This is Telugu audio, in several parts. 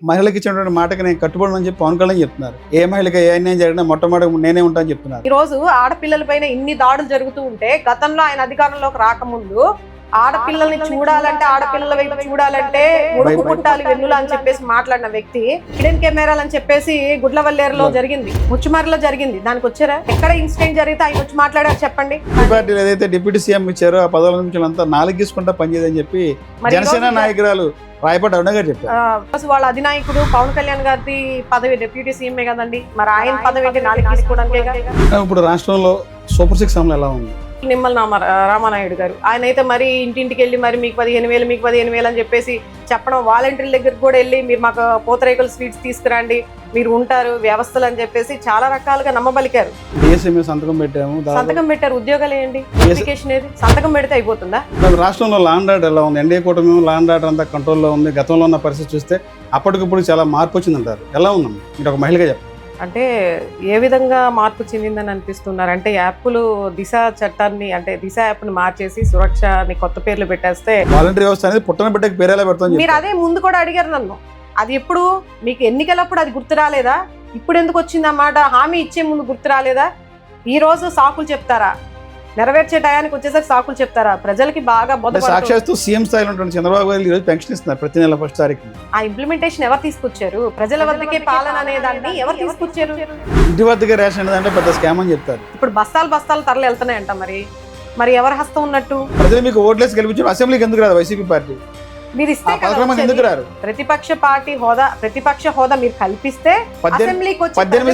మహిళకి ఇచ్చినటువంటి మాటకి నేను కట్టుబడి చెప్పి పవన్ కళ్యాణ్ చెప్తున్నారు. ఏ మహిళకి ఏ అన్యాయం జరిగినా మొట్టమొదటి నేనే ఉంటానని చెప్తున్నారు. ఈ రోజు ఆడపిల్లలపైన ఇన్ని దాడులు జరుగుతూ ఉంటే గతంలో ఆయన అధికారంలోకి రాకముందు ఆడపిల్లల్ని చూడాలంటే ఆడపిల్లల వైపు చూడాలంటే ఉడుకు పుట్టాలి వెన్నులు అని చెప్పేసి మాట్లాడిన వ్యక్తి హిడెన్ కెమెరాలు అని చెప్పేసి గుడ్లవల్లేరులో జరిగింది, ముచ్చుమర్రిలో జరిగింది. దానికి వచ్చారా? ఎక్కడ ఇన్సిడెంట్ జరిగితే ఆయన వచ్చి మాట్లాడారు చెప్పండి. పార్టీలు ఏదైతే డిప్యూటీ సీఎం ఇచ్చారో ఆ పదవుల నుంచి అంతా నాలుగు తీసుకుంటా పనిచేయదని చెప్పి జనసేన నాయకురాలు రాయపాటి అరుణ గారు చెప్పారు. వాళ్ళ అధినాయకుడు పవన్ కళ్యాణ్ గారి పదవి డిప్యూటీ సీఎంఏ కదండి, మరి ఆయన పదవి ఏంటి నాలుగు తీసుకోవడానికి? ఇప్పుడు రాష్ట్రంలో సూపర్ 6 అమలు ఎలా ఉంది? నిమ్మల రామానాయుడు గారు ఆయన అయితే మరి ఇంటింటికి వెళ్ళి మరి మీకు 15,000 మీకు 15,000 అని చెప్పేసి చెప్పడం, వాలంటీర్ల దగ్గరికి కూడా వెళ్ళి మీరు మాకు పూతరేకుల స్వీట్స్ తీసుకురండి మీరు ఉంటారు వ్యవస్థలు అని చెప్పేసి చాలా రకాలుగా నమ్మబలికారు. సంతకం పెట్టారు. ఉద్యోగాలు ఏంటి? ఎడ్యుకేషన్ ఏది? సంతకం పెడితే అయిపోతుందా? రాష్ట్రంలో లాండ్ ఆర్డర్ ఎలా ఉంది? ఎన్డీఏ కూటమి లాండ్ ఆర్డర్ అంతా కంట్రోల్లో ఉంది. గతంలో ఉన్న పరిస్థితి చూస్తే అప్పటికప్పుడు చాలా మార్పు వచ్చిందంటారు. ఎలా ఉందండి మీరు ఒక మహిళగా చెప్పండి. అంటే ఏ విధంగా మార్పు చెందిందని అనిపిస్తున్నారు అంటే, యాప్లు దిశ చట్టాన్ని అంటే దిశ యాప్ని మార్చేసి సురక్ష అని కొత్త పేర్లు పెట్టేస్తే వాలంటీర్ వ్యవస్థ అనేది పుట్టన బిడ్డకి పేరేలా పెడతాం. మీరు అదే ముందు కూడా అడిగారు నన్ను, అది ఎప్పుడు మీకు ఎన్నికలప్పుడు అది గుర్తు రాలేదా? ఇప్పుడు ఎందుకు వచ్చింది అన్నమాట? హామీ ఇచ్చే ముందు గుర్తు రాలేదా? ఈ రోజు సాకులు చెప్తారా? నెరవేర్చే టయానికి వచ్చేసరికి సాకులు చెప్తారా? ప్రజలకి బాగా సాక్షాత్తు సీఎం స్థాయిలో ఉంటుంది చంద్రబాబు గారు ఈరోజు పెన్షన్ ఇస్తున్నారు ప్రతి నెల 1వ తారీఖు. ఆ ఇంప్లిమెంటేషన్ ఎవరు తీసుకొచ్చారు? ప్రజల వద్దకే పాలన అనే దాన్ని ఎవరు తీసుకొచ్చారు? ఇంటి వద్దకే రేషన్ అంటే పెద్ద స్కామ్ అని చెప్తారు. ఇప్పుడు బస్తాలు తరలు వెళ్తున్నాయంట, మరి ఎవరి హస్తం ఉన్నట్టు? ప్రజలు మీకు ఓట్లేసి గెలిపించారు, అసెంబ్లీకి ఎందుకు రాదు వైసీపీ పార్టీ? మీరు ఇస్తే ఎందుకు రారు? ప్రతిపక్ష పార్టీ హోదా, ప్రతిపక్ష హోదా మీరు కల్పిస్తే 18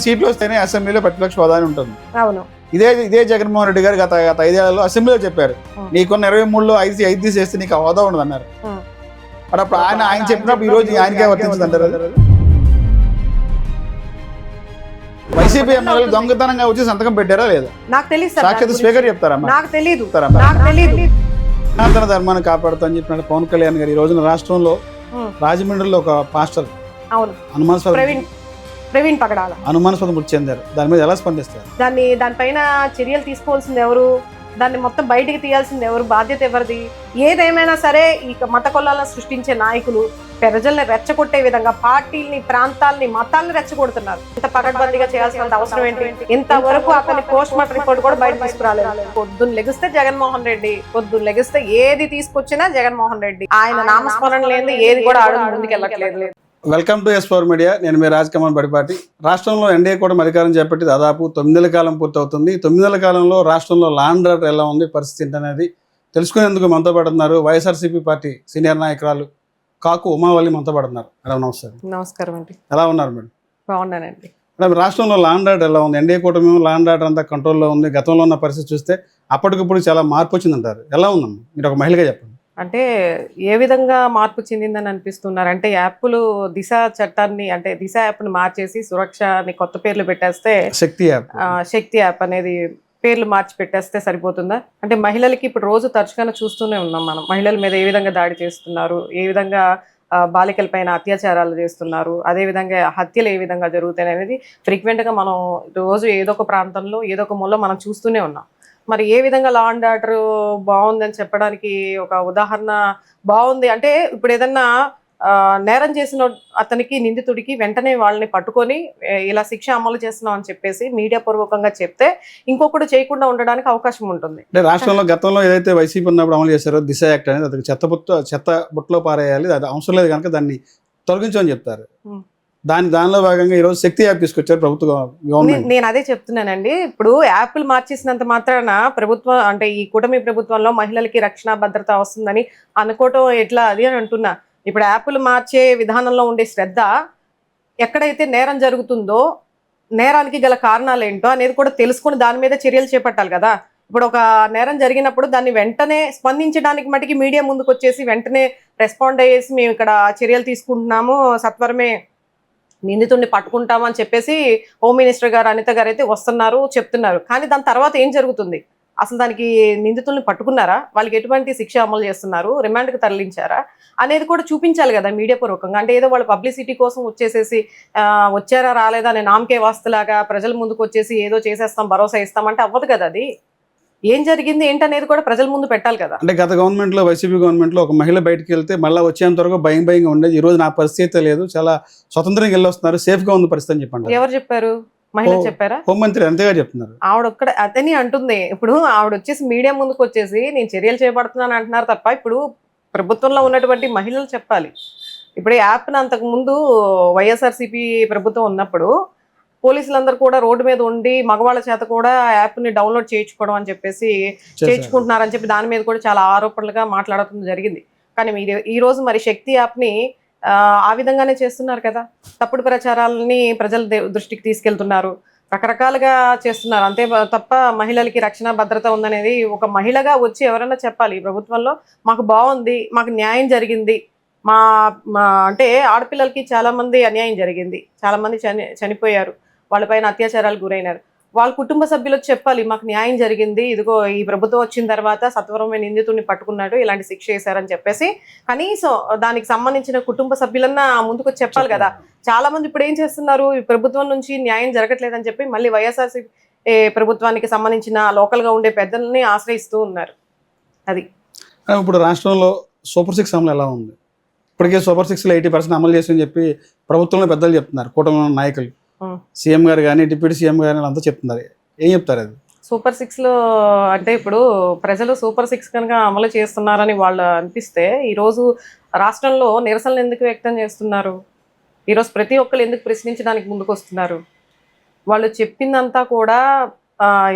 సీట్లు వస్తేనే అసెంబ్లీలో ప్రతిపక్ష హోదా ఉంటుంది. అవును, ఇదే జగన్మోహన్ రెడ్డి గారు గత 5 ఏళ్లలో అసెంబ్లీలో చెప్పారు, నీకున్న 23లో 5 తీసేస్తే నీకు హోదా ఉండదు అన్నారు. మరి అప్పుడు ఆయన చెప్పినప్పుడు ఈ రోజు ఆయనకే వర్తించదు అంటారు. వైసీపీ ఎమ్మెల్యేలు దొంగతనంగా వచ్చి సంతకం పెట్టారా లేదా? నాకు తెలియదు. సాక్షాత్ స్పీకర్ చెప్తారా? నాకు తెలియదు. సనాతన ధర్మాన్ని కాపాడుతా అని చెప్పిన పవన్ కళ్యాణ్ గారు ఈ రోజున రాష్ట్రంలో రాజమండ్రిలో ఒక పాస్టర్ అనుమానాస్పద మృతి చెందారు. దాని మీద ఎలా స్పందిస్తారు? దానిపైన చర్యలు తీసుకోవాల్సింది ఎవరు? దాన్ని మొత్తం బయటికి తీయాల్సింది ఎవరు? బాధ్యత ఎవరిది? ఏదేమైనా సరే ఈ మత కొల్లాలను సృష్టించే నాయకులు ప్రజల్ని రెచ్చగొట్టే విధంగా పార్టీల్ని, ప్రాంతాలని, మతాలను రెచ్చగొడుతున్నారు. ఇంత పకడ్బందీగా చేయాల్సినంత అవసరం ఏంటి? ఇంతవరకు అతని పోస్ట్ మార్టం రిపోర్ట్ కూడా బయట తీసుకురాలేదు. పొద్దున్న లెగిస్తే జగన్మోహన్ రెడ్డి, పొద్దున్న లెగిస్తే ఏది తీసుకొచ్చినా జగన్మోహన్ రెడ్డి. ఆయన నామస్మరణ లేని ఏది కూడా అడుగు ముందుకు వెళ్ళట్లేదు. Welcome to S4 media. నేను మీ రాజకమల్ బడిపాటి. రాష్ట్రంలో ఎన్డీఏ కూడా అధికారం చేపట్టి దాదాపు 9 నెలల కాలం పూర్తవుతుంది. 9 నెలల కాలంలో రాష్ట్రంలో లాండ్ ఆర్డర్ ఎలా ఉంది, పరిస్థితి అనేది తెలుసుకునేందుకు మనతో పడుతున్నారు వైఎస్ఆర్సీపీ పార్టీ సీనియర్ నాయకురాలు కాకు ఉమావల్లి మనతో పడుతున్నారు. మేడం నమస్తే. నమస్కారం అండి. ఎలా ఉన్నారు మేడం? బాగున్నానండి. మేడం రాష్ట్రంలో లాండ్ ఆర్డర్ ఎలా ఉంది? ఎన్డీఏ కూటమి లాండ్ ఆర్డర్ అంతా కంట్రోల్లో ఉంది. గతంలో ఉన్న పరిస్థితి చూస్తే అప్పటికప్పుడు చాలా మార్పు వచ్చిందంటారు. ఎలా ఉందమ్మా మీరు ఒక మహిళగా చెప్పండి. అంటే ఏ విధంగా మార్పు చెందిందని అనిపిస్తున్నారు అంటే, యాప్లు దిశ చట్టాన్ని అంటే దిశ యాప్ని మార్చేసి సురక్ష అని కొత్త పేర్లు పెట్టేస్తే శక్తి యాప్ అనేది పేర్లు మార్చి పెట్టేస్తే సరిపోతుందా? అంటే మహిళలకి ఇప్పుడు రోజు తరచుగా చూస్తూనే ఉన్నాం మనం, మహిళల మీద ఏ విధంగా దాడి చేస్తున్నారు, ఏ విధంగా బాలికల పైన అత్యాచారాలు చేస్తున్నారు, అదేవిధంగా హత్యలు ఏ విధంగా జరుగుతాయి అనేది ఫ్రీక్వెంట్గా మనం రోజు ఏదో ఒక ప్రాంతంలో ఏదో ఒక మూలలో మనం చూస్తూనే ఉన్నాం. మరి ఏ విధంగా లా అండ్ ఆర్డర్ బాగుందని చెప్పడానికి ఒక ఉదాహరణ బాగుంది అంటే, ఇప్పుడు ఏదన్నా నేరం చేసిన అతనికి, నిందితుడికి వెంటనే వాళ్ళని పట్టుకొని ఇలా శిక్ష అమలు చేస్తున్నాం అని చెప్పేసి మీడియా పూర్వకంగా చెప్తే ఇంకొకటి చేయకుండా ఉండడానికి అవకాశం ఉంటుంది. అంటే రాష్ట్రంలో గతంలో ఏదైతే వైసీపీ ఉన్నప్పుడు అమలు చేశారో దిశ యాక్ట్ అనేది, అది చెత్త బుట్టలో పారేయాలి, అది అవసరం లేదు కనుక దాన్ని తొలగించమని చెప్తారు. దానిలో భాగంగా ఈరోజు శక్తి యాప్ తీసుకొచ్చారు ప్రభుత్వం. నేను అదే చెప్తున్నానండి. ఇప్పుడు యాప్లు మార్చేసినంత మాత్రాన ప్రభుత్వం అంటే ఈ కూటమి ప్రభుత్వంలో మహిళలకి రక్షణ భద్రత వస్తుందని అనుకోవటం ఎట్లా అది అని అంటున్నా. ఇప్పుడు యాప్లు మార్చే విధానంలో ఉండే శ్రద్ధ, ఎక్కడైతే నేరం జరుగుతుందో నేరానికి గల కారణాలు ఏంటో అనేది కూడా తెలుసుకుని దాని మీద చర్యలు చేపట్టాలి కదా. ఇప్పుడు ఒక నేరం జరిగినప్పుడు దాన్ని వెంటనే స్పందించడానికి మటుకి మీడియా ముందుకు వచ్చేసి వెంటనే రెస్పాండ్ అయ్యేసి మేము ఇక్కడ చర్యలు తీసుకుంటున్నాము, సత్వరమే నిందితుడిని పట్టుకుంటామని చెప్పేసి హోమ్ మినిస్టర్ గారు అనిత గారు అయితే వస్తున్నారు, చెప్తున్నారు. కానీ దాని తర్వాత ఏం జరుగుతుంది? అసలు దానికి నిందితుల్ని పట్టుకున్నారా, వాళ్ళకి ఎటువంటి శిక్ష అమలు చేస్తున్నారు, రిమాండ్కి తరలించారా అనేది కూడా చూపించాలి కదా మీడియా పూర్వకంగా. అంటే ఏదో వాళ్ళు పబ్లిసిటీ కోసం వచ్చేసేసి వచ్చారా రాలేదా అని నామకే వాస్తులాగా ప్రజల ముందుకు వచ్చేసి ఏదో చేసేస్తాం, భరోసా ఇస్తామంటే అవ్వదు కదా. అది ఏం జరిగింది ఏంటనేది కూడా ప్రజల ముందు పెట్టాలి కదా. అంటే గత గవర్నమెంట్లో, వైసీపీ గవర్నమెంట్లో ఒక మహిళ బయటకు వెళ్తే మళ్ళీ వచ్చేంత వరకు భయంగా ఉండేది. ఈ రోజు నా పరిస్థితి లేదు, చాలా స్వతంత్రంగా వెళ్ళొస్తున్నారు, సేఫ్గా ఉంది పరిస్థితి అని చెప్పండి. ఎవరు చెప్పారు? మహిళలు చెప్పారా? హోంమంత్రి అంతేగా చెప్తున్నారు. ఆవిడ ఒక్కడ అతని అంటుంది. ఇప్పుడు ఆవిడ వచ్చేసి మీడియా ముందుకు వచ్చేసి నేను చర్యలు చేపడుతున్నాను అంటున్నారు తప్ప ఇప్పుడు ప్రభుత్వంలో ఉన్నటువంటి మహిళలు చెప్పాలి. ఇప్పుడు ఈ యాప్ను అంతకు ముందు వైఎస్ఆర్సీపీ ప్రభుత్వం ఉన్నప్పుడు పోలీసులందరూ కూడా రోడ్డు మీద ఉండి మగవాళ్ళ చేత కూడా యాప్ని డౌన్లోడ్ చేయించుకోవడం అని చెప్పేసి చేయించుకుంటున్నారని చెప్పి దాని మీద కూడా చాలా ఆరోపణలుగా మాట్లాడటం జరిగింది. కానీ మీరు ఈ రోజు మరి శక్తి యాప్ని ఆ విధంగానే చేస్తున్నారు కదా. తప్పుడు ప్రచారాలని ప్రజల దృష్టికి తీసుకెళ్తున్నారు, రకరకాలుగా చేస్తున్నారు. అంతే తప్ప మహిళలకి రక్షణ భద్రత ఉందనేది ఒక మహిళగా వచ్చి ఎవరైనా చెప్పాలి. ప్రభుత్వంలో మాకు బాగుంది, మాకు న్యాయం జరిగింది, మా అంటే ఆడపిల్లలకి చాలా మంది అన్యాయం జరిగింది, చాలా మంది చనిపోయారు, వాళ్ళపైన అత్యాచారాలు గురైనారు. వాళ్ళ కుటుంబ సభ్యులకు చెప్పాలి మాకు న్యాయం జరిగింది, ఇదిగో ఈ ప్రభుత్వం వచ్చిన తర్వాత సత్వరమైన నిందితుడిని పట్టుకున్నాడు, ఇలాంటి శిక్ష వేశారని చెప్పేసి కనీసం దానికి సంబంధించిన కుటుంబ సభ్యులన్నా ముందుకు చెప్పాలి కదా. చాలా మంది ఇప్పుడు ఏం చేస్తున్నారు, ఈ ప్రభుత్వం నుంచి న్యాయం జరగట్లేదని చెప్పి మళ్ళీ వైఎస్ఆర్సీ ప్రభుత్వానికి సంబంధించిన లోకల్గా ఉండే పెద్దల్ని ఆశ్రయిస్తూ ఉన్నారు. అది ఇప్పుడు రాష్ట్రంలో సూపర్ 6 అమలు ఎలా ఉంది? ఇప్పటికే సూపర్ 6లో 80% అమలు చేసి అని చెప్పి ప్రభుత్వంలో పెద్దలు చెప్తున్నారు, కూటమి నాయకులు, సీఎం గారు కానీ డిప్యూటీ సీఎం గారు అంతా చెప్తున్నారు. ఏం చెప్తారు అది? సూపర్ 6లో అంటే ఇప్పుడు ప్రజలు సూపర్ 6 కనుక అమలు చేస్తున్నారని వాళ్ళు అనిపిస్తే ఈరోజు రాష్ట్రంలో నిరసనలు ఎందుకు వ్యక్తం చేస్తున్నారు? ఈరోజు ప్రతి ఒక్కరు ఎందుకు ప్రశ్నించడానికి ముందుకు వస్తున్నారు? వాళ్ళు చెప్పిందంతా కూడా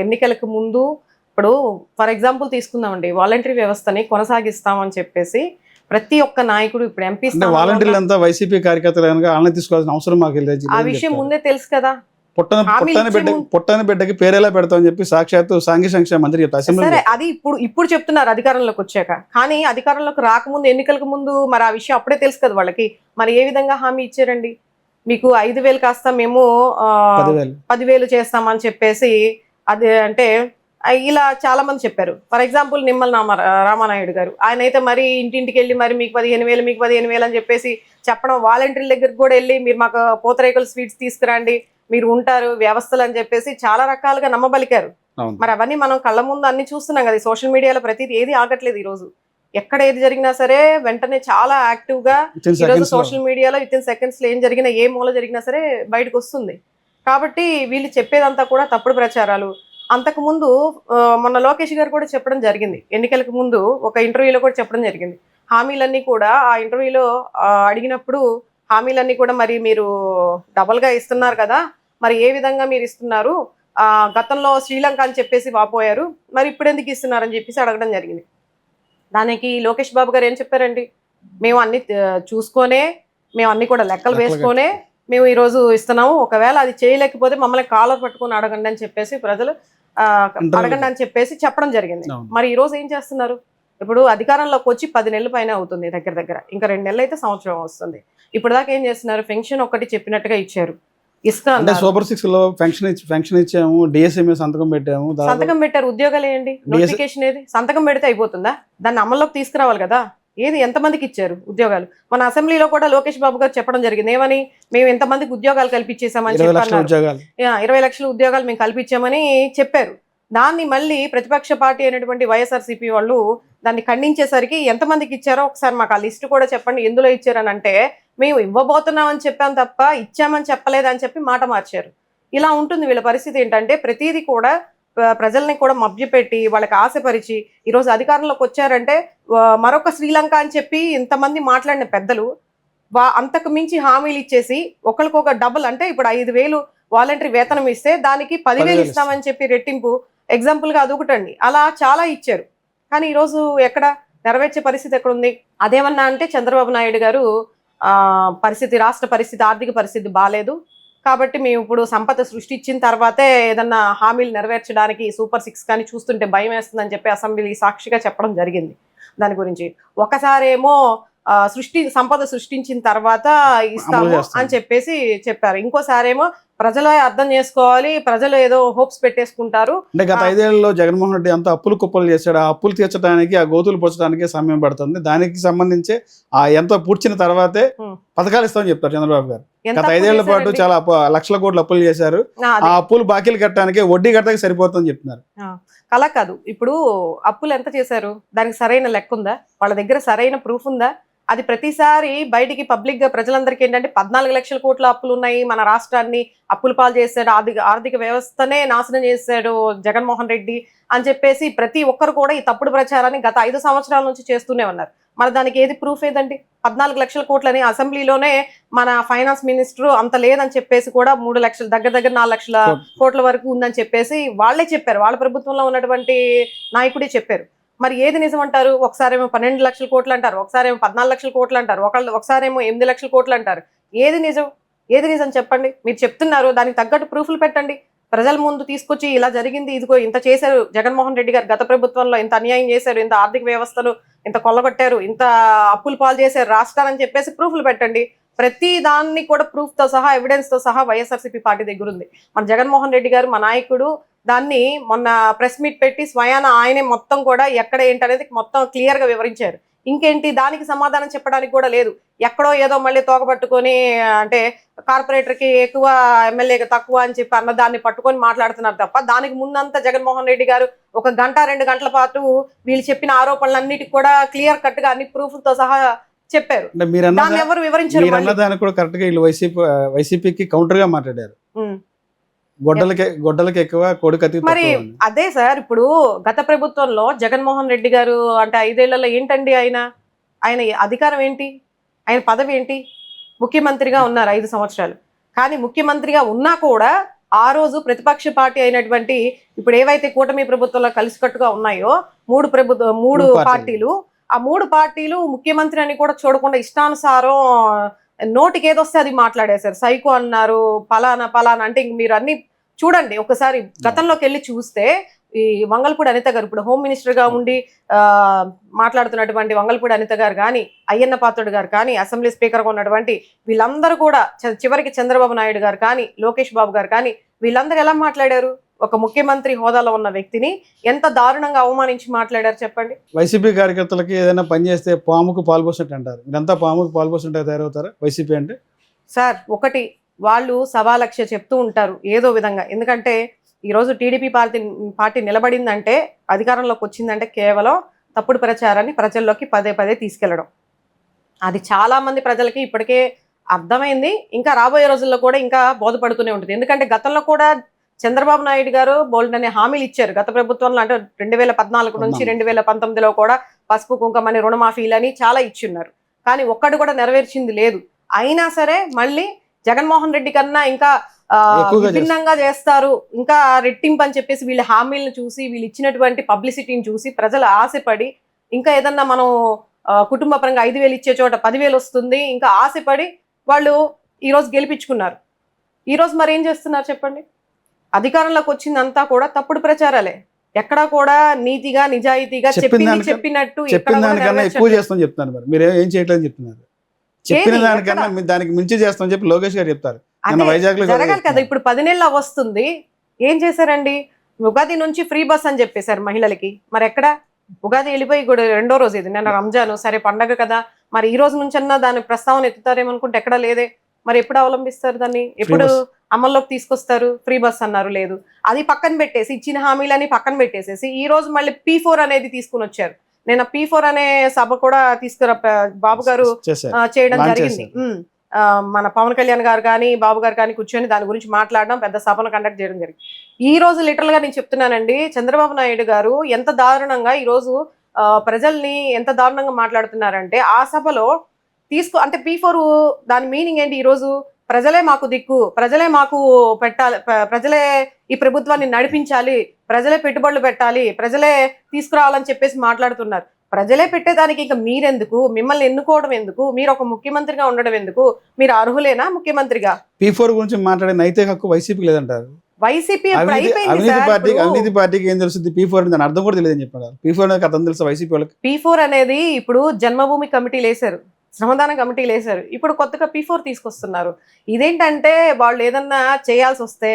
ఎన్నికలకు ముందు, ఇప్పుడు ఫర్ ఎగ్జాంపుల్ తీసుకుందామండి, వాలంటరీ వ్యవస్థని కొనసాగిస్తామని చెప్పేసి ప్రతి ఒక్క నాయకుడు ఇప్పుడు ఎంపీ వాలంటీర్లు అంతా వైసీపీ కార్యకర్తలు ఆన్లైన్ తీసుకోవాల్సిన అవసరం మాకు లేదు. ఆ విషయం ముందే తెలుసు కదా. పుట్టని బిడ్డకి పేరేలా పెడతామని చెప్పి సాక్షాత్తు సాంఘిక సంక్షేమ మంత్రి చెప్తారు. సరే, అది ఇప్పుడు చెప్తున్నారు అధికారంలోకి వచ్చాక. కానీ అధికారంలోకి రాకముందు, ఎన్నికలకు ముందు మరి ఆ విషయం అప్పుడే తెలుసు కదా వాళ్ళకి. మరి ఏ విధంగా హామీ ఇచ్చారండి? మీకు 5,000 కాస్త మేము 10,000 చేస్తామని చెప్పేసి, అది అంటే ఇలా చాలా మంది చెప్పారు. ఫర్ ఎగ్జాంపుల్ నిమ్మల రామానాయుడు గారు, ఆయన అయితే మరి ఇంటింటికి వెళ్ళి మరి మీకు 15,000 మీకు 15,000 అని చెప్పేసి చెప్పడం, వాలంటీర్ల దగ్గరికి కూడా వెళ్ళి మీరు మాకు పూతరేకుల స్వీట్స్ తీసుకురండి, మీరు ఉంటారు వ్యవస్థలు అని చెప్పేసి చాలా రకాలుగా నమ్మబలికారు. మరి అవన్నీ మనం కళ్ళ ముందు అన్ని చూస్తున్నాం కదా. సోషల్ మీడియాలో ప్రతిదీ ఏది ఆగట్లేదు. ఈ రోజు ఎక్కడ ఏది జరిగినా సరే వెంటనే చాలా యాక్టివ్ గా ఈరోజు సోషల్ మీడియాలో వితిన్ సెకండ్స్ లో ఏం జరిగినా, ఏ మూల జరిగినా సరే బయటకు వస్తుంది. కాబట్టి వీళ్ళు చెప్పేదంతా కూడా తప్పుడు ప్రచారాలు. అంతకుముందు మొన్న లోకేష్ గారు కూడా చెప్పడం జరిగింది, ఎన్నికలకు ముందు ఒక ఇంటర్వ్యూలో కూడా చెప్పడం జరిగింది. హామీలన్నీ కూడా ఆ ఇంటర్వ్యూలో అడిగినప్పుడు హామీలన్నీ కూడా మరి మీరు డబల్గా ఇస్తున్నారు కదా, మరి ఏ విధంగా మీరు ఇస్తున్నారు, గతంలో శ్రీలంక అని చెప్పేసి వాపోయారు, మరి ఇప్పుడు ఎందుకు ఇస్తున్నారని చెప్పేసి అడగడం జరిగింది. దానికి లోకేష్ బాబు గారు ఏం చెప్పారండి, మేము అన్ని చూసుకొనే, మేము అన్ని కూడా లెక్కలు వేసుకొనే మేము ఈరోజు ఇస్తున్నాము, ఒకవేళ అది చేయలేకపోతే మమ్మల్ని కాలర్ పట్టుకొని అడగండి అని చెప్పేసి, ప్రజలు అడగండి అని చెప్పేసి చెప్పడం జరిగింది. మరి ఈ రోజు ఏం చేస్తున్నారు? ఇప్పుడు అధికారంలోకి వచ్చి 10 నెలల పైన అవుతుంది, దగ్గర ఇంకా 2 నెలలు అయితే సంవత్సరం వస్తుంది. ఇప్పుడు దాకా ఏం చేస్తున్నారు? పెన్షన్ ఒకటి చెప్పినట్టుగా ఇచ్చారు, ఇస్తాను. సూపర్ 6లో పెన్షన్ ఇచ్చాము, డిఎస్ఎంఏ సంతకం పెట్టారు. ఉద్యోగాలు ఏంటి? నోటిఫికేషన్ ఏది? సంతకం పెడితే అయిపోతుందా? దాన్ని అమల్లోకి తీసుకురావాలి కదా. ఏది ఎంతమందికి ఇచ్చారు ఉద్యోగాలు? మన అసెంబ్లీలో కూడా లోకేష్ బాబు గారు చెప్పడం జరిగింది, ఏమని, మేము ఎంతమందికి ఉద్యోగాలు కల్పించేసామని చెప్పారు. 20 లక్షల ఉద్యోగాలు మేము కల్పించామని చెప్పారు. దాన్ని మళ్ళీ ప్రతిపక్ష పార్టీ అయినటువంటి వైఎస్ఆర్సీపీ వాళ్ళు దాన్ని ఖండించేసరికి ఎంతమందికి ఇచ్చారో ఒకసారి మాకు ఆ లిస్టు కూడా చెప్పండి, ఎందులో ఇచ్చారని అంటే, మేము ఇవ్వబోతున్నామని చెప్పాం తప్ప ఇచ్చామని చెప్పలేదని చెప్పి మాట మార్చారు. ఇలా ఉంటుంది వీళ్ళ పరిస్థితి. ఏంటంటే ప్రతిదీ కూడా ప్రజల్ని కూడా మభ్యపెట్టి వాళ్ళకి ఆశపరిచి ఈరోజు అధికారంలోకి వచ్చారంటే మరొక శ్రీలంక అని చెప్పి ఇంతమంది మాట్లాడిన పెద్దలు అంతకు మించి హామీలు ఇచ్చేసి ఒకరికొక డబుల్, అంటే ఇప్పుడు 5,000 వాలంటరీ వేతనం ఇస్తే దానికి 10,000 ఇస్తామని చెప్పి రెట్టింపు, ఎగ్జాంపుల్గా అదొకటండి. అలా చాలా ఇచ్చారు. కానీ ఈరోజు ఎక్కడ నెరవేర్చే పరిస్థితి ఎక్కడుంది? అదేమన్నా అంటే చంద్రబాబు నాయుడు గారు పరిస్థితి, రాష్ట్ర పరిస్థితి, ఆర్థిక పరిస్థితి బాగాలేదు కాబట్టి మేము ఇప్పుడు సంపద సృష్టించిన తర్వాతే ఏదన్నా హామీలు నెరవేర్చడానికి సూపర్ 6 కానీ చూస్తుంటే భయం వేస్తుందని చెప్పి అసెంబ్లీ సాక్షిగా చెప్పడం జరిగింది. దాని గురించి ఒకసారేమో సంపద సృష్టించిన తర్వాత ఇస్తాము అని చెప్పేసి చెప్పారు, ఇంకోసారేమో ప్రజలే అర్థం చేసుకోవాలి. ప్రజలు ఏదో హోప్స్ పెట్టేసుకుంటారు. అంటే గత 5 ఏళ్లలో జగన్మోహన్ రెడ్డి అంతా అప్పులు కుప్పలు చేశాడు. ఆ అప్పులు తీర్చడానికి, ఆ గోతులు పూడ్చడానికి సమయం పడుతుంది. దానికి సంబంధించి ఆ ఎంతో పూడ్చిన తర్వాతే పథకాలు ఇస్తామని చెప్తారు చంద్రబాబు గారు. ఎంత గత 5 ఏళ్ల పాటు చాలా లక్షల కోట్ల అప్పులు చేశారు. ఆ అప్పులు బాకీలు కట్టడానికి వడ్డీ కట్టడానికి సరిపోతుందని చెప్తున్నారు. అలా కాదు. ఇప్పుడు అప్పులు ఎంత చేశారు, దానికి సరైన లెక్క ఉందా? వాళ్ళ దగ్గర సరైన ప్రూఫ్ ఉందా? అది ప్రతిసారి బయటికి పబ్లిక్ గా ప్రజలందరికీ ఏంటంటే 14 లక్షల కోట్ల అప్పులు ఉన్నాయి, మన రాష్ట్రాన్ని అప్పులు పాలు చేశాడు, ఆర్థిక వ్యవస్థనే నాశనం చేశాడు జగన్మోహన్ రెడ్డి అని చెప్పేసి ప్రతి ఒక్కరు కూడా ఈ తప్పుడు ప్రచారాన్ని గత 5 సంవత్సరాల నుంచి చేస్తూనే ఉన్నారు. మరి దానికి ఏది ప్రూఫ్ ఏదండి? 14 లక్షల కోట్లని అసెంబ్లీలోనే మన ఫైనాన్స్ మినిస్టర్ అంత లేదని చెప్పేసి కూడా 3 లక్షలు దగ్గర 4 లక్షల కోట్ల వరకు ఉందని చెప్పేసి వాళ్ళే చెప్పారు. వాళ్ళ ప్రభుత్వంలో ఉన్నటువంటి నాయకుడే చెప్పారు. మరి ఏది నిజం అంటారు? ఒకసారేమో 12 లక్షల కోట్లు అంటారు, ఒకసారేమో 14 లక్షల కోట్లు అంటారు, ఒకసారేమో 8 లక్షల కోట్లు అంటారు. ఏది నిజం? ఏది నిజం చెప్పండి. మీరు చెప్తున్నారు, దానికి తగ్గట్టు ప్రూఫ్లు పెట్టండి. ప్రజల ముందు తీసుకొచ్చి ఇలా జరిగింది, ఇదిగో ఇంత చేశారు జగన్మోహన్ రెడ్డి గారు గత ప్రభుత్వంలో, ఇంత అన్యాయం చేశారు, ఇంత ఆర్థిక వ్యవస్థను ఇంత కొల్లగొట్టారు, ఇంత అప్పులు పాలు చేశారు రాష్ట్రాలని చెప్పేసి ప్రూఫ్లు పెట్టండి. ప్రతి దాన్ని కూడా ప్రూఫ్ తో సహా, ఎవిడెన్స్ తో సహా వైఎస్ఆర్సీపీ పార్టీ దగ్గర ఉంది. మన జగన్మోహన్ రెడ్డి గారు, మా నాయకుడు, దాన్ని మొన్న ప్రెస్ మీట్ పెట్టి స్వయాన ఆయనే మొత్తం కూడా ఎక్కడ ఏంటనేది మొత్తం క్లియర్ గా వివరించారు. ఇంకేంటి, దానికి సమాధానం చెప్పడానికి కూడా లేదు. ఎక్కడో ఏదో మళ్ళీ తోకపట్టుకొని, అంటే కార్పొరేటర్ కి ఎక్కువ, ఎమ్మెల్యేకి తక్కువ అని చెప్పి అన్న దాన్ని పట్టుకొని మాట్లాడుతున్నారు తప్ప, దానికి ముందంతా జగన్మోహన్ రెడ్డి గారు 1 గంట 2 గంటల పాటు వీళ్ళు చెప్పిన ఆరోపణలన్నిటికి కూడా క్లియర్ కట్ గా అన్ని ప్రూఫ్లతో సహా చెప్పారు. దాన్ని ఎవరు వివరించారు? కూడా కరెక్ట్ గా వీళ్ళు వైసీపీకి కౌంటర్ గా మాట్లాడారు. గొడ్డలకి ఎక్కువ కొడుకతి. మరి అదే సార్, ఇప్పుడు గత ప్రభుత్వంలో జగన్మోహన్ రెడ్డి గారు అంటే 5 ఏళ్లలో ఏంటండి, ఆయన అధికారం ఏంటి, ఆయన పదవి ఏంటి? ముఖ్యమంత్రిగా ఉన్నారు 5 సంవత్సరాలు. కానీ ముఖ్యమంత్రిగా ఉన్నా కూడా ఆ రోజు ప్రతిపక్ష పార్టీ అయినటువంటి ఇప్పుడు ఏవైతే కూటమి ప్రభుత్వంలో కలిసికట్టుగా ఉన్నాయో 3 పార్టీలు, ఆ 3 పార్టీలు ముఖ్యమంత్రి అని కూడా చూడకుండా ఇష్టానుసారం నోటికి ఏదొస్తే అది మాట్లాడేశారు. సైకో అన్నారు, పలానా అంటే ఇంక మీరు అన్ని చూడండి. ఒకసారి గతంలోకి వెళ్ళి చూస్తే ఈ వంగల్పూడి అనిత గారు, ఇప్పుడు హోమ్ మినిస్టర్ గా ఉండి మాట్లాడుతున్నటువంటి వంగల్పూడి అనిత గారు కానీ, అయ్యన్న పాత్రుడు గారు కానీ, అసెంబ్లీ స్పీకర్ గా ఉన్నటువంటి వీళ్ళందరూ కూడా, చివరికి చంద్రబాబు నాయుడు గారు కానీ, లోకేష్ బాబు గారు కానీ, వీళ్ళందరూ ఎలా మాట్లాడారు? ఒక ముఖ్యమంత్రి హోదాలో ఉన్న వ్యక్తిని ఎంత దారుణంగా అవమానించి మాట్లాడారు చెప్పండి. వైసీపీ కార్యకర్తలకి ఏదైనా పని చేస్తే పాముకు పాల్పోసినట్టు అంటారు. ఇదంతా పాముకు పాల్పోసినట్టు తయారవుతారా వైసీపీ అంటే? సార్, ఒకటి, వాళ్ళు 1.25 చెప్తూ ఉంటారు ఏదో విధంగా. ఎందుకంటే ఈరోజు టీడీపీ పార్టీ నిలబడిందంటే, అధికారంలోకి వచ్చిందంటే కేవలం తప్పుడు ప్రచారాన్ని ప్రజల్లోకి పదే తీసుకెళ్లడం. అది చాలా మంది ప్రజలకి ఇప్పటికే అర్థమైంది. ఇంకా రాబోయే రోజుల్లో కూడా ఇంకా బోధపడుతూనే ఉంటుంది. ఎందుకంటే గతంలో కూడా చంద్రబాబు నాయుడు గారు బోల్డ్ అనే హామీలు ఇచ్చారు గత ప్రభుత్వంలో. అంటే 2014 నుంచి 2019లో కూడా పసుపు కుంకుమని, రుణమాఫీలని చాలా ఇచ్చున్నారు. కానీ ఒక్కటి కూడా నెరవేర్చింది లేదు. అయినా సరే మళ్ళీ జగన్మోహన్ రెడ్డి కన్నా ఇంకా విభిన్నంగా చేస్తారు, ఇంకా రెట్టింపు అని చెప్పేసి వీళ్ళ హామీలను చూసి, వీళ్ళు ఇచ్చినటువంటి పబ్లిసిటీని చూసి ప్రజలు ఆశపడి, ఇంకా ఏదన్నా మనం కుటుంబ పరంగా 5,000 ఇచ్చే చోట 10,000 వస్తుంది, ఇంకా ఆశపడి వాళ్ళు ఈరోజు గెలిపించుకున్నారు. ఈరోజు మరి ఏం చేస్తున్నారు చెప్పండి? అధికారంలోకి వచ్చిందంతా కూడా తప్పుడు ప్రచారాలే. ఎక్కడా కూడా నీతిగా, నిజాయితీగా చెప్పినట్టు ఎక్కువ చేస్తామని చెప్తున్నారు. మరి మీరు ఏం చేయట్లేదు చెప్తున్నారు. చెప్పిన దానికన్నా దానికి మించి చేస్తామని చెప్పి లోకేష్ గారు చెప్తారు. జరగాలి కదా. ఇప్పుడు 10 నెలలు వస్తుంది, ఏం చేశారండి? ఉగాది నుంచి ఫ్రీ బస్ అని చెప్పేశారు మహిళలకి. మరి ఎక్కడ? ఉగాది వెళ్ళిపోయి కూడా 2వ రోజు ఇది, నిన్న రంజాను, సరే పండగ కదా, మరి ఈ రోజు నుంచన్నా దాని ప్రస్తావన ఎత్తుతారేమనుకుంటే ఎక్కడా లేదే. మరి ఎప్పుడు అవలంబిస్తారు దాన్ని? ఎప్పుడు అమల్లోకి తీసుకొస్తారు? ఫ్రీ బస్ అన్నారు, లేదు. అది పక్కన పెట్టేసి, ఇచ్చిన హామీలని పక్కన పెట్టేసేసి ఈ రోజు మళ్ళీ P4 అనేది తీసుకుని వచ్చారు. నేను P4 అనే సభ కూడా బాబు గారు చేయడం జరిగింది. మన పవన్ కళ్యాణ్ గారు కానీ, బాబు గారు కానీ కూర్చొని దాని గురించి మాట్లాడడం, పెద్ద సభను కండక్ట్ చేయడం జరిగింది. ఈ రోజు లిటరల్ గా నేను చెప్తున్నానండి, చంద్రబాబు నాయుడు గారు ఎంత దారుణంగా ఈ రోజు ప్రజల్ని ఎంత దారుణంగా మాట్లాడుతున్నారంటే, ఆ సభలో అంటే P4 దాని మీనింగ్ ఏంటి? ఈ రోజు ప్రజలే మాకు దిక్కు, ప్రజలే మాకు పెట్టాలి, ప్రజలే ఈ ప్రభుత్వాన్ని నడిపించాలి, ప్రజలే పెట్టుబడులు పెట్టాలి, ప్రజలే తీసుకురావాలని చెప్పేసి మాట్లాడుతున్నారు. ప్రజలే పెట్టేదానికి ఇంకా మీరెందుకు? మిమ్మల్ని ఎన్నుకోవడం ఎందుకు? మీరు ఒక ముఖ్యమంత్రిగా ఉండడం ఎందుకు? మీరు అర్హులేనా ముఖ్యమంత్రిగా? P4 గురించి మాట్లాడే నైతిక హక్కు వైసీపీకి లేదంటారు. వైసీపీ అవినీతి పార్టీకి ఏం తెలుస్తుంది? P4 దాని అర్థం కూడా తెలియదని చెప్పారు. P4 అర్థం తెలుసు వైసీపీ వాళ్ళకి. P4 అనేది ఇప్పుడు జన్మభూమి కమిటీలు వేశారు. శ్రమదాన కమిటీలు వేశారు. ఇప్పుడు కొత్తగా P4 తీసుకొస్తున్నారు. ఇదేంటంటే వాళ్ళు ఏదన్నా చేయాల్సి వస్తే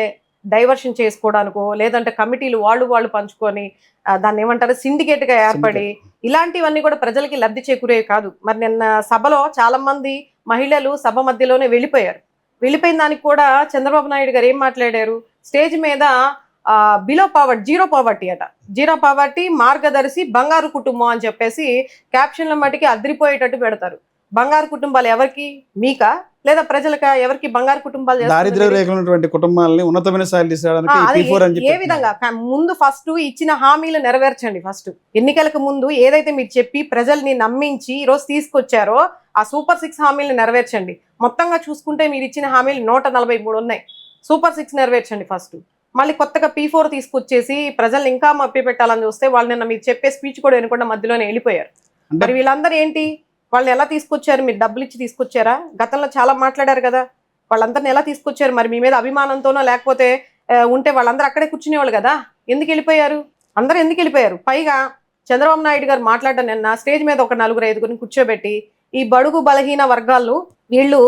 డైవర్షన్ చేసుకోవడానికో, లేదంటే కమిటీలు వాళ్ళు పంచుకొని దాన్ని ఏమంటారు సిండికేట్గా ఏర్పడి ఇలాంటివన్నీ కూడా ప్రజలకి లబ్ధి చేకూరేవి కాదు. మరి నిన్న సభలో చాలా మంది మహిళలు సభ మధ్యలోనే వెళ్ళిపోయారు. వెళ్ళిపోయిన దానికి కూడా చంద్రబాబు నాయుడు గారు ఏం మాట్లాడారు, స్టేజ్ మీద బిలో పావర్టీ, జీరో పావర్టీ అట, జీరో పావర్టీ మార్గదర్శి బంగారు కుటుంబం అని చెప్పేసి క్యాప్షన్ల మటుకి అదిరిపోయేటట్టు పెడతారు. బంగారు కుటుంబాలు ఎవరికి, మీకా లేదా ప్రజలకా? ఎవరికి బంగారు కుటుంబాలు? దారిద్ర్య రేఖలో ఉన్నటువంటి కుటుంబాలని ఉన్నతమైన స్థాయిలో తీసుకురావడానికి P4 అని చెప్పి ఏ విధంగా ముందు ఫస్ట్ ఇచ్చిన హామీలు నెరవేర్చండి. ఫస్ట్ ఎన్నికలకు ముందు ఏదైతే మీరు చెప్పి ప్రజల్ని నమ్మించి ఈరోజు తీసుకొచ్చారో ఆ సూపర్ 6 హామీలు నెరవేర్చండి. మొత్తంగా చూసుకుంటే మీరు ఇచ్చిన హామీలు 143 ఉన్నాయి. సూపర్ 6 నెరవేర్చండి ఫస్ట్. మళ్ళీ కొత్తగా P4 తీసుకొచ్చేసి ప్రజల్ని ఇంకా మప్పి పెట్టాలని చూస్తే వాళ్ళు నిన్న మీరు చెప్పే స్పీచ్ కూడా వినకుండా మధ్యలోనే వెళ్ళిపోయారు. మరి వీళ్ళందరూ ఏంటి, వాళ్ళని ఎలా తీసుకొచ్చారు? మీరు డబ్బులు ఇచ్చి తీసుకొచ్చారా? గతంలో చాలా మాట్లాడారు కదా, వాళ్ళందరిని ఎలా తీసుకొచ్చారు? మరి మీ మీద అభిమానంతోనో లేకపోతే ఉంటే వాళ్ళందరూ అక్కడే కూర్చునేవాళ్ళు కదా, ఎందుకు వెళ్ళిపోయారు? అందరూ ఎందుకు వెళ్ళిపోయారు? పైగా చంద్రబాబు నాయుడు గారు మాట్లాడడం నిన్న స్టేజ్ మీద ఒక 4-5 కూర్చోబెట్టి ఈ బడుగు బలహీన వర్గాలు వీళ్ళు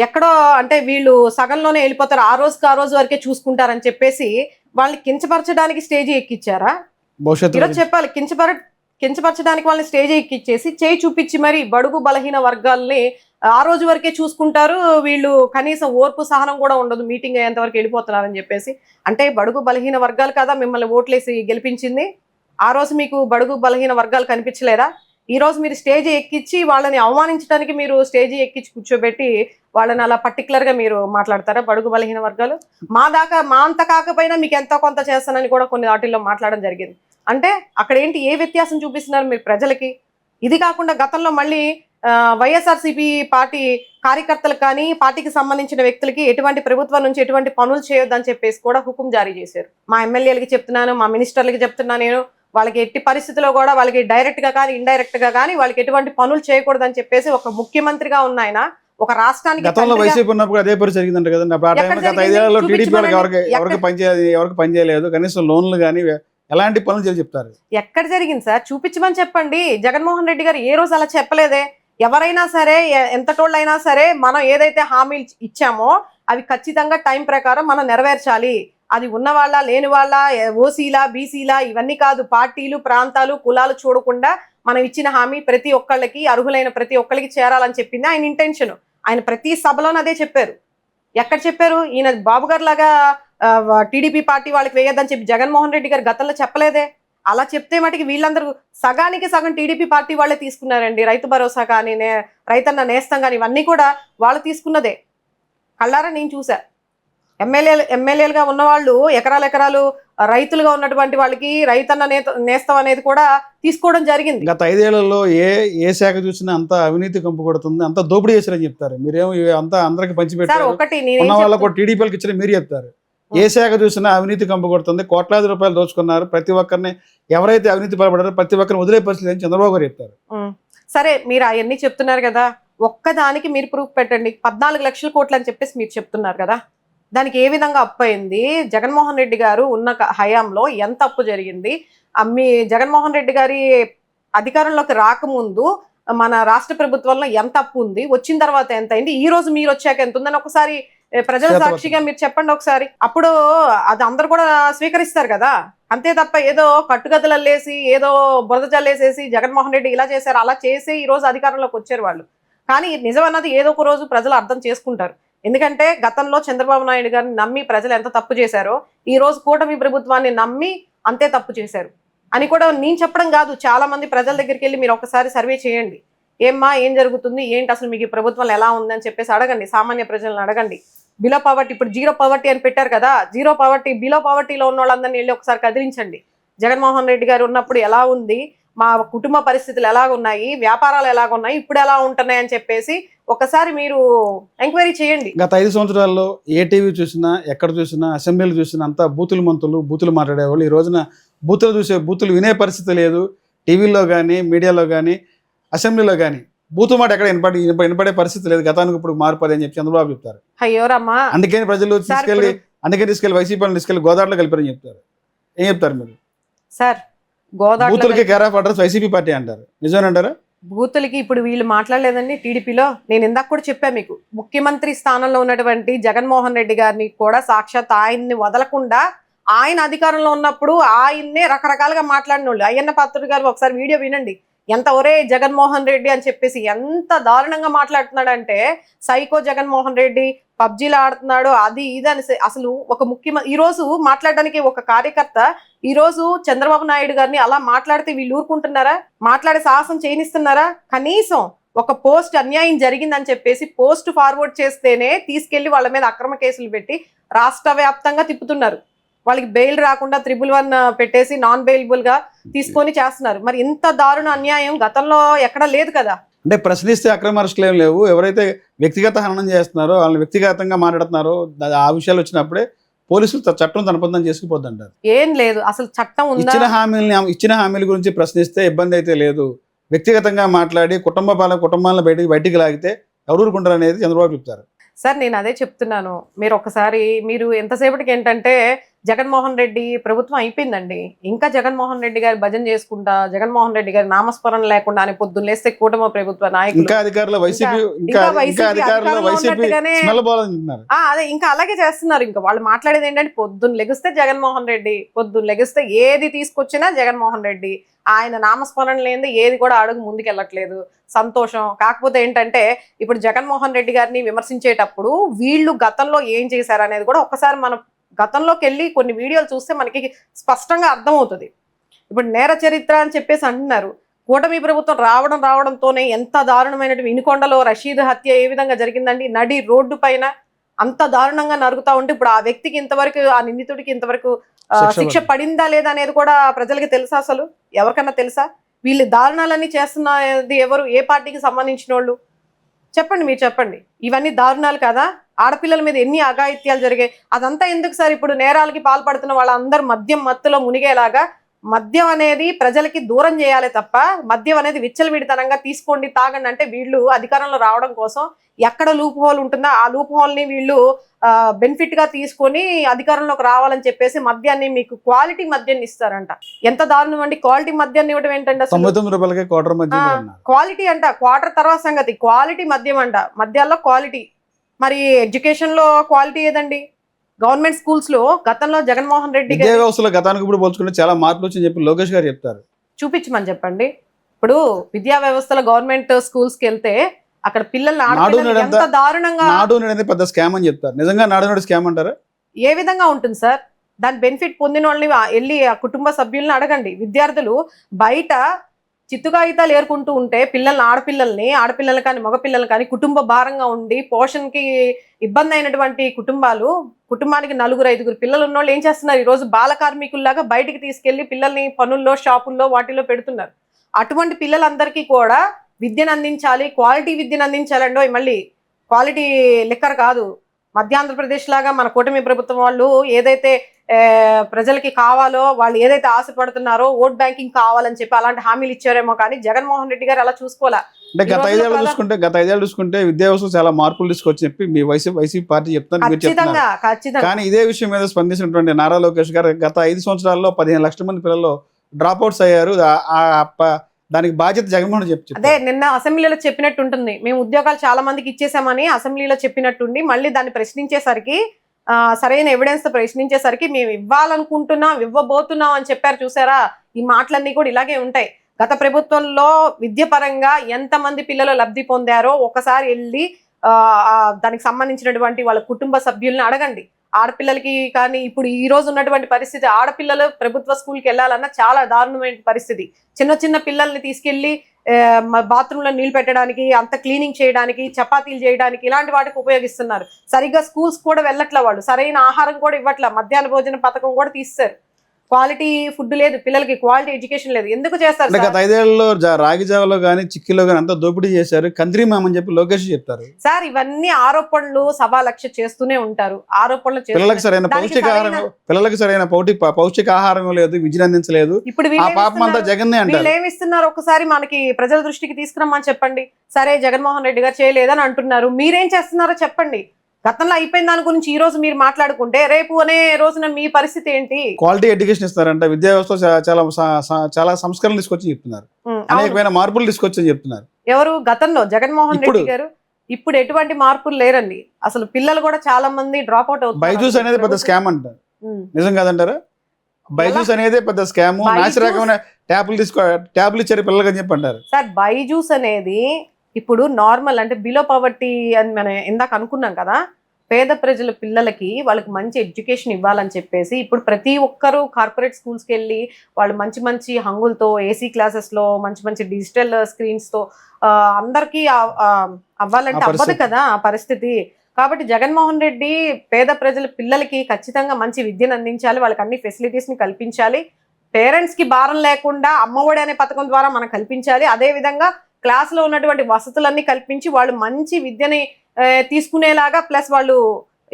ఎక్కడో అంటే వీళ్ళు సగంలోనే వెళ్ళిపోతారు, ఆ రోజు వరకే చూసుకుంటారని చెప్పేసి వాళ్ళని కించపరచడానికి స్టేజ్ ఎక్కిచ్చారా? ఈరోజు చెప్పాలి, కించపరచడానికి వాళ్ళని స్టేజ్ ఎక్కిచ్చేసి చేయి చూపించి మరి బడుగు బలహీన వర్గాల్ని ఆ రోజు వరకే చూసుకుంటారు, వీళ్ళు కనీసం ఓర్పు సహనం కూడా ఉండదు, మీటింగ్ అయ్యేంత వరకు వెళ్ళిపోతున్నారని చెప్పేసి. అంటే బడుగు బలహీన వర్గాలు కదా మిమ్మల్ని ఓట్లేసి గెలిపించింది? ఆ రోజు మీకు బడుగు బలహీన వర్గాలు కనిపించలేదా? ఈ రోజు మీరు స్టేజ్ ఎక్కించి వాళ్ళని అవమానించడానికి మీరు స్టేజ్ ఎక్కించి కూర్చోబెట్టి వాళ్ళని అలా పర్టికులర్గా మీరు మాట్లాడతారా? బడుగు బలహీన వర్గాలు మా అంత కాకపోయినా మీకు ఎంతో కొంత చేస్తానని కూడా కొన్ని వాటిల్లో మాట్లాడడం జరిగింది. అంటే అక్కడ ఏంటి, ఏ వ్యత్యాసం చూపిస్తున్నారు మీరు ప్రజలకి? ఇది కాకుండా గతంలో మళ్ళీ వైఎస్ఆర్సీపీ పార్టీ కార్యకర్తలకు కానీ పార్టీకి సంబంధించిన వ్యక్తులకి ఎటువంటి ప్రభుత్వం నుంచి ఎటువంటి పనులు చేయొద్దని చెప్పేసి కూడా హుకుం జారీ చేశారు. మా ఎమ్మెల్యేలకి చెప్తున్నాను, మా మినిస్టర్లకి చెప్తున్నాను, నేను వాళ్ళకి ఎట్టి పరిస్థితుల్లో కూడా వాళ్ళకి డైరెక్ట్ గా కానీ ఇండైరెక్ట్ గా కానీ వాళ్ళకి ఎటువంటి పనులు చేయకూడదని చెప్పేసి ఒక ముఖ్యమంత్రిగా ఉన్న ఆయన ఒక రాష్ట్రానికి గతంలో వైసీపీ ఉన్నప్పుడు అదే పరిస్థితి జరిగిందంట కదండి. ఆ టైంలో గత 5 ఏళ్లలో టీడీపీ ఎవరికి పనిచేయలేదు, కనీసం లోన్లు కానీ ఎలాంటి పనులు చేసి చెప్తారు? ఎక్కడ జరిగింది సార్? చూపించమని చెప్పండి. జగన్మోహన్ రెడ్డి గారు ఏ రోజు అలా చెప్పలేదే. ఎవరైనా సరే ఎంతటోళ్ళైనా సరే మనం ఏదైతే హామీలు ఇచ్చామో అవి ఖచ్చితంగా టైం ప్రకారం మనం నెరవేర్చాలి. అది ఉన్న వాళ్ళ లేని వాళ్ళ, ఓసీలా బీసీలా ఇవన్నీ కాదు, పార్టీలు ప్రాంతాలు కులాలు చూడకుండా మనం ఇచ్చిన హామీ ప్రతి ఒక్కళ్ళకి అర్హులైన ప్రతి ఒక్కరికి చేరాలని చెప్పింది ఆయన ఇంటెన్షన్. ఆయన ప్రతి సభలోనూ అదే చెప్పారు. ఎక్కడ చెప్పారు? ఈయన బాబు గారు లాగా టీడీపీ పార్టీ వాళ్ళకి వేయద్దని చెప్పి జగన్మోహన్ రెడ్డి గారు గతంలో చెప్పలేదే. అలా చెప్తే మటుకి వీళ్ళందరూ సగానికి సగం టీడీపీ పార్టీ వాళ్ళే తీసుకున్నారండి. రైతు భరోసా కానీ రైతన్న నేస్తం కానీ ఇవన్నీ కూడా వాళ్ళు తీసుకున్నదే. కళ్ళారా నేను చూసా. ఎమ్మెల్యేలుగా ఉన్నవాళ్ళు ఎకరాలు రైతులుగా ఉన్నటువంటి వాళ్ళకి రైతన్న నేస్తం అనేది కూడా తీసుకోవడం జరిగింది. గత 5 ఏళ్లలో ఏ శాఖ చూసినా అంత అవినీతి కంపు కొడుతుంది, అంత దోపిడీ చేశారని చెప్తారు. మీరేమో అంతా అందరికి పంచిపెట్టారు, ఉన్న వాళ్ళకు టీడీపీలకు ఇచ్చిన మీరు చెప్తారు. ఏ శాఖ చూసినా అవినీతి కంపు కొడుతుంది, కోట్లాది రూపాయలు దోచుకున్నారు, ప్రతి ఒక్కరిని ఎవరైతే అవినీతి పడబడారో ప్రతి ఒక్కరిని వదిలే పరిస్థితి అని చంద్రబాబు గారు చెప్తారు. సరే, మీరు అవన్నీ చెప్తున్నారు కదా, ఒక్కదానికి మీరు ప్రూఫ్ పెట్టండి. 14 లక్షల కోట్లు అని చెప్పేసి మీరు చెప్తున్నారు కదా, దానికి ఏ విధంగా అప్పు అయింది? జగన్మోహన్ రెడ్డి గారు ఉన్న హయాంలో ఎంత అప్పు జరిగింది? మీ జగన్మోహన్ రెడ్డి గారి అధికారంలోకి రాకముందు మన రాష్ట్ర ప్రభుత్వంలో ఎంత అప్పు ఉంది, వచ్చిన తర్వాత ఎంత అయింది, ఈ రోజు మీరు వచ్చాక ఎంత ఉందని ఒకసారి ప్రజల సాక్షిగా మీరు చెప్పండి ఒకసారి. అప్పుడు అది అందరు కూడా స్వీకరిస్తారు కదా. అంతే తప్ప ఏదో కట్టుగదలల్లేసి ఏదో బురద జల్లేసేసి జగన్మోహన్ రెడ్డి ఇలా చేశారు అలా చేసి ఈ రోజు అధికారంలోకి వచ్చారు వాళ్ళు. కానీ నిజం అన్నది ఏదో ఒక రోజు ప్రజలు అర్థం చేసుకుంటారు. ఎందుకంటే గతంలో చంద్రబాబు నాయుడు గారిని నమ్మి ప్రజలు ఎంత తప్పు చేశారో ఈ రోజు కూటమి ప్రభుత్వాన్ని నమ్మి అంతే తప్పు చేశారు అని కూడా నేను చెప్పడం కాదు. చాలా మంది ప్రజల దగ్గరికి వెళ్ళి మీరు ఒకసారి సర్వే చేయండి. ఏమ్మా ఏం జరుగుతుంది, ఏంటి అసలు మీకు ఈ ప్రభుత్వం ఎలా ఉందని చెప్పేసి అడగండి. సామాన్య ప్రజలను అడగండి. బిలో పవర్టీ, ఇప్పుడు జీరో పవర్టీ అని పెట్టారు కదా, జీరో పవర్టీ బిలో పవర్టీలో ఉన్న వాళ్ళందరినీ వెళ్ళి ఒకసారి కదిలించండి. జగన్మోహన్ రెడ్డి గారు ఉన్నప్పుడు ఎలా ఉంది, మా కుటుంబ పరిస్థితులు ఎలాగున్నాయి, వ్యాపారాలు ఎలాగున్నాయి, ఇప్పుడు ఎలా ఉంటున్నాయి అని చెప్పేసి ఒకసారి మీరు ఎంక్వైరీ చేయండి. గత 5 సంవత్సరాల్లో ఏ టీవీ చూసినా ఎక్కడ చూసినా అసెంబ్లీలు చూసినా అంతా బూతులు మంతులు బూతులు మాట్లాడేవాళ్ళు. ఈ రోజున బూతులు వినే పరిస్థితి లేదు. టీవీలో కానీ మీడియాలో కానీ అసెంబ్లీలో కానీ బూతు మాట ఎక్కడ వినపడే పరిస్థితి లేదు. గతానికి ఇప్పుడు మార్పది అని చెప్పి చంద్రబాబు చెప్తారు. అయ్యోరమ్మా, అందుకని ప్రజలు తీసుకెళ్లి వైసీపీని తీసుకెళ్లి గోదావరిలో కలిపారని చెప్తారు. ఏం చెప్తారు మీరు? సార్, గోదావరి బూతులకి care of address YCP party అంటారు, నిజమేనంటారా? బూతులకి ఇప్పుడు వీళ్ళు మాట్లాడలేదండి టీడీపీలో. నేను ఇందాక కూడా చెప్పా మీకు, ముఖ్యమంత్రి స్థానంలో ఉన్నటువంటి జగన్మోహన్ రెడ్డి గారిని కూడా సాక్షాత్ ఆయన్ని వదలకుండా ఆయన అధికారంలో ఉన్నప్పుడు ఆయన్నే రకరకాలుగా మాట్లాడిన వాళ్ళు. అయ్యన్న పాత్రుడు గారు ఒకసారి వీడియో వినండి. ఎంత ఒరే జగన్మోహన్ రెడ్డి అని చెప్పేసి ఎంత దారుణంగా మాట్లాడుతున్నాడంటే, సైకో జగన్మోహన్ రెడ్డి పబ్జీలు ఆడుతున్నాడు అది ఇది అని. అసలు ఒక ముఖ్యమంత్రి ఈ రోజు మాట్లాడడానికి ఒక కార్యకర్త ఈ రోజు చంద్రబాబు నాయుడు గారిని అలా మాట్లాడితే వీళ్ళు ఊరుకుంటున్నారా? మాట్లాడే సాహసం చేయనిస్తున్నారా? కనీసం ఒక పోస్ట్ అన్యాయం జరిగిందని చెప్పేసి పోస్ట్ ఫార్వర్డ్ చేస్తేనే తీసుకెళ్లి వాళ్ళ మీద అక్రమ కేసులు పెట్టి రాష్ట్ర వ్యాప్తంగా తిప్పుతున్నారు. వాళ్ళకి బెయిల్ రాకుండా 311 పెట్టేసి నాన్ బెయిలబుల్ గా తీసుకొని చేస్తున్నారు. మరి ఇంత దారుణ అన్యాయం గతంలో ఎక్కడా లేదు కదా. అంటే ప్రశ్నిస్తే అక్రమ అరెస్టులు ఏం లేవు. ఎవరైతే వ్యక్తిగత హననం చేస్తున్నారో వాళ్ళని వ్యక్తిగతంగా మాట్లాడుతున్నారో ఆ విషయాలు వచ్చినప్పుడే పోలీసులు చట్టం తన పద్ధతి చేసుకుపోద్ది అంటారు. ఏం లేదు, అసలు చట్టం ఉందా? ఇచ్చిన హామీల గురించి ప్రశ్నిస్తే ఇబ్బంది అయితే లేదు. వ్యక్తిగతంగా మాట్లాడి కుటుంబాలను బయటికి లాగితే ఎవరు ఊరుకుంటారు అనేది చంద్రబాబు చెప్తారు. సార్ నేను అదే చెప్తున్నాను. మీరు ఎంతసేపటికి ఏంటంటే జగన్మోహన్ రెడ్డి ప్రభుత్వం అయిపోయిందండి, ఇంకా జగన్మోహన్ రెడ్డి గారి భజన చేసుకుంటా, జగన్మోహన్ రెడ్డి గారి నామస్మరణ లేకుండా అని పొద్దున్న లేస్తే కూటమి ప్రభుత్వ నాయకులు అదే ఇంకా అలాగే చేస్తున్నారు. ఇంకా వాళ్ళు మాట్లాడేది ఏంటంటే పొద్దున్న లెగిస్తే జగన్మోహన్ రెడ్డి, పొద్దున్న లెగిస్తే ఏది తీసుకొచ్చినా జగన్మోహన్ రెడ్డి, ఆయన నామస్మరణ లేనిది ఏది కూడా అడుగు ముందుకెళ్ళట్లేదు. సంతోషం. కాకపోతే ఏంటంటే ఇప్పుడు జగన్మోహన్ రెడ్డి గారిని విమర్శించేటప్పుడు వీళ్ళు గతంలో ఏం చేశారు అనేది కూడా ఒక్కసారి మనం గతంలోకి వెళ్ళి కొన్ని వీడియోలు చూస్తే మనకి స్పష్టంగా అర్థమవుతుంది. ఇప్పుడు నేర చరిత్ర అని చెప్పేసి అంటున్నారు. కూటమి ప్రభుత్వం రావడంతోనే ఎంత దారుణమైన వినుకొండలో రషీద్ హత్య ఏ విధంగా జరిగిందండి? నడి రోడ్డు పైన అంత దారుణంగా నరుగుతా ఉంటే ఇప్పుడు ఆ వ్యక్తికి ఇంతవరకు, ఆ నిందితుడికి ఇంతవరకు శిక్ష పడిందా లేదా అనేది కూడా ప్రజలకి తెలుసా? అసలు ఎవరికన్నా తెలుసా? వీళ్ళు దారుణాలన్నీ చేస్తున్నది ఎవరు? ఏ పార్టీకి సంబంధించిన వాళ్ళు? చెప్పండి, మీరు చెప్పండి. ఇవన్నీ దారుణాలు కదా? ఆడపిల్లల మీద ఎన్ని అఘాయిత్యాలు జరిగాయి. అదంతా ఎందుకు సార్? ఇప్పుడు నేరాలకి పాల్పడుతున్న వాళ్ళందరూ మద్యం మత్తులో మునిగేలాగా మద్యం అనేది ప్రజలకి దూరం చేయాలి తప్ప మద్యం అనేది విచ్చలవిడితనంగా తీసుకోండి తాగండి అంటే వీళ్ళు అధికారంలో రావడం కోసం ఎక్కడ లూప్ హోల్ ఉంటుందో ఆ లూప్ హోల్ ని వీళ్ళు బెనిఫిట్ గా తీసుకొని అధికారంలోకి రావాలని చెప్పేసి మద్యాన్ని మీకు క్వాలిటీ మద్యాన్ని ఇస్తారంట. ఎంత దారుణం అండి! క్వాలిటీ మద్యాన్ని ఇవ్వడం ఏంటంటే క్వాలిటీ అంట. క్వార్టర్ తర్వాత సంగతి, క్వాలిటీ మద్యం అంట. మద్యాల్లో క్వాలిటీ. మరి ఎడ్యుకేషన్ లో క్వాలిటీ ఏదండి? గవర్నమెంట్ స్కూల్స్ లో గతంలో జగన్మోహన్ రెడ్డి విద్యా వ్యవస్థలో గతానికి ఇప్పుడు పోల్చుకుంటే చాలా మార్పులు వచ్చి చెప్పి లోకేష్ గారు చెప్తారు. చూపించమని చెప్పండి. ఇప్పుడు విద్యా వ్యవస్థలో గవర్నమెంట్ స్కూల్స్ కి వెళ్తే అక్కడ పిల్లల్ని ఎంత దారుణంగా నాడు నేడు పెద్ద స్కామ్ అని చెప్తారు. నిజంగా నాడు నేడు స్కామ్ అంటారా? ఏ విధంగా ఉంటుంది సార్? దాని బెనిఫిట్ పొందిన వాళ్ళని వెళ్ళి ఆ కుటుంబ సభ్యుల్ని అడగండి. విద్యార్థులు బయట చిత్తుకాగితాలు ఏరుకుంటూ ఉంటే ఆడపిల్లల్ని కానీ మగపిల్లలు కానీ కుటుంబ భారంగా ఉండి పోషణకి ఇబ్బంది అయినటువంటి కుటుంబానికి 4-5 పిల్లలు ఉన్న వాళ్ళు ఏం చేస్తున్నారు? ఈ రోజు బాల కార్మికుల్లాగా బయటికి తీసుకెళ్లి పిల్లల్ని పనుల్లో, షాపుల్లో, వాటిల్లో పెడుతున్నారు. అటువంటి పిల్లలందరికీ కూడా విద్యను అందించాలి, క్వాలిటీ విద్యను అందించాలండో. మళ్ళీ క్వాలిటీ లిక్కర్ కాదు. మధ్యాంధ్రప్రదేశ్ లాగా మన కూటమి ప్రభుత్వం వాళ్ళు ఏదైతే ప్రజలకి కావాలో, వాళ్ళు ఏదైతే ఆశపడుతున్నారో ఓట్ బ్యాంకింగ్ కావాలని చెప్పి అలాంటి హామీలు ఇచ్చారేమో కానీ జగన్మోహన్ రెడ్డి గారు అలా చూసుకోవాలా. అంటే గత 5 ఏళ్ళు చూసుకుంటే విద్యా వ్యవస్థ చాలా మార్పులు తీసుకొచ్చి చెప్పి మీ వైసీపీ పార్టీ చెప్తాను. కానీ ఇదే విషయం మీద స్పందించినటువంటి నారా లోకేష్ గారు గత 5 సంవత్సరాల్లో 15 లక్షల మంది పిల్లలు డ్రాప్ అవుట్స్ అయ్యారు. దానికి బాధ్యత జగన్మోహన్ చెప్పి అదే నిన్న అసెంబ్లీలో చెప్పినట్టు ఉంటుంది. మేము ఉద్యోగాలు చాలా మందికి ఇచ్చేసామని అసెంబ్లీలో చెప్పినట్టుండి మళ్ళీ దాన్ని ప్రశ్నించేసరికి సరైన ఎవిడెన్స్ ప్రశ్నించేసరికి మేము ఇవ్వబోతున్నాం అని చెప్పారు. చూసారా? ఈ మాటలన్నీ కూడా ఇలాగే ఉంటాయి. గత ప్రభుత్వంలో విద్య పరంగా ఎంతమంది పిల్లలు లబ్ధి పొందారో ఒకసారి వెళ్ళి దానికి సంబంధించినటువంటి వాళ్ళ కుటుంబ సభ్యుల్ని అడగండి. ఆడపిల్లలకి కానీ ఇప్పుడు ఈ రోజు ఉన్నటువంటి పరిస్థితి, ఆడపిల్లలు ప్రభుత్వ స్కూల్కి వెళ్ళాలన్నా చాలా దారుణమైన పరిస్థితి. చిన్న పిల్లల్ని తీసుకెళ్లి బాత్రూంలో నీళ్లు పెట్టడానికి, అంత క్లీనింగ్ చేయడానికి, చపాతీలు చేయడానికి ఇలాంటి వాటికి ఉపయోగిస్తున్నారు. సరిగ్గా స్కూల్స్ కూడా వెళ్ళట్ల, వాళ్ళు సరైన ఆహారం కూడా ఇవ్వట్ల. మధ్యాహ్న భోజన పథకం కూడా తీస్తారు. క్వాలిటీ ఫుడ్ లేదు, పిల్లలకి క్వాలిటీ ఎడ్యుకేషన్ లేదు. ఎందుకు చేస్తారు? గత 5 ఏళ్లలో రాగి జావలో కానీ చిక్కిలో కానీ అంతా దోపిడీ చేశారు, కంత్రిమామని చెప్పి లోకేష్ చెప్తారు. సార్ ఇవన్నీ ఆరోపణలు సభాలక్ష చేస్తూనే ఉంటారు. ఆరోపణలు పిల్లలకు సరైన పౌష్టికాహారం లేదు, విద్య అందించలేదు. ఇప్పుడు వీళ్ళు ఏమిస్తున్నారు? ఒకసారి మనకి ప్రజల దృష్టికి తీసుకురమ్మని చెప్పండి. సరే జగన్మోహన్ రెడ్డి గారు చేయలేదని అంటున్నారు, మీరేం చేస్తున్నారో చెప్పండి. గతంలో అయిపోయిన దాని గురించి ఈ రోజు మీరు మాట్లాడుకుంటే రేపు అనే రోజున మీ పరిస్థితి ఏంటి? క్వాలిటీ ఎడ్యుకేషన్ ఇస్తారంట, విద్యా వ్యవస్థ చాలా చాలా సంస్కరణలు తీసుకొచ్చి చెప్తున్నారు, అనేకమైన మార్పులు తీసుకొచ్చి చెప్తున్నారు. ఎవరు? గతంలో జగన్మోహన్ రెడ్డి గారు. ఇప్పుడు ఎటువంటి మార్పులు లేరండి. అసలు పిల్లలు కూడా చాలా మంది డ్రాప్ అవుట్ అవుతారు. బైజూస్ అనేది పెద్ద స్కామ్ అంటారు, నిజం కాదంటారా? బైజూస్ అనేది పెద్ద స్కామ్, నాసి రకమైన ట్యాబ్లు ఇచ్చారు పిల్లలకి అని చెప్పి అంటారు సార్. బైజూస్ అనేది ఇప్పుడు నార్మల్ అంటే బిలో పవర్టీ అని మనం ఇందాక అనుకున్నాం కదా, పేద ప్రజల పిల్లలకి వాళ్ళకి మంచి ఎడ్యుకేషన్ ఇవ్వాలని చెప్పేసి ఇప్పుడు ప్రతి ఒక్కరూ కార్పొరేట్ స్కూల్స్కి వెళ్ళి వాళ్ళు మంచి మంచి హంగులతో ఏసీ క్లాసెస్లో మంచి మంచి డిజిటల్ స్క్రీన్స్తో అందరికీ అవ్వాలంటే అవ్వదు కదా ఆ పరిస్థితి. కాబట్టి జగన్మోహన్ రెడ్డి పేద ప్రజల పిల్లలకి ఖచ్చితంగా మంచి విద్యను అందించాలి, వాళ్ళకి అన్ని ఫెసిలిటీస్ని కల్పించాలి, పేరెంట్స్కి భారం లేకుండా అమ్మఒడి అనే పథకం ద్వారా మనం కల్పించాలి. అదేవిధంగా క్లాస్లో ఉన్నటువంటి వసతులన్నీ కల్పించి వాళ్ళు మంచి విద్యని తీసుకునేలాగా, ప్లస్ వాళ్ళు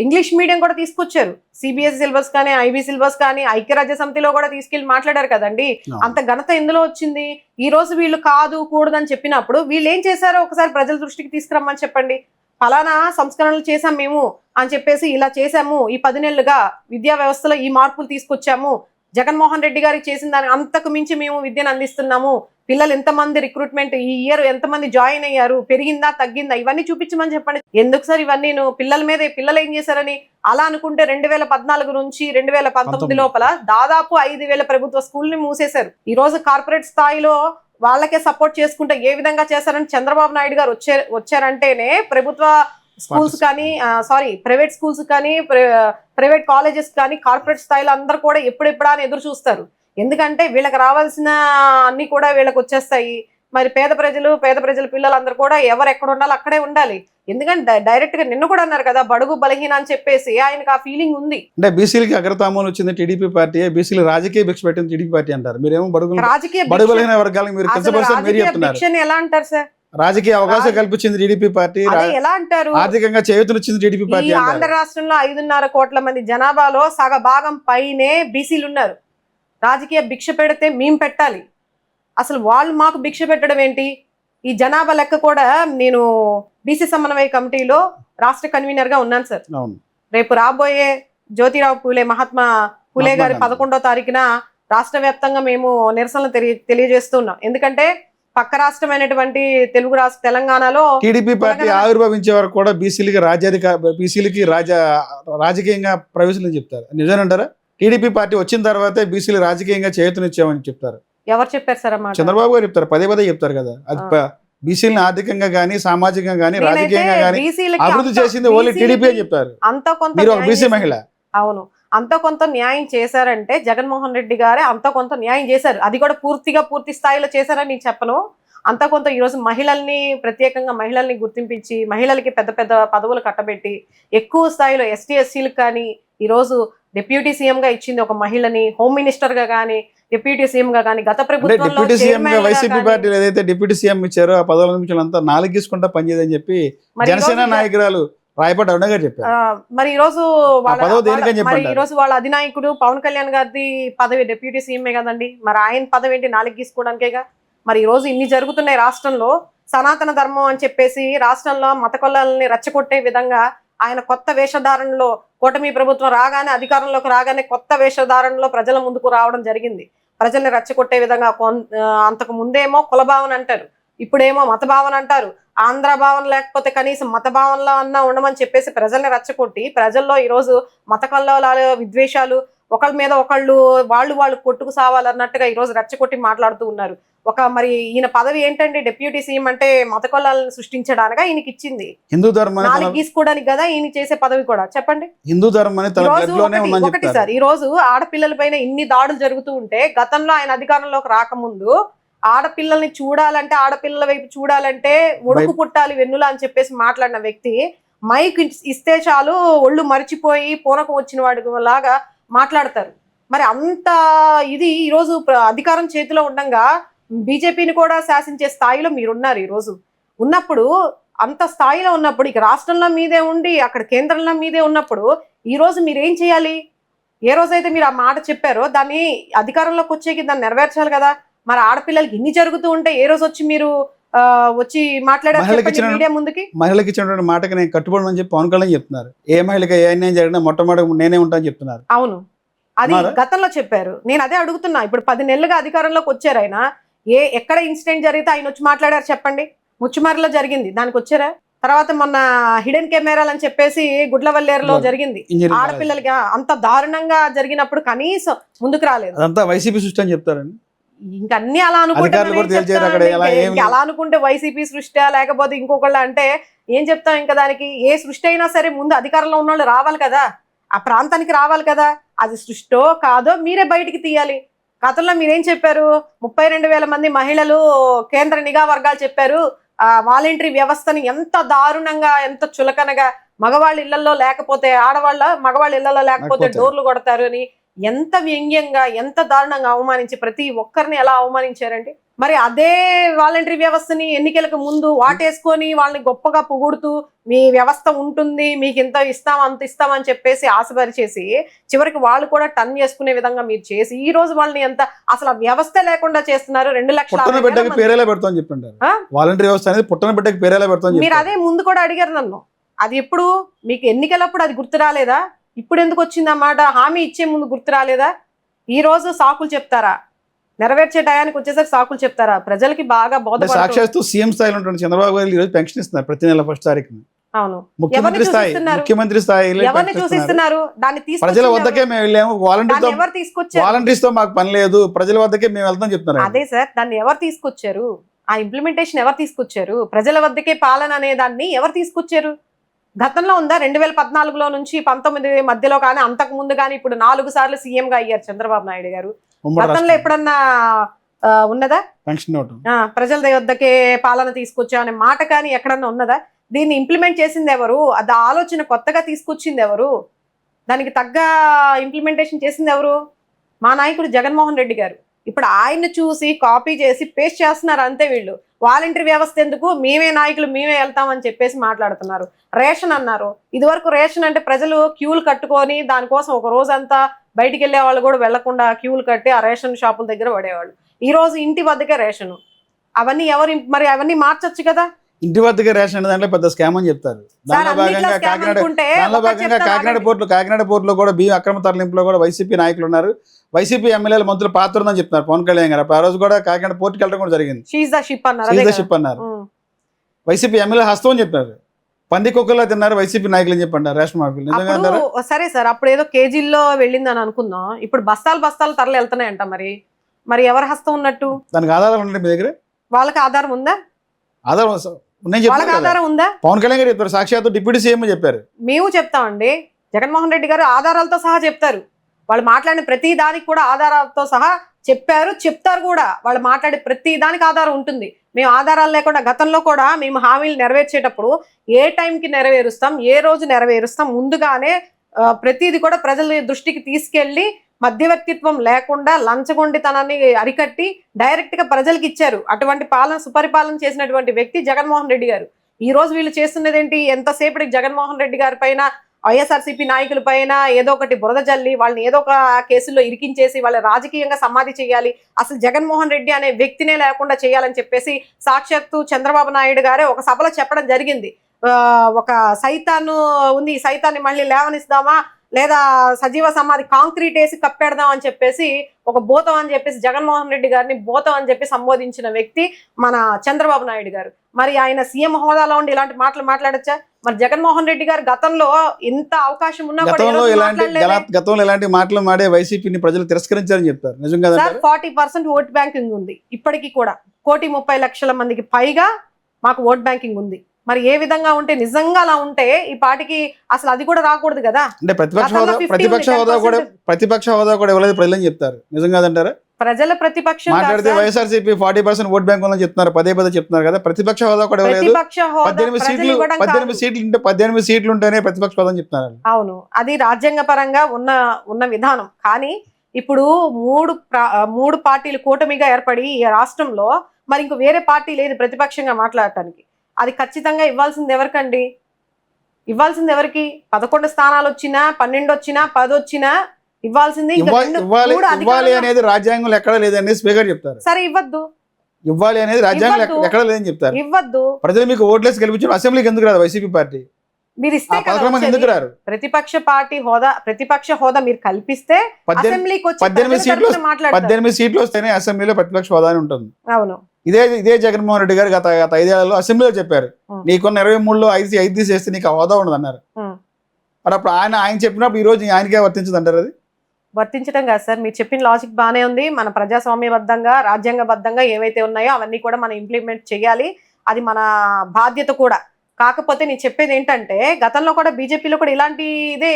ఇంగ్లీష్ మీడియం కూడా తీసుకొచ్చారు. సిబిఎస్ఈ సిలబస్ కానీ ఐబీ సిలబస్ కానీ ఐక్యరాజ్య సమితిలో కూడా తీసుకెళ్లి మాట్లాడారు కదండి. అంత ఘనత ఎందులో వచ్చింది? ఈ రోజు వీళ్ళు కాదు కూడదని చెప్పినప్పుడు వీళ్ళు ఏం చేశారో ఒకసారి ప్రజల దృష్టికి తీసుకురమ్మని చెప్పండి. ఫలానా సంస్కరణలు చేశాం మేము అని చెప్పేసి, ఇలా చేశాము, ఈ 10 నెలలుగా విద్యా వ్యవస్థలో ఈ మార్పులు తీసుకొచ్చాము, జగన్మోహన్ రెడ్డి గారికి చేసిన దాని అంతకు మించి మేము విద్యను అందిస్తున్నాము, పిల్లలు ఎంతమంది రిక్రూట్మెంట్ ఈ ఇయర్ ఎంతమంది జాయిన్ అయ్యారు, పెరిగిందా తగ్గిందా, ఇవన్నీ చూపించమని చెప్పండి. ఎందుకు సార్ ఇవన్నీ పిల్లల మీద? పిల్లలు ఏం చేశారని అలా అనుకుంటే 2014 నుంచి 2019 లోపల దాదాపు 5,000 ప్రభుత్వ స్కూల్ని మూసేశారు. ఈ రోజు కార్పొరేట్ స్థాయిలో వాళ్ళకే సపోర్ట్ చేసుకుంటే ఏ విధంగా చేశారని చంద్రబాబు నాయుడు గారు వచ్చారంటేనే ప్రభుత్వ స్కూల్స్ కానీ ప్రైవేట్ స్కూల్స్ కానీ ప్రైవేట్ కాలేజెస్ కానీ కార్పొరేట్ స్థాయిలో అందరూ కూడా ఎప్పుడెప్పుడా అని ఎదురు చూస్తారు. ఎందుకంటే వీళ్ళకి రావాల్సిన అన్ని కూడా వీళ్ళకి వచ్చేస్తాయి. మరి పేద ప్రజల పిల్లలందరూ కూడా ఎవరు ఎక్కడ ఉండాలో అక్కడే ఉండాలి. ఎందుకంటే డైరెక్ట్ గా నిన్న కూడా అన్నారు కదా బడుగు బలహీన అని చెప్పేసి, ఆయనకు ఆ ఫీలింగ్ ఉంది. అంటే బీసీలకి అగ్రతామం వచ్చింది టీడీపీ పార్టీ, బీసీలు రాజకీయ భిక్ష పెట్టింది టీడీపీ పార్టీ అంటారు. మీరేమో బడుగు బలహీన వర్గాలకు మీరు ఎలా అంటారు సార్? రాజకీయ అవకాశం కల్పించింది టీడీపీ పార్టీ, ఎలా అంటారు? ఆర్థికంగా చేయూతనిచ్చింది టీడీపీ పార్టీ. ఆంధ్ర రాష్ట్రంలో 5.5 కోట్ల మంది జనాభాలో సగ భాగం పైనే బీసీలు ఉన్నారు. రాజకీయ భిక్ష పెడితే మేము పెట్టాలి, అసలు వాళ్ళు మాకు భిక్ష పెట్టడం ఏంటి? ఈ జనాభా లెక్క కూడా నేను బీసీ సమన్వయ కమిటీలో రాష్ట్ర కన్వీనర్ గా ఉన్నాను సార్. రేపు రాబోయే జ్యోతిరావు పూలే మహాత్మా పూలే గారి 11వ తారీఖున రాష్ట్ర వ్యాప్తంగా మేము నిరసనలు తెలియజేస్తున్నాం. ఎందుకంటే పక్క రాష్ట్రమైనటువంటి తెలుగు రాష్ట్ర తెలంగాణలో టీడీపీ పార్టీ ఆవిర్భవించే వరకు కూడా బీసీలకి రాజకీయంగా ప్రవేశం చెప్తారు, నిజమేనంటారా? టీడీపీ పార్టీ వచ్చిన తర్వాతే బీసీలు రాజకీయంగా చేయూతనిచ్చామని చెప్తారు. ఎవరు చెప్పారు సార్ అన్నమాట? చంద్రబాబు గారు చెప్తారు, పదే చెప్తారు కదా. అది బీసీలను ఆర్థికంగా గానీ సామాజికంగా గానీ రాజకీయంగా గానీ అభివృద్ధి చేసింది ఓన్లీ టీడీపీ అని చెప్తారు. అంత కొంత మీరు ఒక బీసీ మహిళ. అవును, అంత కొంత న్యాయం చేశారంటే జగన్మోహన్ రెడ్డి గారే అంత కొంత న్యాయం చేశారు. అది కూడా పూర్తి స్థాయిలో చేశారని నేను చెప్పను. అంత కొంత ఈరోజు ప్రత్యేకంగా మహిళల్ని గుర్తింపించి మహిళలకి పెద్ద పెద్ద పదవులు కట్టబెట్టి ఎక్కువ స్థాయిలో ఎస్టీ ఎస్సీలకు కానీ ఈరోజు డిప్యూటీ సీఎం గా ఇచ్చింది ఒక మహిళని, హోమ్ మినిస్టర్ గా కానీ డిప్యూటీ సీఎం గా కానీ గత ప్రభుత్వంలో వైసీపీ పార్టీ ఏదైతే డిప్యూటీ సీఎం ఇచ్చారో ఆ పదవుల నుంచి అంతా 4 గీసుకుంటా పనిచేయదని చెప్పి జనసేన నాయకురాలు రాయపాటి అరుణ గారు చెప్పారు. మరి ఈ రోజు వాళ్ళ అధినాయకుడు పవన్ కళ్యాణ్ గారి పదవి డిప్యూటీ సీఎంఏ కదండి. మరి ఆయన పదవి ఏంటి 4 గీసుకోవడానికేగా. మరి ఈ రోజు ఇన్ని జరుగుతున్నాయి రాష్ట్రంలో. సనాతన ధర్మం అని చెప్పేసి రాష్ట్రంలో మత కొల్లల్ని రెచ్చగొట్టే విధంగా ఆయన కొత్త వేషధారణలో కూటమి ప్రభుత్వం రాగానే అధికారంలోకి రాగానే కొత్త వేషధారణలో ప్రజల ముందుకు రావడం జరిగింది. ప్రజల్ని రెచ్చగొట్టే విధంగా అంతకు ముందేమో కుల భావన అంటారు, ఇప్పుడేమో మత భావన అంటారు. ఆంధ్ర భావన లేకపోతే కనీసం మత భావనలో అన్నా ఉండమని చెప్పేసి ప్రజల్ని రెచ్చగొట్టి ప్రజల్లో ఈరోజు మత కల్లోలాలు విద్వేషాలు ఒకళ్ళ మీద ఒకళ్ళు వాళ్ళు కొట్టుకు సావాలన్నట్టుగా ఈరోజు రెచ్చగొట్టి మాట్లాడుతూ ఉన్నారు. మరి ఈయన పదవి ఏంటంటే డిప్యూటీ సీఎం అంటే మత కొల్లాలను సృష్టించడానిగా ఈయనకి ఇచ్చింది, హిందూ ధర్మాన్ని గీసుకోవడానికి కదా ఈయన చేసే పదవి కూడా. చెప్పండి, హిందూ ధర్మాన్ని ఒకటి సార్, ఈ రోజు ఆడపిల్లల పైన ఇన్ని దాడులు జరుగుతూ ఉంటే గతంలో ఆయన అధికారంలోకి రాకముందు ఆడపిల్లల్ని చూడాలంటే ఆడపిల్లల వైపు చూడాలంటే ఒడుకు పుట్టాలి వెన్నులా అని చెప్పేసి మాట్లాడిన వ్యక్తి మైక్ ఇస్తే చాలు ఒళ్ళు మరిచిపోయి పూనకం వచ్చిన వాడి లాగా మాట్లాడతారు. మరి అంత ఇది ఈరోజు అధికారం చేతిలో ఉండగా బీజేపీని కూడా శాసించే స్థాయిలో మీరున్నారు. ఈరోజు ఉన్నప్పుడు అంత స్థాయిలో ఉన్నప్పుడు ఇక రాష్ట్రంలో మీదే ఉండి అక్కడ కేంద్రంలో మీదే ఉన్నప్పుడు ఈరోజు మీరేం చేయాలి? ఏ రోజైతే మీరు ఆ మాట చెప్పారో దాన్ని అధికారంలోకి వచ్చేకి దాన్ని నెరవేర్చాలి కదా. మరి ఆడపిల్లలకి ఇన్ని జరుగుతూ ఉంటే ఏ రోజు వచ్చి మీరు వచ్చి మాట్లాడారు మహిళకి చెప్పండి మీడియా ముందుకి? మహిళకి ఇచ్చినటువంటి మాటకి నేను కట్టుబడి చెప్పి పవన్ కళ్యాణ్ చెప్తున్నారు. ఏ మహిళకి ఏ అన్యాయం జరిగినా మొట్టమొదటి నేనే ఉంటాను చెప్తున్నారు. అవును, అది గతంలో చెప్పారు. నేను అదే అడుగుతున్నా, ఇప్పుడు 10 నెలలుగా అధికారంలోకి వచ్చారు ఆయన, ఎక్కడ ఇన్సిడెంట్ జరిగితే ఆయన వచ్చి మాట్లాడారు చెప్పండి? ముచ్చుమర్రిలో జరిగింది, దానికి వచ్చారా? తర్వాత మొన్న హిడెన్ కెమెరాలు అని చెప్పేసి గుడ్లవల్లేరులో జరిగింది, ఆడపిల్లలకి అంత దారుణంగా జరిగినప్పుడు కనీసం ముందుకు రాలేదు. అదంతా వైసీపీ సృష్టి అని చెప్తారండి. ఇంకా అన్ని అలా అనుకుంటే వైసీపీ సృష్టి లేకపోతే ఇంకొకళ్ళ అంటే ఏం చెప్తాం? ఇంకా దానికి ఏ సృష్టి అయినా సరే ముందు అధికారంలో ఉన్న వాళ్ళు రావాలి కదా, ఆ ప్రాంతానికి రావాలి కదా. అది సృష్టో కాదో మీరే బయటికి తీయాలి. గతంలో మీరేం చెప్పారు? 32,000 మంది మహిళలు కేంద్ర నిఘా వర్గాలు చెప్పారు వాలంటరీ వ్యవస్థని ఎంత దారుణంగా, ఎంత చులకనగా, మగవాళ్ళ ఇళ్లలో లేకపోతే మగవాళ్ళ ఇళ్లలో లేకపోతే డోర్లు కొడతారు అని ఎంత వ్యంగ్యంగా, ఎంత దారుణంగా అవమానించి ప్రతి ఒక్కరిని ఎలా అవమానించారండి. మరి అదే వాలంటరీ వ్యవస్థని ఎన్నికలకు ముందు వాటేసుకొని వాళ్ళని గొప్పగా పొగుడుతూ మీ వ్యవస్థ ఉంటుంది, మీకు ఇంత ఇస్తాం అంత ఇస్తామని చెప్పేసి ఆశపరిచేసి చివరికి వాళ్ళు కూడా టర్న్ చేసుకునే విధంగా మీరు చేసి ఈ రోజు వాళ్ళని ఎంత అసలు ఆ వ్యవస్థ లేకుండా చేస్తున్నారు. 2 లక్షల పేరేలా పెడతామని చెప్తుంటారు. వాలంటరీ వ్యవస్థ అనేది పుట్టన బిడ్డకి పేరేలా పెడతాం. మీరు అదే ముందు కూడా అడిగారు నన్ను, అది ఎప్పుడు మీకు ఎన్నికలప్పుడు అది గుర్తు రాలేదా? ఇప్పుడు ఎందుకు వచ్చింది అన్నమాట? హామీ ఇచ్చే ముందు గుర్తు రాలేదా? ఈ రోజు సాకులు చెప్తారా? నెరవేర్చే టయానికి వచ్చేసరికి సాకులు చెప్తారా? ప్రజలకి బాగా సాక్షాత్తు సీఎం స్థాయిలో ఉంటుంది చంద్రబాబు గారు ఈ రోజు పెన్షన్ ఇస్తున్నారు ప్రతి నెల 1st తారీఖున. అవును, ముఖ్యమంత్రి స్థాయి ఎవరిని చూసిస్తున్నారు? దాన్ని ప్రజల వద్దకే మేము వెళ్ళాము, వాలంటీర్స్ తో మాకు పని లేదు, ప్రజల వద్దకే మేము వెళ్తాం చెప్తున్నారు. అదే సార్, దాన్ని ఎవరు తీసుకొచ్చారు? ఆ ఇంప్లిమెంటేషన్ ఎవరు తీసుకొచ్చారు? ప్రజల వద్దకే పాలన అనే దాన్ని ఎవరు తీసుకొచ్చారు? గతంలో ఉందా? 2014లో నుంచి 19 మధ్యలో కానీ అంతకు ముందు కానీ ఇప్పుడు 4 సార్లు సీఎం గా అయ్యారు చంద్రబాబు నాయుడు గారు. గతంలో ఎప్పుడన్నా ఉన్నదా ప్రజల వద్దకే పాలన తీసుకొచ్చా అనే మాట కానీ ఎక్కడన్నా ఉన్నదా? దీన్ని ఇంప్లిమెంట్ చేసింది ఎవరు? అది ఆలోచన కొత్తగా తీసుకొచ్చింది ఎవరు? దానికి తగ్గ ఇంప్లిమెంటేషన్ చేసింది ఎవరు? మా నాయకుడు జగన్మోహన్ రెడ్డి గారు. ఇప్పుడు ఆయన్ని చూసి కాపీ చేసి పేస్ట్ చేస్తున్నారు అంతే. వీళ్ళు వాలంటరీ వ్యవస్థ ఎందుకు, మేమే నాయకులు మేమే వెళ్తామని చెప్పేసి మాట్లాడుతున్నారు. రేషన్ అన్నారు, ఇదివరకు రేషన్ అంటే ప్రజలు క్యూలు కట్టుకొని దానికోసం ఒక రోజంతా బయటికి వెళ్ళే వాళ్ళు కూడా వెళ్లకుండా క్యూలు కట్టి ఆ రేషన్ షాపుల దగ్గర పడేవాళ్ళు. ఈ రోజు ఇంటి వద్దకే రేషన్. అవన్నీ మరి అవన్నీ మార్చొచ్చు కదా. ఇంటి వద్దకే రేషన్ దాంట్లో పెద్ద స్కామ్ అని చెప్తారు. దానిలో భాగంగా కాకినాడ పోర్టులో కూడా బియ్యం అక్రమ తరలింపులో కూడా వైసీపీ నాయకులు ఉన్నారు, వైసీపీ ఎమ్మెల్యేల మంత్రులు పాత్ర ఉందని చెప్తున్నారు పవన్ కళ్యాణ్ గారు. ఆ రోజు కూడా కాకినాడ పోర్టుకి వెళ్ళడం కూడా జరిగింది. షిప్ అన్నారు. వైసీపీ ఎమ్మెల్యే హస్తం అని చెప్పారు. పంది కుక్కల్లో తిన్నారు వైసీపీ నాయకులు అని చెప్పండి రేషన్ మార్పులు. సరే సార్, అప్పుడు ఏదో కేజీల్లో వెళ్ళిందని అనుకుందాం, ఇప్పుడు బస్తాలు తరలి వెళ్తున్నాయంట. మరి ఎవరి హస్తం ఉన్నట్టు? దానికి ఆధారాలు ఉన్నాయి మీ దగ్గర? వాళ్ళకి ఆధారం ఉందా? ఆధారం ఉందా? పవన్ కళ్యాణ్ గారు చెప్పారు, సాక్షాత్తు డిప్యూటీ సీఎం చెప్పారు. మేము చెప్తామండి, జగన్మోహన్ రెడ్డి గారు ఆధారాలతో సహా చెప్తారు. వాళ్ళు మాట్లాడిన ప్రతి దానికి కూడా ఆధారాలతో సహా చెప్తారు కూడా. వాళ్ళు మాట్లాడే ప్రతి దానికి ఆధారం ఉంటుంది. మేము ఆధారాలు లేకుండా గతంలో కూడా మేము హామీలు నెరవేర్చేటప్పుడు ఏ టైంకి నెరవేరుస్తాం, ఏ రోజు నెరవేరుస్తాం ముందుగానే ప్రతిది కూడా ప్రజల దృష్టికి తీసుకెళ్లి మధ్యవర్తిత్వం లేకుండా లంచగొండితనాన్ని అరికట్టి డైరెక్ట్ గా ప్రజలకు ఇచ్చారు. అటువంటి సుపరిపాలన చేసినటువంటి వ్యక్తి జగన్మోహన్ రెడ్డి గారు. ఈ రోజు వీళ్ళు చేస్తున్నది ఏంటి? ఎంతసేపటికి జగన్మోహన్ రెడ్డి గారి పైన, వైఎస్ఆర్సీపీ నాయకుల పైన ఏదో ఒకటి బురద జల్లి వాళ్ళని ఏదో ఒక కేసుల్లో ఇరికించేసి వాళ్ళ రాజకీయంగా సమాధి చేయాలి, అసలు జగన్మోహన్ రెడ్డి అనే వ్యక్తినే లేకుండా చేయాలని చెప్పేసి సాక్షాత్తు చంద్రబాబు నాయుడు గారే ఒక సభలో చెప్పడం జరిగింది. ఒక సైతాన్ని ఉంది, ఈ సైతాన్ని మళ్ళీ లేవనిస్తామా లేదా సజీవ సమాధి కాంక్రీట్ వేసి కప్పెడదాం అని చెప్పేసి ఒక భూతం అని చెప్పేసి జగన్మోహన్ రెడ్డి గారిని భూతం అని చెప్పి సంబోధించిన వ్యక్తి మన చంద్రబాబు నాయుడు గారు. మరి ఆయన సీఎం హోదాలో ఉండి ఇలాంటి మాటలు మాట్లాడచ్చా? మరి జగన్మోహన్ రెడ్డి గారు గతంలో ఇంత అవకాశం ఉన్నా గతంలో ఇలాంటి మాటలు మాడే వైసీపీని ప్రజలు తిరస్కరించారని చెప్తారు. నిజంగా 40% ఓట్ బ్యాంకింగ్ ఉంది ఇప్పటికీ కూడా. 1,30,00,000 మందికి పైగా మాకు ఓట్ బ్యాంకింగ్ ఉంది. మరి ఏ విధంగా ఉంటే, నిజంగా అలా ఉంటే ఈ పార్టీకి అసలు అది కూడా రాకూడదు కదా. అంటే ప్రతిపక్ష హోదా కూడా ఇవ్వలేదు ప్రజలని చెప్తారు. నిజంగా అంటారా? ప్రజల ప్రతిపక్షం మాట్లాడితే వైఎస్ఆర్సీపీ 40% ఓట్ బ్యాంక్ ఉందని చెప్తున్నారు, పదే చెప్తున్నారు కదా. ప్రతిపక్ష హోదా కూడా ఇవ్వలేదు. 18 సీట్లు ఉంటేనే ప్రతిపక్ష హోదా అని చెప్తున్నారు. అవును, అది రాజ్యాంగ పరంగా ఉన్న విధానం. కానీ ఇప్పుడు మూడు పార్టీలు కూటమిగా ఏర్పడి ఈ రాష్ట్రంలో మరి ఇంకో వేరే పార్టీ లేదు ప్రతిపక్షంగా మాట్లాడటానికి. అది ఖచ్చితంగా ఇవ్వాల్సింది ఎవరికండి? ఇవ్వాల్సింది ఎవరికి? 11 స్థానాలు వచ్చినా, 12 వచ్చినా, 10 వచ్చినా ఇవ్వాల్సింది ఇవ్వాలి అనేది రాజ్యాంగంలో ఎక్కడా లేదని స్పీకర్ చెప్తారు. సరే ఇవ్వద్దు, ఇవ్వాలి అనేది రాజ్యాంగం ఇవ్వద్దు. ఎక్కడ లేదని చెప్తారు. ఇవ్వద్దు. ప్రజలు మీకు ఓట్లేసి గెలిపించారు, అసెంబ్లీకి ఎందుకు రాదు వైసీపీ పార్టీ? మీరు ఇస్తే ఆ కదా పథకం వచ్చేది. ఎందుకు రారు? ప్రతిపక్ష హోదా మీరు కల్పిస్తే 18 అసెంబ్లీకి వచ్చి 18 ప్రజల సీట్లు తరపున మాట్లాడతారు. 18 సీట్లు వస్తేనే అసెంబ్లీలో ప్రతిపక్ష హోదా అని ఉంటుంది. అవును. ఇదే జగన్మోహన్ రెడ్డి గారు గత 5 ఏళ్లలో అసెంబ్లీలో చెప్పారు, నీకున్న 23లో 5 తీసేస్తే నీకు ఆ హోదా ఉండదు అన్నారు. మరి అప్పుడు ఆయన చెప్పినప్పుడు ఈ రోజు ఆయనకే వర్తించదు అంటారు. అది వర్తించడం కాదు సార్, మీరు చెప్పిన లాజిక్ బాగానే ఉంది. మన ప్రజాస్వామ్యబద్ధంగా రాజ్యాంగబద్ధంగా ఏవైతే ఉన్నాయో అవన్నీ కూడా మనం ఇంప్లిమెంట్ చేయాలి, అది మన బాధ్యత కూడా. కాకపోతే నేను చెప్పేది ఏంటంటే గతంలో కూడా బీజేపీలో కూడా ఇలాంటి ఇదే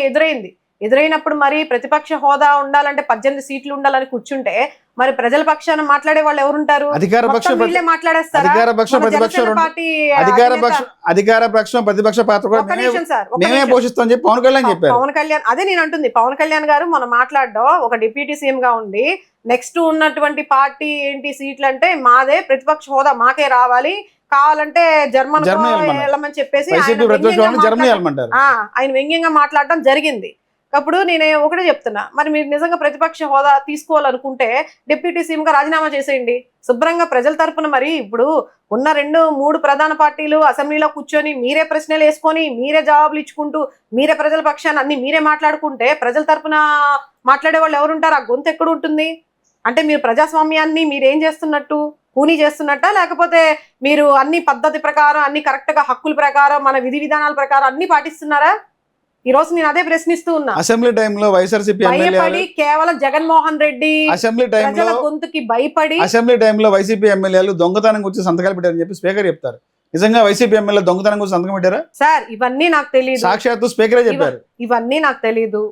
ఎదురైనప్పుడు మరి ప్రతిపక్ష హోదా ఉండాలంటే 18 సీట్లు ఉండాలని కూర్చుంటే మరి ప్రజల పక్షాన మాట్లాడే వాళ్ళు ఎవరుంటారు? అధికార పక్షం ప్రతిపక్ష పాత్ర కూడా మేమే పోషిస్తామని చెప్పి పవన్ కళ్యాణ్ చెప్పారు. పవన్ కళ్యాణ్ అదే నేను అంటుంది. పవన్ కళ్యాణ్ గారు మనం మాట్లాడడం ఒక డిప్యూటీ సీఎం గా ఉండి నెక్స్ట్ ఉన్నటువంటి పార్టీ ఏంటి సీట్లు అంటే మాదే, ప్రతిపక్ష హోదా మాకే రావాలి, కావాలంటే జర్మన్ వెళ్ళమని చెప్పేసి ఆయన వ్యంగ్యంగా మాట్లాడడం జరిగింది. అప్పుడు నేను ఒకటే చెప్తున్నా, మరి మీరు నిజంగా ప్రతిపక్ష హోదా తీసుకోవాలనుకుంటే డిప్యూటీ సీఎం గా రాజీనామా చేసేయండి శుభ్రంగా ప్రజల తరపున. మరి ఇప్పుడు ఉన్న 2-3 ప్రధాన పార్టీలు అసెంబ్లీలో కూర్చొని మీరే ప్రశ్నలు వేసుకొని మీరే జవాబులు ఇచ్చుకుంటూ మీరే ప్రజల పక్షాన్ని అన్ని మీరే మాట్లాడుకుంటే ప్రజల తరపున మాట్లాడే వాళ్ళు ఎవరుంటారు? ఆ గొంతు ఎక్కడ ఉంటుంది? అంటే మీరు ప్రజాస్వామ్యాన్ని మీరు ఏం చేస్తున్నట్టు, కూనీ చేస్తున్నట్ట, లేకపోతే మీరు అన్ని పద్ధతి ప్రకారం అన్ని కరెక్ట్ గా హక్కుల ప్రకారం మన విధి విధానాల ప్రకారం అన్ని పాటిస్తున్నారా? ఈ రోజు నేను అదే ప్రశ్నిస్తూ ఉన్నా. అసెంబ్లీ టైంలో వైఎస్ఆర్సీపీ భయపడి కేవలం జగన్మోహన్ రెడ్డి అసెంబ్లీ టైంలో గొంతుకి భయపడి అసెంబ్లీ టైంలో వైసీపీ ఎమ్మెల్యేలు దొంగతనం గురించి సంతకాలు పెట్టారని చెప్పి స్పీకర్ చెప్తారు. నిజంగా వైసీపీ ఎమ్మెల్యే దొంగతనం గురించి సంతకం పెట్టారా? సార్ ఇవన్నీ నాకు తెలియదు, సాక్షాత్తు స్పీకరే చెప్పారు. ఇవన్నీ నాకు తెలియదు.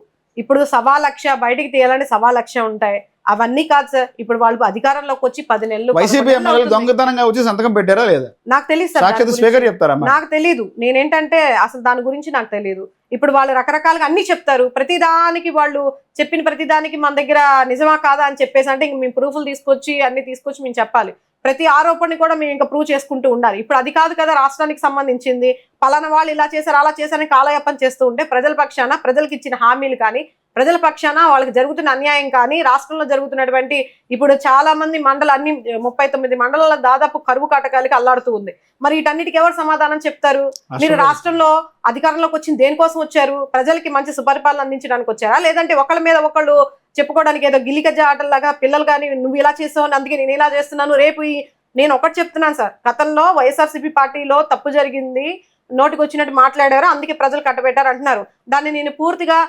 ఇప్పుడు 1,00,000 బయటికి తీయాలంటే 1,00,000 ఉంటాయి, అవన్నీ కాదు సార్. ఇప్పుడు వాళ్ళు అధికారంలోకి వచ్చి 10 నెలలు వైసీపీ ఎమ్మెల్యేలు దొంగతనంగా వచ్చి సంతకం పెట్టారా లేదా నాకు తెలియదు సార్. సాక్షాత్తు స్పీకర్ చెప్తారా? నాకు తెలియదు. నేనేంటంటే అసలు దాని గురించి నాకు తెలియదు. ఇప్పుడు వాళ్ళు రకరకాలుగా అన్ని చెప్తారు, ప్రతిదానికి వాళ్ళు చెప్పిన ప్రతిదానికి మన దగ్గర నిజమా కాదా అని చెప్పేసి అంటే ఇంక మేము ప్రూఫ్లు తీసుకొచ్చి అన్ని తీసుకొచ్చి మేము చెప్పాలి. ప్రతి ఆరోపణని కూడా మేము ఇంకా ప్రూవ్ చేసుకుంటూ ఉండాలి. ఇప్పుడు అది కాదు కదా రాష్ట్రానికి సంబంధించింది, పలానా వాళ్ళు ఇలా చేశారు అలా చేశారని కాలయాపన చేస్తూ ఉంటే ప్రజల పక్షాన ప్రజలకు ఇచ్చిన హామీలు కానీ, ప్రజల పక్షాన వాళ్ళకి జరుగుతున్న అన్యాయం కానీ, రాష్ట్రంలో జరుగుతున్నటువంటి ఇప్పుడు చాలా మంది అన్ని 39 మండలాల దాదాపు కరువు కాటకాలకి అల్లాడుతూ ఉంది. మరి వీటన్నిటికి ఎవరు సమాధానం చెప్తారు? మీరు రాష్ట్రంలో అధికారంలోకి వచ్చింది దేనికోసం వచ్చారు? ప్రజలకి మంచి సుపరిపాలన అందించడానికి వచ్చారా, లేదంటే ఒకళ్ళ మీద ఒకళ్ళు చెప్పుకోవడానికి ఏదో గిలికజ్జ ఆటల్లాగా పిల్లలు కానీ నువ్వు ఇలా చేసావు అందుకే నేను ఇలా చేస్తున్నాను రేపు నేను ఒకటి చెప్తున్నాను సార్, గతంలో వైఎస్ఆర్సీపీ పార్టీలో తప్పు జరిగింది, నోటికి వచ్చినట్టు మాట్లాడారు అందుకే ప్రజలు కట్టబెట్టారు అంటున్నారు. దాన్ని నేను పూర్తిగా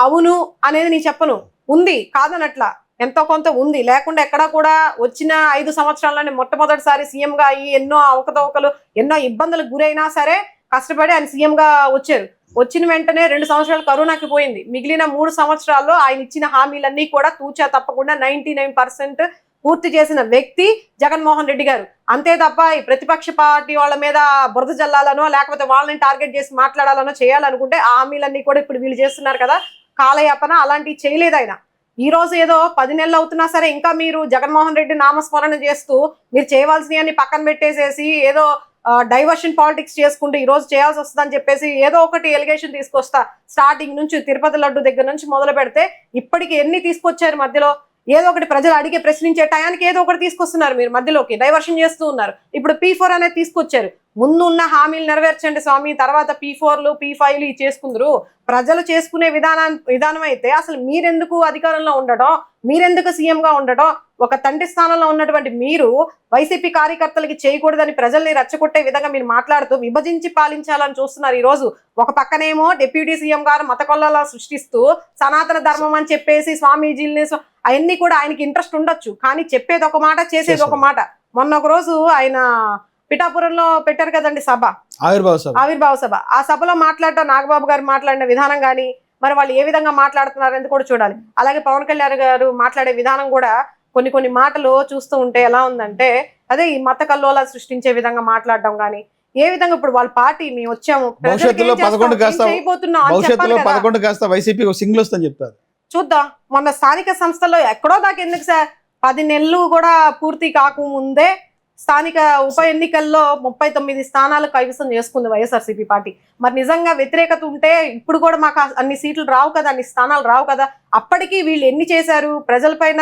అవును అనేది నేను చెప్పను, ఉంది కాదనట్లా ఎంతో కొంత ఉంది, లేకుండా ఎక్కడా కూడా వచ్చిన 5 సంవత్సరాల్లోనే మొట్టమొదటిసారి సీఎం గా అయ్యి ఎన్నో అవకతవకలు ఎన్నో ఇబ్బందులకు గురైనా సరే కష్టపడి ఆయన సీఎం గా వచ్చారు. వచ్చిన వెంటనే 2 సంవత్సరాలు కరోనాకి పోయింది, మిగిలిన 3 సంవత్సరాల్లో ఆయన ఇచ్చిన హామీలన్నీ కూడా తూచా తప్పకుండా 99% పూర్తి చేసిన వ్యక్తి జగన్మోహన్ రెడ్డి గారు. అంతే తప్ప ఈ ప్రతిపక్ష పార్టీ వాళ్ళ మీద బురద జల్లాలనో లేకపోతే వాళ్ళని టార్గెట్ చేసి మాట్లాడాలనో చేయాలనుకుంటే ఆ హామీలన్నీ కూడా ఇప్పుడు వీళ్ళు చేస్తున్నారు కదా కాలయాపన, అలాంటివి చేయలేదు ఆయన. ఈ రోజు ఏదో 10 నెలలు అవుతున్నా సరే ఇంకా మీరు జగన్మోహన్ రెడ్డి నామస్మరణ చేస్తూ మీరు చేయవలసినవన్నీ పక్కన పెట్టేసేసి ఏదో డైవర్షన్ పాలిటిక్స్ చేసుకుంటూ ఈ రోజు చేయాల్సి వస్తుందని చెప్పేసి ఏదో ఒకటి ఎలిగేషన్ తీసుకొస్తా. స్టార్టింగ్ నుంచి తిరుపతి లడ్డు దగ్గర నుంచి మొదలు పెడితే ఇప్పటికి ఎన్ని తీసుకొచ్చారు మధ్యలో? ఏదో ఒకటి ప్రజలు అడిగే ప్రశ్నించే టయానికి ఏదో ఒకటి తీసుకొస్తున్నారు, మీరు మధ్యలోకి డైవర్షన్ చేస్తూ ఉన్నారు. ఇప్పుడు P4 అనేది తీసుకొచ్చారు, ముందు ఉన్న హామీలు నెరవేర్చండి స్వామి, తర్వాత P4లు P5లు చేసుకుందరు. ప్రజలు చేసుకునే విధానం అయితే అసలు మీరెందుకు అధికారంలో ఉండడం, మీరెందుకు సీఎం గా ఉండడం? ఒక తండ్రి స్థానంలో ఉన్నటువంటి మీరు వైసీపీ కార్యకర్తలకి చేయకూడదని ప్రజల్ని రెచ్చగొట్టే విధంగా మీరు మాట్లాడుతూ విభజించి పాలించాలని చూస్తున్నారు. ఈ రోజు ఒక పక్కనేమో డిప్యూటీ సీఎం గారు మత కొల్లలా సృష్టిస్తూ సనాతన ధర్మం అని చెప్పేసి స్వామీజీల్ని అవన్నీ కూడా ఆయనకి ఇంట్రెస్ట్ ఉండొచ్చు, కానీ చెప్పేది ఒక మాట చేసేది ఒక మాట. మొన్న ఒక రోజు ఆయన పిఠాపురంలో పెట్టారు కదండి సభ, ఆవిర్భావ సభ. ఆ సభలో మాట్లాడటం నాగబాబు గారు మాట్లాడిన విధానం కానీ మరి వాళ్ళు ఏ విధంగా మాట్లాడుతున్నారు అనేది కూడా చూడాలి. అలాగే పవన్ కళ్యాణ్ గారు మాట్లాడే విధానం కూడా కొన్ని మాటలు చూస్తూ ఉంటే ఎలా ఉందంటే అదే ఈ మత కల్లోలా సృష్టించే విధంగా మాట్లాడడం కానీ, ఏ విధంగా ఇప్పుడు వాళ్ళ పార్టీ మేము వచ్చాము భవిష్యత్తులో 11 కాస్త వైసీపీ సింగిల్ వస్తుందని చెప్తారు. చూద్దాం. మొన్న స్థానిక సంస్థల్లో ఎక్కడో దాకా ఎందుకు సార్ 10 నెలలు కూడా పూర్తి కాకముందే స్థానిక ఉప ఎన్నికల్లో 39 స్థానాలు కైవసం చేసుకుంది వైఎస్ఆర్సీపీ పార్టీ. మరి నిజంగా వ్యతిరేకత ఉంటే ఇప్పుడు కూడా మాకు అన్ని సీట్లు రావు కదా, అన్ని స్థానాలు రావు కదా. అప్పటికీ వీళ్ళు ఎన్ని చేశారు, ప్రజలపైన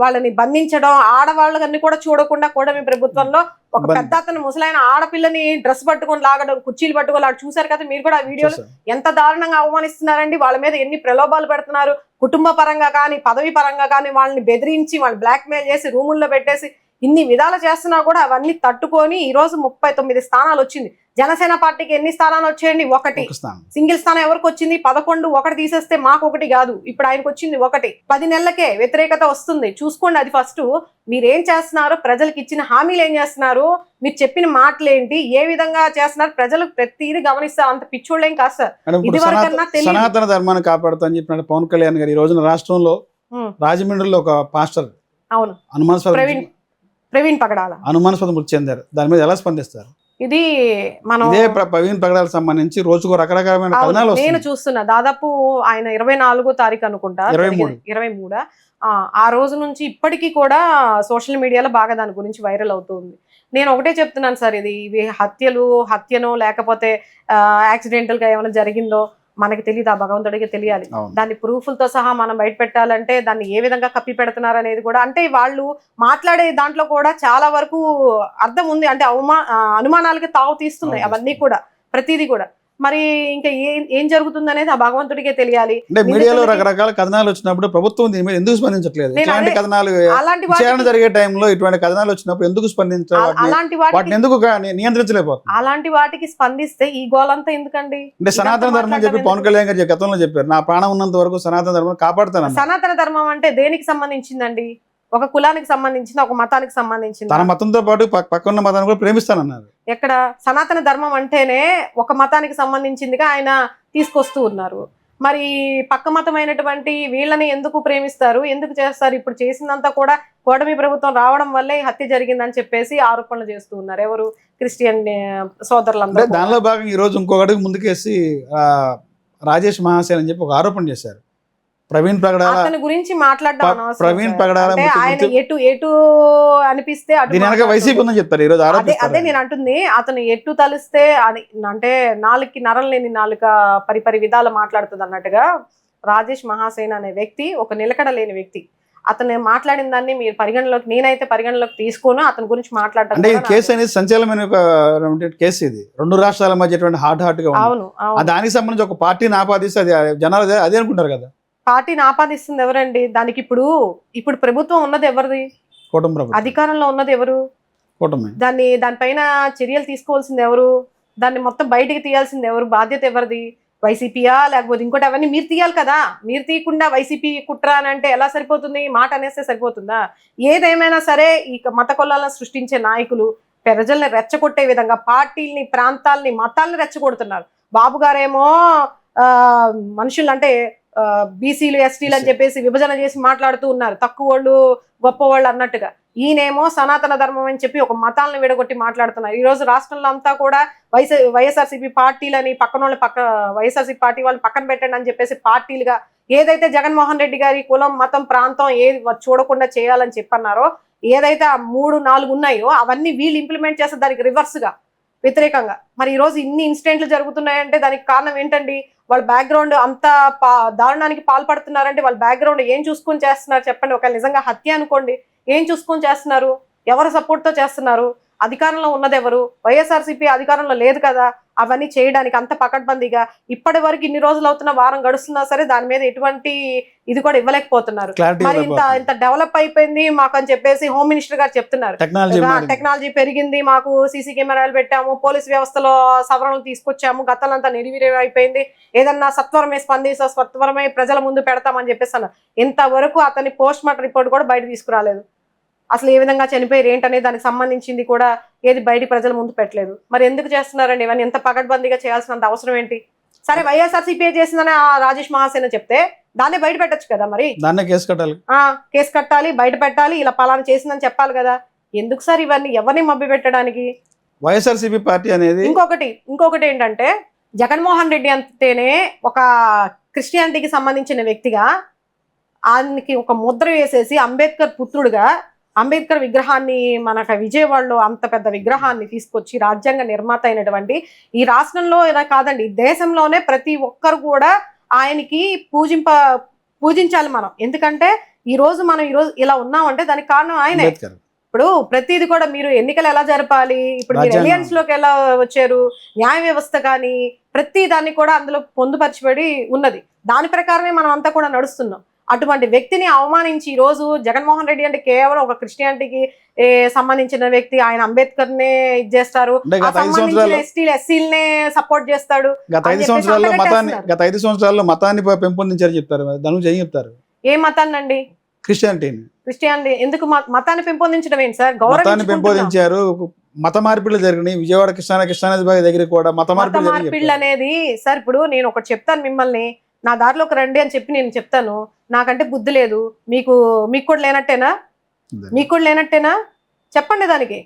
వాళ్ళని బంధించడం, ఆడవాళ్ళని కూడా చూడకుండా కూటమి ప్రభుత్వంలో ఒక పెద్ద అతను ముసలైన ఆడపిల్లని డ్రెస్ పట్టుకొని లాగడం, కుర్చీలు పట్టుకొని లాగడం చూసారు కదా మీరు కూడా ఆ వీడియోలు. ఎంత దారుణంగా అవమానిస్తున్నారండి, వాళ్ళ మీద ఎన్ని ప్రలోభాలు పెడుతున్నారు, కుటుంబ పరంగా కానీ పదవి పరంగా కానీ వాళ్ళని బెదిరించి వాళ్ళని బ్లాక్మెయిల్ చేసి రూముల్లో పెట్టేసి ఇన్ని విధాలు చేస్తున్నా కూడా అవన్నీ తట్టుకొని ఈ రోజు 39 స్థానాలు వచ్చింది. జనసేన పార్టీకి ఎన్ని స్థానాలు వచ్చాయండి? 1 సింగిల్ స్థానం ఎవరికి వచ్చింది? 11. 1 తీసేస్తే మాకు 1 కాదు, ఇప్పుడు ఆయనకు వచ్చింది 1. 10 నెలలకే వ్యతిరేకత వస్తుంది. చూసుకోండి. అది ఫస్ట్ మీరేం చేస్తున్నారు, ప్రజలకు ఇచ్చిన హామీలు ఏం చేస్తున్నారు, మీరు చెప్పిన మాటలు ఏంటి, ఏ విధంగా చేస్తున్నారు, ప్రజలు ప్రతిదీ గమనిస్తారు. అంత పిచ్చోళ్ళేం కాదు సార్. ఇది వరకన్నా సనాతన ధర్మాన్ని కాపాడుతా అని చెప్పినట్టు పవన్ కళ్యాణ్ గారు ఈ రోజున రాష్ట్రంలో రాజమండ్రిలో ఒక పాస్టర్ అవును ప్రవీణ్ పగడాల అనుమానాస్పద మృతి చెందారు. దాని మీద ఎలా స్పందిస్తారు? ఇది మనం ప్రవీణ్ పగడాలకు సంబంధించి రోజుకు రకరకాలమైన కథనాలు నేను చూస్తున్నా. దాదాపు ఆయన 24వ తారీఖు అనుకుంటా, 23 ఆ రోజు నుంచి ఇప్పటికీ కూడా సోషల్ మీడియాలో బాగా దాని గురించి వైరల్ అవుతుంది. నేను ఒకటే చెప్తున్నాను సార్, ఇవి హత్యనో లేకపోతే యాక్సిడెంటల్ గా ఏమైనా జరిగిందో మనకి తెలియదు, ఆ భగవంతుడికి తెలియాలి. దాన్ని ప్రూఫ్లతో సహా మనం బయట పెట్టాలంటే దాన్ని ఏ విధంగా కప్పి పెడుతున్నారు అనేది కూడా, అంటే వాళ్ళు మాట్లాడే దాంట్లో కూడా చాలా వరకు అర్థం ఉంది. అంటే అనుమానాలకి తావు తీస్తున్నాయి అవన్నీ కూడా, ప్రతిదీ కూడా. మరి ఇంకా ఏం జరుగుతుంది అనేది ఆ భగవంతుడికే తెలియాలి. అంటే మీడియాలో రకరకాల కథనాలు వచ్చినప్పుడు ప్రభుత్వం దీని మీద ఎందుకు స్పందించట్లేదు? ఇలాంటి కథనాలు విచారణ జరిగే టైంలో ఇటువంటి కథనాలు వచ్చినప్పుడు ఎందుకు స్పందించాలి? వాటిని ఎందుకు నియంత్రించలేకపోతుంది? అలాంటి వాటికి స్పందిస్తే ఈ గోలంతా ఎందుకండి? అంటే సనాతన ధర్మం అని చెప్పి పవన్ కళ్యాణ్ గారు గతంలో చెప్పారు, నా ప్రాణం ఉన్నంత వరకు సనాతన ధర్మం కాపాడుతాను. సనాతన ధర్మం అంటే దేనికి సంబంధించిందండి? ఒక కులానికి సంబంధించింది, ఒక మతానికి సంబంధించింది. తన మతంతో పాటు పక్కన్న మతాన్ని కూడా ప్రేమిస్తానన్నారు. ఎక్కడ సనాతన ధర్మం అంటేనే ఒక మతానికి సంబంధించిందిగా ఆయన తీసుకొస్తూ ఉన్నారు. మరి పక్క మతమైనటువంటి వీళ్ళని ఎందుకు ప్రేమిస్తారు, ఎందుకు చేస్తారు? ఇప్పుడు చేసిందంతా కూడా కూటమి ప్రభుత్వం రావడం వల్లే హత్య జరిగిందని చెప్పేసి ఆరోపణలు చేస్తూ ఉన్నారు ఎవరు? క్రిస్టియన్ సోదరులందరూ. దానిలో భాగంగా ఈ రోజు ఇంకొక అడుగు ముందుకేసి రాజేష్ మహాసేన్ అని చెప్పి ఒక ఆరోపణ చేశారు. ప్రవీణ్ పగడాల గురించి మాట్లాడడం ప్రవీణ్ పగడాల ఆయన ఎటు అనిపిస్తే వైసీపీ ఉందని చెప్తారు ఈ రోజు. అదే నేను అంటుంది, అతను ఎటు తలిస్తే అంటే నాలుగుకి నరం లేని నాలుక పరిపరి విధాలు మాట్లాడుతుంది అన్నట్టుగా రాజేష్ మహాసేన్ అనే వ్యక్తి ఒక నిలకడ లేని వ్యక్తి. అతను మాట్లాడిన దాన్ని మీరు నేనైతే పరిగణలోకి తీసుకోను. అతని గురించి మాట్లాడతాను. అంటే ఈ కేసు అనేది సంచలనమైన కేసు. ఇది 2 రాష్ట్రాల మధ్య హాట్ గా. అవును, దానికి సంబంధించి ఒక పార్టీని ఆపాదిస్తే అది జనాలు అదే అనుకుంటారు కదా. పార్టీని ఆపాదిస్తుంది ఎవరండి? దానికి ఇప్పుడు ప్రభుత్వం ఉన్నది ఎవరిది? అధికారంలో ఉన్నది ఎవరు? దానిపైన చర్యలు తీసుకోవాల్సింది ఎవరు? దాన్ని మొత్తం బయటికి తీయాల్సింది ఎవరు? బాధ్యత ఎవరిది? వైసీపీయా లేకపోతే ఇంకోటి? అవన్నీ మీరు తీయాలి కదా. మీరు తీయకుండా వైసీపీ కుట్ర అని అంటే ఎలా సరిపోతుంది? మాట అనేస్తే సరిపోతుందా? ఏదేమైనా సరే ఈ మత కొల్లాలను సృష్టించే నాయకులు ప్రజల్ని రెచ్చగొట్టే విధంగా పార్టీల్ని, ప్రాంతాలని, మతాలని రెచ్చగొడుతున్నారు. బాబు గారేమో మనుషులు అంటే బీసీలు, ఎస్టీలు అని చెప్పేసి విభజన చేసి మాట్లాడుతూ ఉన్నారు, తక్కువ వాళ్ళు గొప్ప వాళ్ళు అన్నట్టుగా. ఈయనేమో సనాతన ధర్మం అని చెప్పి ఒక మతాలను విడగొట్టి మాట్లాడుతున్నారు. ఈ రోజు రాష్ట్రంలో అంతా కూడా వైఎస్ఆర్సీపీ పార్టీలని వైఎస్ఆర్సీపీ పార్టీ వాళ్ళు పక్కన పెట్టండి అని చెప్పేసి పార్టీలుగా ఏదైతే జగన్మోహన్ రెడ్డి గారి కులం, మతం, ప్రాంతం ఏది చూడకుండా చేయాలని చెప్పన్నారో, ఏదైతే ఆ 3-4 ఉన్నాయో అవన్నీ వీళ్ళు ఇంప్లిమెంట్ చేస్తే దానికి రివర్స్ గా వ్యతిరేకంగా. మరి ఈ రోజు ఇన్ని ఇన్సిడెంట్లు జరుగుతున్నాయంటే దానికి కారణం ఏంటండి? వాళ్ళ బ్యాక్గ్రౌండ్ అంత దారుణానికి పాల్పడుతున్నారంటే వాళ్ళ బ్యాక్గ్రౌండ్ ఏం చూసుకొని చేస్తున్నారు చెప్పండి? ఒకవేళ నిజంగా హత్య అనుకోండి, ఏం చూసుకొని చేస్తున్నారు? ఎవరు సపోర్ట్ తో చేస్తున్నారు? అధికారంలో ఉన్నది ఎవరు? వైఎస్ఆర్సీపీ అధికారంలో లేదు కదా అవన్నీ చేయడానికి అంత పకడ్బందీగా. ఇప్పటి వరకు ఇన్ని రోజులు అవుతున్న వారం గడుస్తున్నా సరే దాని మీద ఎటువంటి ఇది కూడా ఇవ్వలేకపోతున్నారు. మరి ఇంత డెవలప్ అయిపోయింది మాకు అని చెప్పేసి హోమ్ మినిస్టర్ గారు చెప్తున్నారు. టెక్నాలజీ పెరిగింది, మాకు సీసీ కెమెరాలు పెట్టాము, పోలీస్ వ్యవస్థలో సవరణలు తీసుకొచ్చాము, గతంలో నిర్వీర్యం అయిపోయింది, ఏదన్నా సత్వరమే ప్రజల ముందు పెడతామని చెప్పేసి అన్నారు. ఇంతవరకు అతని పోస్ట్ మార్టం రిపోర్ట్ కూడా బయట తీసుకురాలేదు. అసలు ఏ విధంగా చనిపోయారు ఏంటనే దానికి సంబంధించింది కూడా ఏది బయట ప్రజల ముందు పెట్టలేదు. మరి ఎందుకు చేస్తున్నారండి ఇవన్నీ? ఎంత పకడ్బందీగా చేయాల్సినంత అవసరం ఏంటి? సరే వైఎస్ఆర్సీపీ చేసిందని ఆ రాజేష్ మహాసేన చెప్తే దాన్ని బయట పెట్టచ్చు కదా. మరి దాన్ని కేసు కట్టాలి, బయట పెట్టాలి, ఇలా పలానా చేసిందని చెప్పాలి కదా. ఎందుకు సార్ ఇవన్నీ? ఎవరిని మభ్య పెట్టడానికి? వైఎస్ఆర్సీపీ పార్టీ అనేది ఇంకొకటి ఏంటంటే, జగన్మోహన్ రెడ్డి అంటేనే ఒక క్రిస్టియానిటీకి సంబంధించిన వ్యక్తిగా ఆయనకి ఒక ముద్ర వేసేసి అంబేద్కర్ పుత్రుడుగా అంబేద్కర్ విగ్రహాన్ని మనకు విజయవాడలో అంత పెద్ద విగ్రహాన్ని తీసుకొచ్చి రాజ్యాంగ నిర్మాత అయినటువంటి ఈ రాష్ట్రంలో ఇలా కాదండి, దేశంలోనే ప్రతి ఒక్కరు కూడా ఆయనకి పూజించాలి మనం. ఎందుకంటే ఈ రోజు మనం ఈ రోజు ఇలా ఉన్నామంటే దానికి కారణం ఆయనే. అంబేద్కర్. ఇప్పుడు ప్రతిది కూడా మీరు ఎన్నికలు ఎలా జరపాలి, ఇప్పుడు మీరు రాజ్యాంగం. ఎలియన్స్ లోకి ఎలా వచ్చారు, న్యాయ వ్యవస్థ కానీ ప్రతి దాన్ని కూడా అందులో పొందుపరచబడి ఉన్నది. దాని ప్రకారమే మనం అంతా కూడా నడుస్తున్నాం. అటువంటి వ్యక్తిని అవమానించి ఈ రోజు జగన్మోహన్ రెడ్డి అంటే కేవలం ఒక క్రిస్టియానిటీకి సంబంధించిన వ్యక్తి, ఆయన అంబేద్కర్ నే ఇది చేస్తారు, అంటే గత 5 సంబంధించిన సంవత్సరాలు ఎస్టీలు ఎస్సీలనే సపోర్ట్ చేస్తాడు. గత అని 5 చెప్పేసి సంవత్సరాల్లో అంటగట్టేస్తున్నారు. గత 5 సంవత్సరాల్లో మతాన్ని పెంపొందించారు చెప్తారు. దాని గురించి ఏం చెప్తారు? ఏ మతాన్ని అండి? క్రిస్టియానిటీని క్రిస్టియానిటీ ఎందుకు మతాన్ని పెంపొందించడం ఏంటి సార్? మతాన్ని గౌరవించుకుంటున్నాం. పెంపొందించారు. మత మార్పిడులు జరిగినాయి. విజయవాడ కృష్ణానది బావి దగ్గర కూడా మత మత మార్పిడులు మార్పిళ్ళు అనేది సార్, ఇప్పుడు నేను ఒకటి చెప్తాను మిమ్మల్ని, నా దారిలోకి రండి అని చెప్పి నేను చెప్తాను. నాకంటే బుద్ధి లేదు, మీకు కూడా లేనట్టేనా? మీకు కూడా లేనట్టేనా? చెప్పండి. దానికి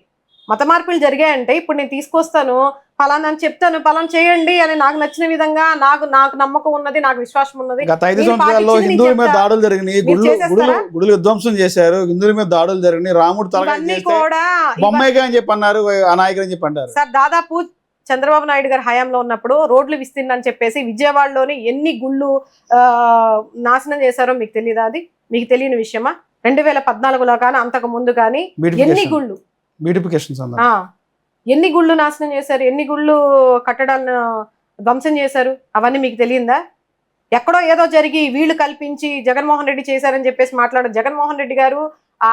మత మార్పులు జరిగాయంటే ఇప్పుడు నేను తీసుకొస్తాను, ఫలానా అని చెప్తాను, ఫలానా చేయండి అని నాకు నచ్చిన విధంగా, నాకు నమ్మకం ఉన్నది, నాకు విశ్వాసం ఉన్నది. గత 5 నేను సంవత్సరాల్లో పాటించింది హిందువుల నేను మీద చెప్తా. దాడులు జరిగినాయి. మీరు చేసేస్తారా? గుడులు విధ్వంసం చేశారు. హిందువుల మీద దాడులు జరిగినాయి. రాముడు తలగా ఇవన్నీ చేస్తే కూడా బొమ్మాయిగా అని చెప్పి అన్నారు, ఆ నాయకుడు అని చెప్పి అంటారు. సార్ దాదాపు చంద్రబాబు నాయుడు గారి హయాంలో ఉన్నప్పుడు రోడ్లు విస్తీర్ణని చెప్పేసి విజయవాడలోని ఎన్ని గుళ్ళు నాశనం చేశారో మీకు తెలియదా? అది మీకు తెలియని విషయమా? 2014లో కానీ అంతకు ముందు కానీ ఎన్ని గుళ్ళు బ్యూటిఫికేషన్స్ ఎన్ని గుళ్ళు నాశనం చేశారు, ఎన్ని గుళ్ళు కట్టడాలను ధ్వంసం చేశారు, అవన్నీ మీకు తెలియందా? ఎక్కడో ఏదో జరిగి వీళ్ళు కల్పించి జగన్మోహన్ రెడ్డి చేశారని చెప్పేసి మాట్లాడారు. జగన్మోహన్ రెడ్డి గారు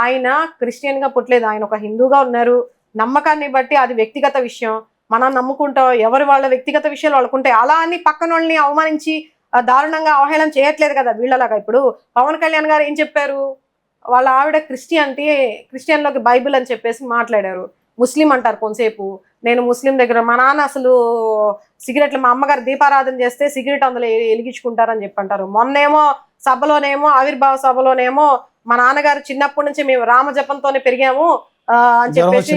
ఆయన క్రిస్టియన్ గా పుట్టలేదు, ఆయన ఒక హిందూగా ఉన్నారు. నమ్మకాన్ని బట్టి అది వ్యక్తిగత విషయం, మనం నమ్ముకుంటాం. ఎవరు వాళ్ళ వ్యక్తిగత విషయాలు వాళ్ళకుంటాయి. అలా అని పక్కన వాళ్ళని అవమానించి దారుణంగా అవహేళన చేయట్లేదు కదా వీళ్ళలాగా. ఇప్పుడు పవన్ కళ్యాణ్ గారు ఏం చెప్పారు, వాళ్ళ ఆవిడ క్రిస్టియన్లోకి బైబిల్ అని చెప్పేసి మాట్లాడారు. ముస్లిం అంటారు కొంతసేపు. నేను ముస్లిం దగ్గర మా నాన్న అసలు సిగరెట్లు, మా అమ్మగారు దీపారాధన చేస్తే సిగరెట్ అందులో వెలిగించుకుంటారని చెప్పి అంటారు. మొన్నేమో సభలోనేమో, ఆవిర్భావ సభలోనేమో మా నాన్నగారు చిన్నప్పటి నుంచి మేము రామజపంతోనే పెరిగాము అని చెప్పేసి,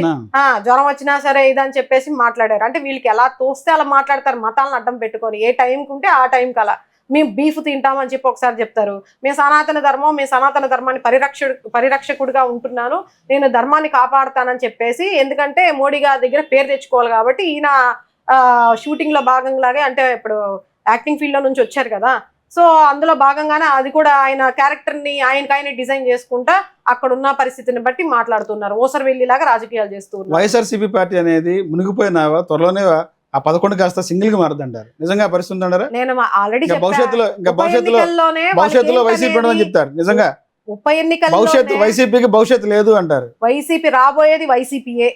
జ్వరం వచ్చినా సరే ఇదని చెప్పేసి మాట్లాడారు. అంటే వీళ్ళకి ఎలా తోస్తే అలా మాట్లాడతారు, మతాలను అడ్డం పెట్టుకొని. ఏ టైంకి ఉంటే ఆ టైంకి అలా. మేము బీఫ్ తింటామని చెప్పి ఒకసారి చెప్తారు. మేము సనాతన ధర్మాన్ని పరిరక్షకుడిగా ఉంటున్నాను, నేను ధర్మాన్ని కాపాడుతానని చెప్పేసి. ఎందుకంటే మోడీ గారి దగ్గర పేరు తెచ్చుకోవాలి కాబట్టి ఈయన షూటింగ్ లో భాగంలాగే, అంటే ఇప్పుడు యాక్టింగ్ ఫీల్డ్ లో నుంచి వచ్చారు కదా, సో అందులో భాగంగానే అది కూడా ఆయన క్యారెక్టర్ ని ఆయనకైనా డిజైన్ చేసుకుంటా అక్కడ ఉన్న పరిస్థితిని బట్టి మాట్లాడుతున్నారు. ఓసరవెల్లిలాగా రాజకీయాలు చేస్తున్నారు. వైఎస్ఆర్సీపీ పార్టీ అనేది మునిగిపోయిన త్వరలోనే ఆ 11 కాస్త సింగిల్ గా మారదంటారు. నిజంగా పరిస్థితి అంటారా? నేను ఆల్రెడీ భవిష్యత్తులో వైసీపీ ఉండదని చెప్తారు. నిజంగా ఉప ఎన్నికల్లో వైసీపీకి భవిష్యత్తు లేదు అంటారు. వైసీపీ రాబోయేది వైసీపీయే,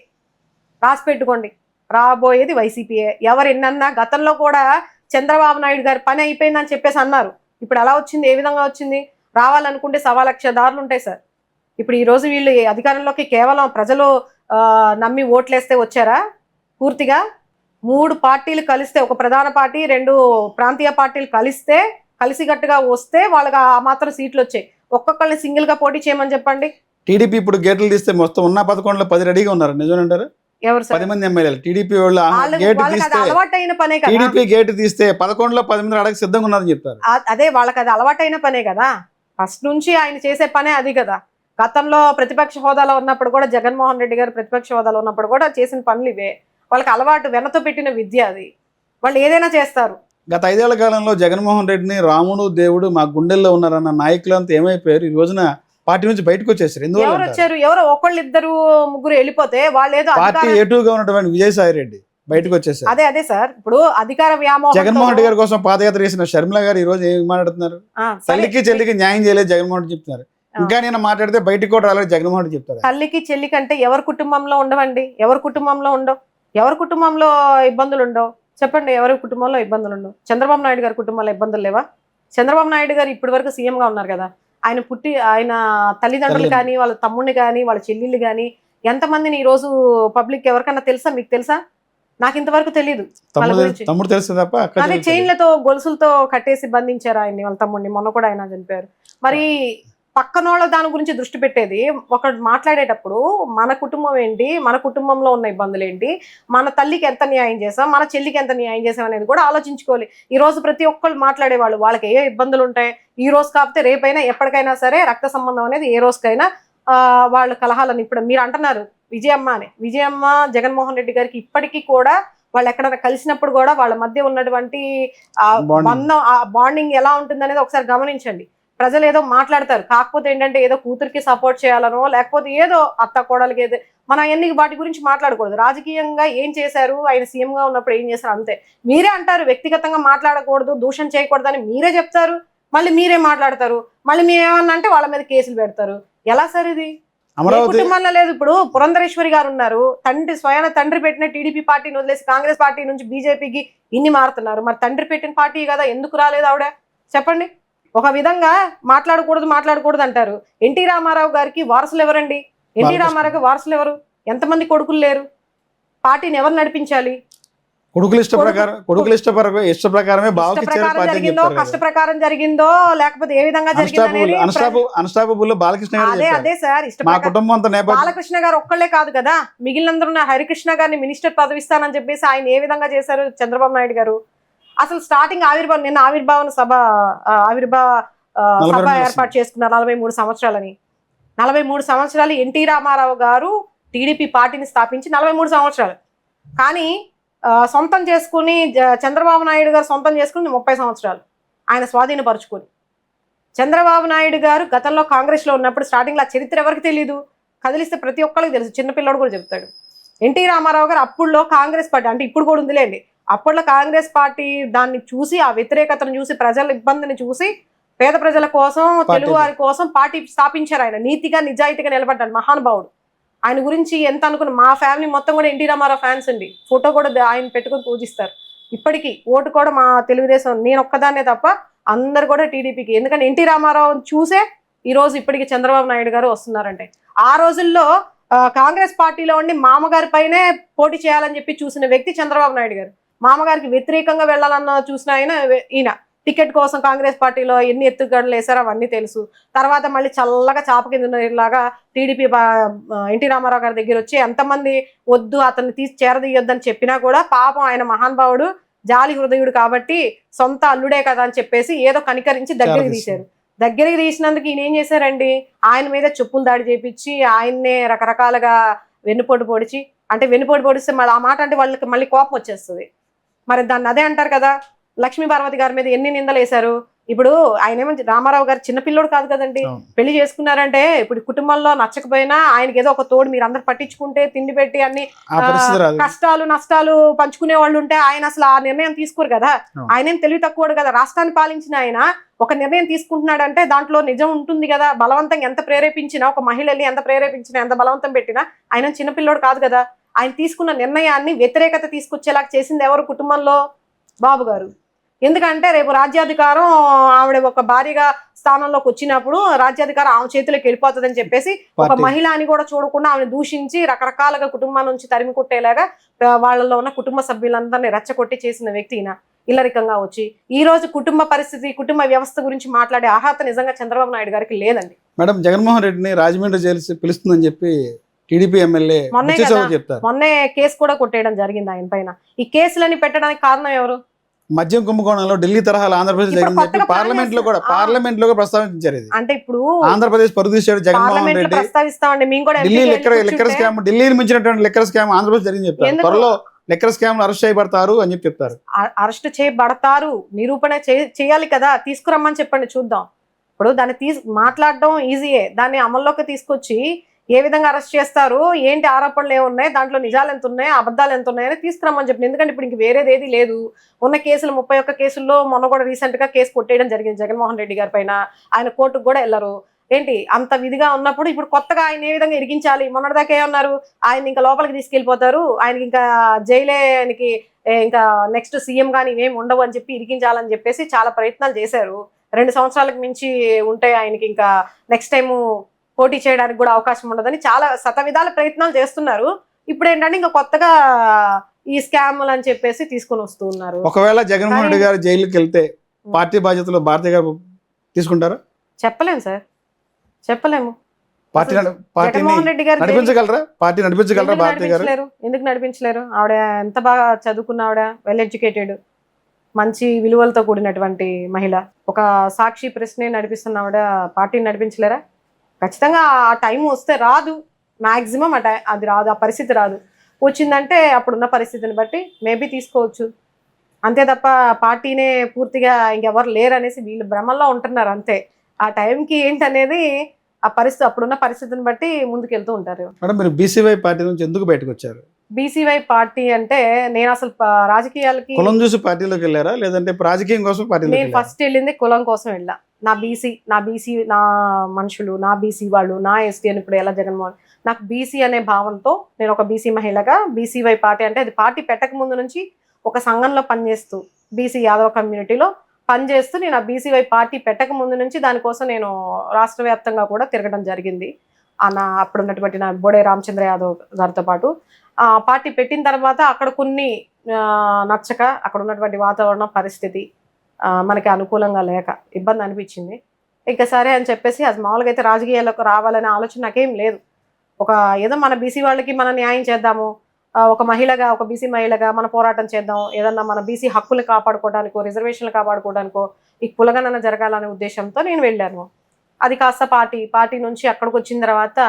రాసి పెట్టుకోండి. రాబోయేది వైసీపీయే. ఎవరు ఎన్నన్నా గతంలో కూడా చంద్రబాబు నాయుడు గారి పని అయిపోయిందని చెప్పేసి అన్నారు. ఇప్పుడు ఎలా వచ్చింది, ఏ విధంగా వచ్చింది? రావాలనుకుంటే 1,00,000 దారులు ఉంటాయి సార్. ఇప్పుడు ఈ రోజు వీళ్ళు అధికారంలోకి కేవలం ప్రజలు నమ్మి ఓట్లేస్తే వచ్చారా? పూర్తిగా 3 పార్టీలు కలిస్తే, ఒక ప్రధాన పార్టీ 2 ప్రాంతీయ పార్టీలు కలిసికట్టుగా వస్తే వాళ్ళకి ఆ మాత్రం సీట్లు వచ్చాయి. ఒక్కొక్కరిని సింగిల్ గా పోటీ చేయమని చెప్పండి. టీడీపీ ఇప్పుడు గేట్లు తీస్తే మొత్తం ఉన్న 11లో 10 రెడీగా ఉన్నారు. నిజమేనంటారు? ఎవరు సార్? 10 మంది ఎమ్మెల్యేలు టీడీపీ వాళ్ళు గేట్ తీస్తే, అలవాటైన పనే కదా. టీడీపీ గేట్ తీస్తే 11లో 10 మంది అడగ సిద్ధంగా ఉన్నారని చెప్తారు. అదే వాళ్ళకి అది అలవాటైన పనే కదా. ఫస్ట్ నుంచి ఆయన చేసే పనే అది కదా. గతంలో ప్రతిపక్ష హోదాలో ఉన్నప్పుడు కూడా, జగన్మోహన్ రెడ్డి గారు ప్రతిపక్ష హోదాలో ఉన్నప్పుడు కూడా చేసిన పనులు ఇవే. వాళ్ళకి అలవాటు, వెనతో పెట్టిన విద్య అది. వాళ్ళు ఏదైనా చేస్తారు. గత 5 ఏళ్ల కాలంలో జగన్మోహన్ రెడ్డిని రాముడు దేవుడు మా గుండెల్లో ఉన్నారన్న నాయకులంతా ఏమైపోయారు? ఈ రోజున పార్టీ నుంచి బయటకు వచ్చేసారు. ఎవరు వచ్చారు? ఎవరో ఒకళ్ళు, 2, 3 వెళ్ళిపోతే వాళ్ళు ఏదో పార్టీ ఏటూగా ఉన్నటువంటి విజయసాయి రెడ్డి బయటకు వచ్చేసారు. అదే సార్, ఇప్పుడు అధికార వ్యామోహం. జగన్మోహన్ రెడ్డి గారి కోసం పాదయాత్ర చేసిన షర్మిల గారు ఈ రోజు ఏం మాట్లాడుతున్నారు? తల్లికి చెల్లికి న్యాయం చేయలేదు జగన్మోహన్ రెడ్డి చెప్తున్నారు. ఇంకా నేను మాట్లాడితే బయటికి కూడా రాలేదు జగన్మోహన్ రెడ్డి చెప్తారు. తల్లికి చెల్లికి అంటే ఎవరి కుటుంబంలో ఉండవండి? ఎవరి కుటుంబంలో ఉండవు? ఎవరి కుటుంబంలో ఇబ్బందులు ఉండవు చెప్పండి? ఎవరి కుటుంబంలో ఇబ్బందులు ఉండవు? చంద్రబాబు నాయుడు గారి కుటుంబంలో ఇబ్బందులు లేవా? చంద్రబాబు నాయుడు గారు ఇప్పటి వరకు సీఎంగా ఉన్నారు కదా. ఆయన తల్లిదండ్రులు కానీ, వాళ్ళ తమ్ముడిని కానీ, వాళ్ళ చెల్లెళ్ళు కానీ ఎంతమందిని ఈ రోజు పబ్లిక్ ఎవరికన్నా తెలుసా? మీకు తెలుసా? నాకు ఇంతవరకు తెలియదు. తమ్ముడు తెలుసు తప్ప. అదే చైన్లతో, గొలుసులతో కట్టేసి బంధించారు ఆయన్ని, వాళ్ళ తమ్ముడిని. మొన్న కూడా ఆయన చనిపోయారు. మరి పక్కనోళ్ళ దాని గురించి దృష్టి పెట్టేది ఒకడు మాట్లాడేటప్పుడు, మన కుటుంబం ఏంటి, మన కుటుంబంలో ఉన్న ఇబ్బందులు ఏంటి, మన తల్లికి ఎంత న్యాయం చేసాం, మన చెల్లికి ఎంత న్యాయం చేసాం అనేది కూడా ఆలోచించుకోవాలి. ఈ రోజు ప్రతి ఒక్కళ్ళు మాట్లాడేవాళ్ళు వాళ్ళకి ఏ ఇబ్బందులు ఉంటాయి, ఈ రోజు కాకపోతే రేపైనా ఎప్పటికైనా సరే రక్త సంబంధం అనేది ఏ రోజుకైనా వాళ్ళ కలహాలని. ఇప్పుడు మీరు అంటున్నారు విజయమ్మ అని. విజయమ్మ జగన్మోహన్ రెడ్డి గారికి ఇప్పటికీ కూడా వాళ్ళు ఎక్కడైనా కలిసినప్పుడు కూడా వాళ్ళ మధ్య ఉన్నటువంటి బంధం, బాండింగ్ ఎలా ఉంటుంది అనేది ఒకసారి గమనించండి. ప్రజలు ఏదో మాట్లాడతారు, కాకపోతే ఏంటంటే ఏదో కూతురికి సపోర్ట్ చేయాలనో లేకపోతే ఏదో అత్త కోడలికి ఏదో మనం ఎన్ని వాటి గురించి మాట్లాడకూడదు. రాజకీయంగా ఏం చేశారు, ఆయన సీఎం గా ఉన్నప్పుడు ఏం చేశారు అంతే. మీరే అంటారు వ్యక్తిగతంగా మాట్లాడకూడదు, దూషణ చేయకూడదు అని మీరే చెప్తారు, మళ్ళీ మీరే మాట్లాడతారు, మళ్ళీ మీరేమన్నా అంటే వాళ్ళ మీద కేసులు పెడతారు. ఎలా సార్ ఇది? కుటుంబంలో లేదు. ఇప్పుడు పురంధరేశ్వరి గారు ఉన్నారు, స్వయాన తండ్రి పెట్టిన టీడీపీ పార్టీని వదిలేసి కాంగ్రెస్ పార్టీ నుంచి బీజేపీకి ఇన్ని మారుతున్నారు. మరి తండ్రి పెట్టిన పార్టీ కదా, ఎందుకు రాలేదు ఆవిడ చెప్పండి? ఒక విధంగా మాట్లాడకూడదు అంటారు. ఎన్టీ రామారావు గారికి వారసులు ఎవరండి? ఎన్టీ రామారావుకి వారసులు ఎవరు? ఎంతమంది కొడుకులు లేరు? పార్టీని ఎవరు నడిపించాలి? కొడుకులు ఇష్ట ప్రకారమే జరిగిందో, కష్ట ప్రకారం జరిగిందో, లేకపోతే ఏ విధంగా జరిగిందో అన్స్టాపబుల్ బాలకృష్ణ గారు. అదే సార్, బాలకృష్ణ గారు ఒక్కళ్లే కాదు కదా, మిగిలినందరూ హరికృష్ణ గారిని మినిస్టర్ పదవి ఇస్తానని చెప్పేసి ఆయన ఏ విధంగా చేశారు చంద్రబాబు నాయుడు గారు. అసలు స్టార్టింగ్ నిన్న ఆవిర్భావ సభ ఏర్పాటు చేసుకున్నారు 43 సంవత్సరాలని. 43 సంవత్సరాలు ఎన్టీ రామారావు గారు టీడీపీ పార్టీని స్థాపించి 43 సంవత్సరాలు. కానీ సొంతం చేసుకుని చంద్రబాబు నాయుడు గారు సొంతం చేసుకుని 30 సంవత్సరాలు ఆయన స్వాధీనపరుచుకొని. చంద్రబాబు నాయుడు గారు గతంలో కాంగ్రెస్ లో ఉన్నప్పుడు స్టార్టింగ్ ఆ చరిత్ర ఎవరికి తెలియదు, కదిలిస్తే ప్రతి ఒక్కరికి తెలుసు, చిన్నపిల్లడు కూడా చెప్తాడు. ఎన్టీ రామారావు గారు అప్పుడులో కాంగ్రెస్ పార్టీ అంటే ఇప్పుడు కూడా ఉందిలేండి, అప్పట్లో కాంగ్రెస్ పార్టీ దాన్ని చూసి, ఆ వ్యతిరేకతను చూసి, ప్రజల ఇబ్బందిని చూసి, పేద ప్రజల కోసం, తెలుగు వారి కోసం పార్టీ స్థాపించారు. ఆయన నీతిగా నిజాయితీగా నిలబడ్డాడు మహానుభావుడు. ఆయన గురించి ఎంత అనుకున్న మా ఫ్యామిలీ మొత్తం కూడా ఎన్టీ రామారావు ఫ్యాన్స్ అండి. ఫోటో కూడా ఆయన పెట్టుకుని పూజిస్తారు. ఇప్పటికీ ఓటు కూడా మా తెలుగుదేశం, నేను ఒక్కదాన్నే తప్ప అందరు కూడా టీడీపీకి. ఎందుకంటే ఎన్టీ రామారావు చూసే ఈ రోజు ఇప్పటికి చంద్రబాబు నాయుడు గారు వస్తున్నారంటే. ఆ రోజుల్లో కాంగ్రెస్ పార్టీలో ఉండి మామగారి పైనే పోటీ చేయాలని చెప్పి చూసిన వ్యక్తి చంద్రబాబు నాయుడు గారు. మామగారికి వ్యతిరేకంగా వెళ్ళాలన్న చూసిన ఈయన టికెట్ కోసం కాంగ్రెస్ పార్టీలో ఎన్ని ఎత్తుగడలు వేశారో అవన్నీ తెలుసు. తర్వాత మళ్ళీ చల్లగా చాప కిందలాగా టీడీపీ ఎన్టీ రామారావు గారి దగ్గర వచ్చి ఎంతమంది వద్దు అతన్ని తీసి చేరదీయొద్దని చెప్పినా కూడా పాపం ఆయన మహానుభావుడు జాలి హృదయుడు కాబట్టి సొంత అల్లుడే కదా అని చెప్పేసి ఏదో కనికరించి దగ్గరికి తీశారు. దగ్గరికి తీసినందుకు ఈయన ఏం చేశారండి, ఆయన మీద చెప్పులు దాడి చేపించి ఆయన్నే రకరకాలుగా వెన్నుపోటు పొడిచి, అంటే వెన్నుపోటు పొడిస్తే మళ్ళీ ఆ మాట అంటే వాళ్ళకి మళ్ళీ కోపం వచ్చేస్తుంది. మరి దాన్ని అదే అంటారు కదా, లక్ష్మీ పార్వతి గారి మీద ఎన్ని నిందలు వేశారు. ఇప్పుడు ఆయన ఏమో రామారావు గారు చిన్నపిల్లోడు కాదు కదండి, పెళ్లి చేసుకున్నారంటే ఇప్పుడు కుటుంబంలో నచ్చకపోయినా ఆయనకి ఏదో ఒక తోడు మీరు అందరు పట్టించుకుంటే తిండి పెట్టి అన్ని కష్టాలు నష్టాలు పంచుకునే వాళ్ళు ఉంటే ఆయన అసలు ఆ నిర్ణయం తీసుకోరు కదా. ఆయన ఏం తెలివి తక్కువడు కదా, రాష్ట్రాన్ని పాలించిన ఆయన ఒక నిర్ణయం తీసుకుంటున్నాడంటే దాంట్లో నిజం ఉంటుంది కదా. బలవంతంగా ఎంత ప్రేరేపించినా, ఒక మహిళని ఎంత ప్రేరేపించినా, ఎంత బలవంతం పెట్టినా ఆయన చిన్నపిల్లోడు కాదు కదా. ఆయన తీసుకున్న నిర్ణయాన్ని వ్యతిరేకత తీసుకొచ్చేలాగా చేసింది ఎవరు కుటుంబంలో? బాబు గారు. ఎందుకంటే రేపు రాజ్యాధికారం ఆవిడ ఒక భార్యగా స్థానంలోకి వచ్చినప్పుడు రాజ్యాధికారం ఆమె చేతిలోకి వెళ్ళిపోతుందని చెప్పేసి ఒక మహిళ అని కూడా చూడకుండా ఆమెను దూషించి రకరకాలుగా కుటుంబం నుంచి తరిమి కొట్టేలాగా వాళ్ళలో ఉన్న కుటుంబ సభ్యులందరినీ రెచ్చగొట్టి చేసిన వ్యక్తి ఈయన. ఇల్లరికంగా వచ్చి ఈ రోజు కుటుంబ పరిస్థితి, కుటుంబ వ్యవస్థ గురించి మాట్లాడే అర్హత నిజంగా చంద్రబాబు నాయుడు గారికి లేదండి. మేడం, జగన్మోహన్ రెడ్డిని రాజమండ్రి జైలు పిలుస్తుందని చెప్పి టీడీపీ ఎమ్మెల్యే మొన్నే కేసు కూడా కొట్టేయడం జరిగింది ఆయన పైన. ఈ కేసులని పెట్టడానికి కారణం ఎవరు? మద్యం కుంభకోణంలో ఢిల్లీ తరహాలో ఆంధ్రప్రదేశ్ పార్లమెంట్ లో కూడా ప్రస్తావించారు. ఇది అంటే ఇప్పుడు ఆంధ్రప్రదేశ్ పరుగు తీశాడు జగన్మోహన్ రెడ్డి. ప్రస్తావిస్తామండి మేము కూడా. లిక్కర్ స్కామ్, ఢిల్లీని మించినటువంటి లిక్కర్ స్కామ్ ఆంధ్రప్రదేశ్ జరిగింది చెప్తారు. త్వరలో లిక్కర్ స్కామ్ అరెస్ట్ చేయబడతారు అని చెప్పి చెప్తారు. అరెస్ట్ చేయబడతారు, నిరూపణ చేయాలి కదా, తీసుకురమ్మని చెప్పండి చూద్దాం. ఇప్పుడు దాన్ని మాట్లాడడం ఈజీయే, దాన్ని అమల్లోకి తీసుకొచ్చి ఏ విధంగా అరెస్ట్ చేస్తారు, ఏంటి ఆరోపణలు ఏమున్నాయి, దాంట్లో నిజాలు ఎంత ఉన్నాయి, అబద్ధాలు ఎంత ఉన్నాయని తీసుకురమ్మని చెప్పండి. ఎందుకంటే ఇప్పుడు ఇంక వేరేది ఏది లేదు. ఉన్న కేసులు 31 కేసుల్లో మొన్న కూడా రీసెంట్ గా కేసు కొట్టేయడం జరిగింది జగన్మోహన్ రెడ్డి గారి పైన. ఆయన కోర్టుకు కూడా వెళ్ళరు. ఏంటి అంత విధిగా ఉన్నప్పుడు ఇప్పుడు కొత్తగా ఆయన ఏ విధంగా ఇరికించాలి? మొన్నటిదాకా ఏమన్నారు, ఆయన ఇంకా లోపలికి తీసుకెళ్లిపోతారు, ఆయనకి ఇంకా జైలేనికి ఇంకా నెక్స్ట్ సీఎం గానీ ఇవేమి ఉండవు అని చెప్పి ఇరికించాలని చెప్పేసి చాలా ప్రయత్నాలు చేశారు. 2 సంవత్సరాలకు మించి ఉంటే ఆయనకి ఇంకా నెక్స్ట్ టైము పోటీ చేయడానికి కూడా అవకాశం ఉండదని చాలా శతవిధాల ప్రయత్నాలు చేస్తున్నారు. ఇప్పుడు ఏంటంటే ఇంకా కొత్తగా ఈ స్కామ్లు అని చెప్పేసి తీసుకొని వస్తూ ఉన్నారు. ఒకవేళ జగన్మోహన్ రెడ్డి గారు జైలుకి వెళ్తే పార్టీ బాధ్యతలు భారతి గారు తీసుకుంటారా? చెప్పలేము సార్, చెప్పలేము. జగన్మోహన్ రెడ్డి గారు నడిపించగలరా? పార్టీ నడిపించగలరా భారతి గారు? ఎందుకు నడిపించలేరు? ఆవిడ ఎంత బాగా చదువుకున్న ఆవిడ, వెల్ ఎడ్యుకేటెడ్, మంచి విలువలతో కూడినటువంటి మహిళ. ఒక సాక్షి ప్రెస్ని నడిపిస్తున్న ఆవిడ పార్టీని నడిపించలేరా? ఖచ్చితంగా ఆ టైం వస్తే రాదు, మ్యాక్సిమం అది రాదు, ఆ పరిస్థితి రాదు. వచ్చిందంటే అప్పుడున్న పరిస్థితిని బట్టి మేబీ తీసుకోవచ్చు, అంతే తప్ప పార్టీనే పూర్తిగా ఇంకెవరు లేరు అనేసి వీళ్ళు భ్రమల్లో ఉంటున్నారు అంతే. ఆ టైంకి ఏంటనేది ఆ పరిస్థితి అప్పుడున్న పరిస్థితిని బట్టి ముందుకెళ్తూ ఉంటారు. మేడం మీరు బీసీవై పార్టీ నుంచి ఎందుకు బయటకు వచ్చారు? బీసీవై పార్టీ అంటే నేను అసలు రాజకీయాలకి కులం చూసి పార్టీలోకి వెళ్ళారా, లేదంటే రాజకీయం కోసం పార్టీలోకి నేను వెళ్ళారా? ఫస్ట్ వెళ్ళింది కులం కోసం వెళ్ళా. నా బీసీ నా మనుషులు, నా బీసీ వాళ్ళు, నా ఎస్టీ అని ఇప్పుడు ఎలా జగన్మోహన్, నాకు బీసీ అనే భావంతో నేను ఒక బీసీ మహిళగా బీసీవై పార్టీ అంటే అది పార్టీ పెట్టక ముందు నుంచి ఒక సంఘంలో పనిచేస్తూ బీసీ యాదవ కమ్యూనిటీలో పనిచేస్తూ నేను ఆ బీసీవై పార్టీ పెట్టక ముందు నుంచి దానికోసం నేను రాష్ట్ర వ్యాప్తంగా కూడా తిరగడం జరిగింది. నా అప్పుడు ఉన్నటువంటి నా బోడే రామచంద్ర యాదవ్ గారితో పాటు ఆ పార్టీ పెట్టిన తర్వాత అక్కడ కొన్ని నచ్చక అక్కడ ఉన్నటువంటి వాతావరణ పరిస్థితి మనకి అనుకూలంగా లేక ఇబ్బంది అనిపించింది. ఇంకా సరే అని చెప్పేసి అది మామూలుగా అయితే రాజకీయాల్లోకి రావాలనే ఆలోచన నాకేం లేదు. ఏదో మన బీసీ వాళ్ళకి మనం న్యాయం చేద్దాము, ఒక మహిళగా ఒక బీసీ మహిళగా మన పోరాటం చేద్దాం, ఏదన్నా మన బీసీ హక్కులు కాపాడుకోవడానికో రిజర్వేషన్లు కాపాడుకోవడానికో ఈ కులగణన జరగాలనే ఉద్దేశంతో నేను వెళ్ళాను. అది కాస్త పార్టీ నుంచి అక్కడికి వచ్చిన తర్వాత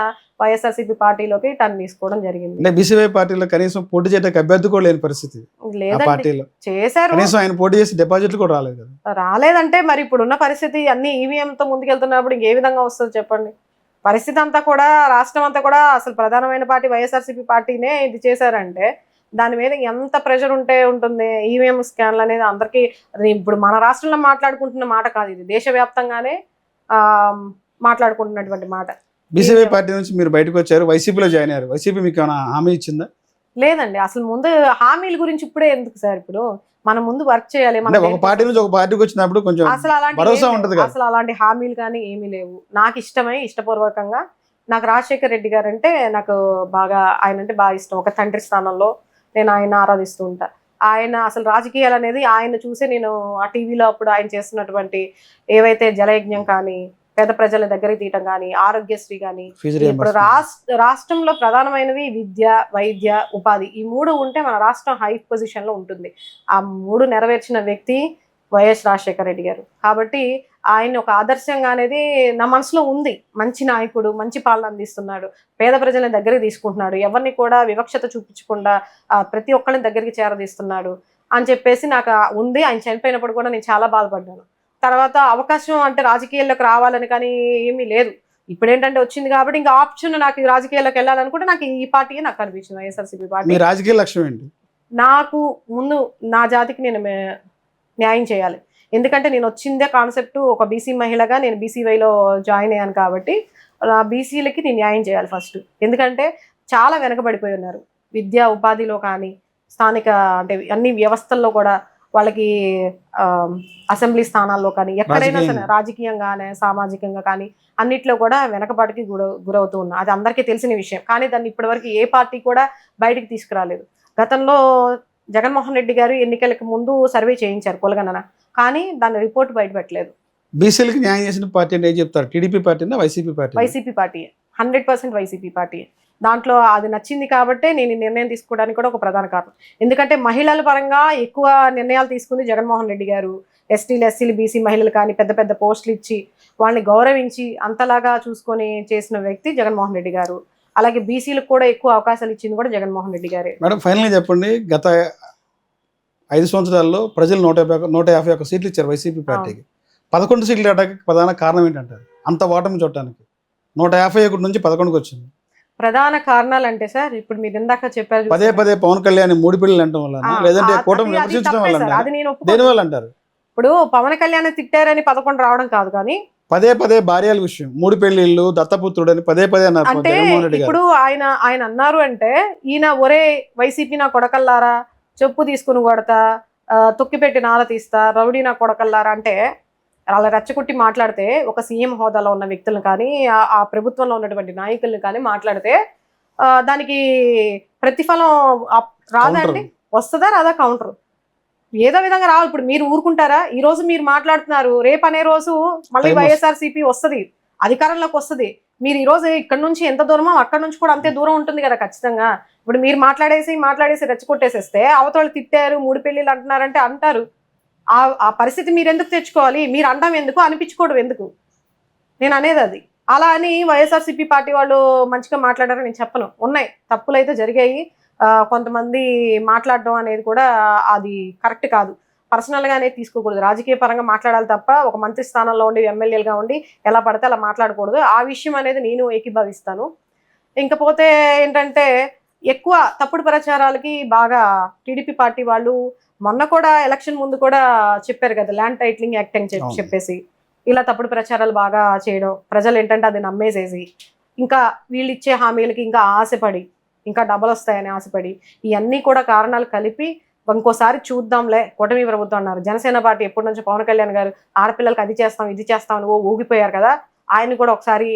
వైఎస్ఆర్సీపీ పార్టీలోకి టర్న్ తీసుకోవడం జరిగింది. అంటే బీసీవై పార్టీలో కనీసం పోటీ చేయడానికి అభ్యర్థి కూడా లేని పరిస్థితి ఆ లేదండి, పార్టీలో. చేశారు. కనీసం ఆయన పోటీ చేసి డిపాజిట్లు కూడా రాలేదు కదా. రాలేదంటే మరి ఇప్పుడున్న పరిస్థితి అన్ని ఈవీఎంతో ముందుకెళ్తున్నప్పుడు ఇంకే విధంగా వస్తుంది చెప్పండి. పరిస్థితి అంతా కూడా రాష్ట్రం అంతా కూడా అసలు ప్రధానమైన పార్టీ వైఎస్ఆర్సీపీ పార్టీనే ఇది చేశారంటే దాని మీద ఎంత ప్రెషర్ ఉంటుంది. ఈవీఎం స్కాన్లు అనేది అందరికీ ఇప్పుడు మన రాష్ట్రంలో మాట్లాడుకుంటున్న మాట కాదు, ఇది దేశవ్యాప్తంగానే మాట్లాడుకుంటున్నటువంటి మాట. బీసీవై పార్టీ నుంచి మీరు బయటకు వచ్చారు, వైసీపీలో జాయిన్ అయ్యారు. వైసీపీ మీకు ఏమైనా హామీ ఇచ్చిందా? లేదండి, అసలు ముందు హామీల గురించి ఇప్పుడే ఎందుకు సార్, ఇప్పుడు మనం ముందు వర్క్ చేయాలి. అంటే ఒక పార్టీ నుంచి ఒక పార్టీకి వచ్చినప్పుడు కొంచెం భరోసా ఉంటుంది కదా. అసలు అలాంటి హామీలు కానీ ఏమీ లేవు. నాకు ఇష్టపూర్వకంగా నాకు రాజశేఖర్ రెడ్డి గారు అంటే నాకు ఆయన అంటే బాగా ఇష్టం. ఒక తండ్రి స్థానంలో నేను ఆయన ఆరాధిస్తూ ఉంటా. ఆయన అసలు రాజకీయాలు అనేది ఆయన చూసే నేను ఆ టీవీలో అప్పుడు ఆయన చేస్తున్నటువంటి ఏవైతే జలయజ్ఞం కానీ, పేద ప్రజల దగ్గరికి తీయటం కానీ, ఆరోగ్యశ్రీ కానీ, ఇప్పుడు రాష్ట్రంలో ప్రధానమైనవి విద్య, వైద్య, ఉపాధి, ఈ 3 ఉంటే మన రాష్ట్రం హై పొజిషన్ లో ఉంటుంది. ఆ 3 నెరవేర్చిన వ్యక్తి వైఎస్ రాజశేఖర రెడ్డి గారు. కాబట్టి ఆయన ఒక ఆదర్శంగా అనేది నా మనసులో ఉంది. మంచి నాయకుడు, మంచి పాలన అందిస్తున్నాడు, పేద ప్రజల దగ్గరికి తీసుకుంటున్నాడు, ఎవరిని కూడా వివక్షత చూపించకుండా ప్రతి ఒక్కరిని దగ్గరికి చేరదీస్తున్నాడు అని చెప్పేసి నాకు ఉంది. ఆయన చనిపోయినప్పుడు కూడా నేను చాలా బాధపడ్డాను. తర్వాత అవకాశం అంటే రాజకీయాల్లోకి రావాలని కానీ ఏమీ లేదు. ఇప్పుడు ఏంటంటే వచ్చింది కాబట్టి ఇంకా ఆప్షన్ నాకు రాజకీయాల్లోకి వెళ్ళాలనుకుంటే నాకు ఈ పార్టీయే నాకు అనిపించింది, వైఎస్ఆర్సీపీ పార్టీ. రాజకీయ లక్ష్యం ఏంటి? నాకు ముందు నా జాతికి నేను న్యాయం చేయాలి. ఎందుకంటే నేను వచ్చిందే కాన్సెప్ట్ ఒక బీసీ మహిళగా నేను బీసీవైలో జాయిన్ అయ్యాను కాబట్టి బీసీలకి నేను న్యాయం చేయాలి ఫస్ట్. ఎందుకంటే చాలా వెనకబడిపోయి ఉన్నారు విద్యా ఉపాధిలో కానీ, స్థానిక అంటే అన్ని వ్యవస్థల్లో కూడా వాళ్ళకి అసెంబ్లీ స్థానాల్లో కానీ, ఎక్కడైనా సరే రాజకీయంగానే సామాజికంగా కానీ అన్నిట్లో కూడా వెనకబాటుకి గురవుతూ ఉన్నా. అది అందరికీ తెలిసిన విషయం. కానీ దాన్ని ఇప్పటివరకు ఏ పార్టీ కూడా బయటికి తీసుకురాలేదు. గతంలో జగన్మోహన్ రెడ్డి గారు ఎన్నికలకు ముందు సర్వే చేయించారు కులగణన, కానీ దాని రిపోర్ట్ బయటపెట్టలేదు. బీసీలకు న్యాయం చేసిన పార్టీ అంటే ఏం చెప్తారు? టీడీపీ పార్టీనా YCP party? YCP party, 100% YCP party. దాంట్లో అది నచ్చింది కాబట్టే నేను నిర్ణయం తీసుకోవడానికి కూడా ఒక ప్రధాన కారణం. ఎందుకంటే మహిళల పరంగా ఎక్కువ నిర్ణయాలు తీసుకుంది జగన్మోహన్ రెడ్డి గారు. ఎస్సీలు బీసీ మహిళలు కానీ పెద్ద పెద్ద పోస్టులు ఇచ్చి వాళ్ళని గౌరవించి అంతలాగా చూసుకొని చేసిన వ్యక్తి జగన్మోహన్ రెడ్డి గారు. అలాగే బీసీలకు కూడా ఎక్కువ అవకాశాలు ఇచ్చింది కూడా జగన్మోహన్ రెడ్డి గారే. మేడం ఫైనల్గా చెప్పండి, గత 5 సంవత్సరాల్లో ప్రజలు 151 సీట్లు ఇచ్చారు వైసీపీ పార్టీకి. 11 సీట్లు రావడానికి ప్రధాన కారణం ఏంటంటారు? అంత ఓటమి చూడటానికి 151 నుంచి 11కి వచ్చింది. ప్రధాన కారణాలు అంటే సార్ ఇప్పుడు మీరు ఇందాక చెప్పారు పదే పవన్ కళ్యాణ్ 3 పిల్లలు అంటాం వల్ల, లేదంటే కూటమి విమర్శించడం వల్ల, దేని వల్ల అంటారు? ఇప్పుడు పవన్ కళ్యాణ్ తిట్టారని 11 రావడం కాదు, కానీ పదే భార్యల విషయం, 3 పెళ్లిళ్ళు, దత్తపుత్రుడు అని పదే అన్నారు అంటే జగన్మోహన్ రెడ్డి గారు. ఇప్పుడు ఆయన అన్నారు అంటే ఈయన ఒరే వైసీపీ నా కొడకల్లారా, చెప్పు తీసుకుని కొడతా, తొక్కిపెట్టి నాల తీస్తా, రౌడీ నా కొడకల్లారా అంటే అలా రెచ్చగొట్టి మాట్లాడితే ఒక సీఎం హోదాలో ఉన్న వ్యక్తులను కానీ ఆ ప్రభుత్వంలో ఉన్నటువంటి నాయకులను కానీ మాట్లాడితే దానికి ప్రతిఫలం రాదండి? వస్తుందా రాదా? కౌంటర్ ఏదో విధంగా రావు. ఇప్పుడు మీరు ఊరుకుంటారా? ఈ రోజు మీరు మాట్లాడుతున్నారు, రేపు అనే రోజు మళ్ళీ వైఎస్ఆర్సీపీ వస్తుంది, అధికారంలోకి వస్తుంది. మీరు ఈ రోజు ఇక్కడ నుంచి ఎంత దూరమో అక్కడ నుంచి కూడా అంతే దూరం ఉంటుంది కదా ఖచ్చితంగా. ఇప్పుడు మీరు మాట్లాడేసి రెచ్చగొట్టేసేస్తే అవతోళ్ళు తిట్టారు, 3 పెళ్లిళ్ళు అంటున్నారంటే అంటారు. ఆ పరిస్థితి మీరు ఎందుకు తెచ్చుకోవాలి? మీరు అనడం ఎందుకు, అనిపించుకోవడం ఎందుకు? నేను అనేది అది. అలా అని వైఎస్ఆర్సీపీ పార్టీ వాళ్ళు మంచిగా మాట్లాడారని నేను చెప్పను. ఉన్నాయి, తప్పులు అయితే జరిగాయి. కొంతమంది మాట్లాడడం అనేది కూడా అది కరెక్ట్ కాదు. పర్సనల్ గానే తీసుకోకూడదు, రాజకీయ పరంగా మాట్లాడాలి తప్ప ఒక మంత్రి స్థానంలో ఉండి ఎమ్మెల్యేలుగా ఉండి ఎలా పడితే అలా మాట్లాడకూడదు. ఆ విషయం అనేది నేను ఏకీభవిస్తాను. ఇంకపోతే ఏంటంటే ఎక్కువ తప్పుడు ప్రచారాలకి బాగా టీడీపీ పార్టీ వాళ్ళు మొన్న కూడా ఎలక్షన్ ముందు కూడా చెప్పారు కదా, ల్యాండ్ టైటిలింగ్ యాక్ట్ అని అవును. చెప్పేసి ఇలా తప్పుడు ప్రచారాలు బాగా చేయడం, ప్రజలు ఏంటంటే అది నమ్మేసేసి ఇంకా వీళ్ళు ఇచ్చే హామీలకి ఇంకా ఆశపడి ఇంకా డబ్బులు వస్తాయని ఆశపడి ఇవన్నీ కూడా కారణాలు కలిపి ఇంకోసారి చూద్దాంలే కూటమి ప్రభుత్వం అన్నారు. జనసేన పార్టీ ఎప్పటి నుంచో పవన్ కళ్యాణ్ గారు ఆడపిల్లలకి అది చేస్తాం ఇది చేస్తాం అని ఊగిపోయారు కదా, ఆయన కూడా ఒకసారి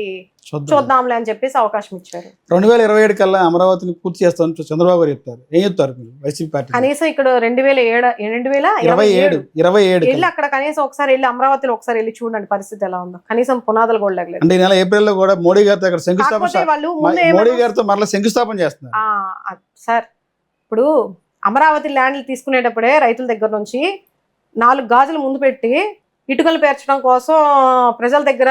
చూద్దాంలే అని చెప్పేసి అవకాశం ఇచ్చారు. 2027 కల్లా అమరావతిని పూర్తి చేస్తామని చంద్రబాబు గారు చెప్తారు. ఏం చెప్తారు మీరు వైసీపీ పార్టీ? కనీసం ఇక్కడ 2027 వెళ్ళి అక్కడ కనీసం ఒకసారి వెళ్ళి అమరావతిలో ఒకసారి వెళ్ళి చూడండి పరిస్థితి ఎలా ఉందో. కనీసం పునాదులు కూడా లేగలేదు. అంటే ఈ నెల ఏప్రిల్లో కూడా మోడీ గారితో అక్కడ కాకపోతే వాళ్ళు మోడీ గారితో మరలా శంకుస్థాపన చేస్తున్నారు. సార్ ఇప్పుడు అమరావతి ల్యాండ్లు తీసుకునేటప్పుడే రైతుల దగ్గర నుంచి 4 గాజులు ముందు పెట్టి ఇటుకలు పేర్చడం కోసం ప్రజల దగ్గర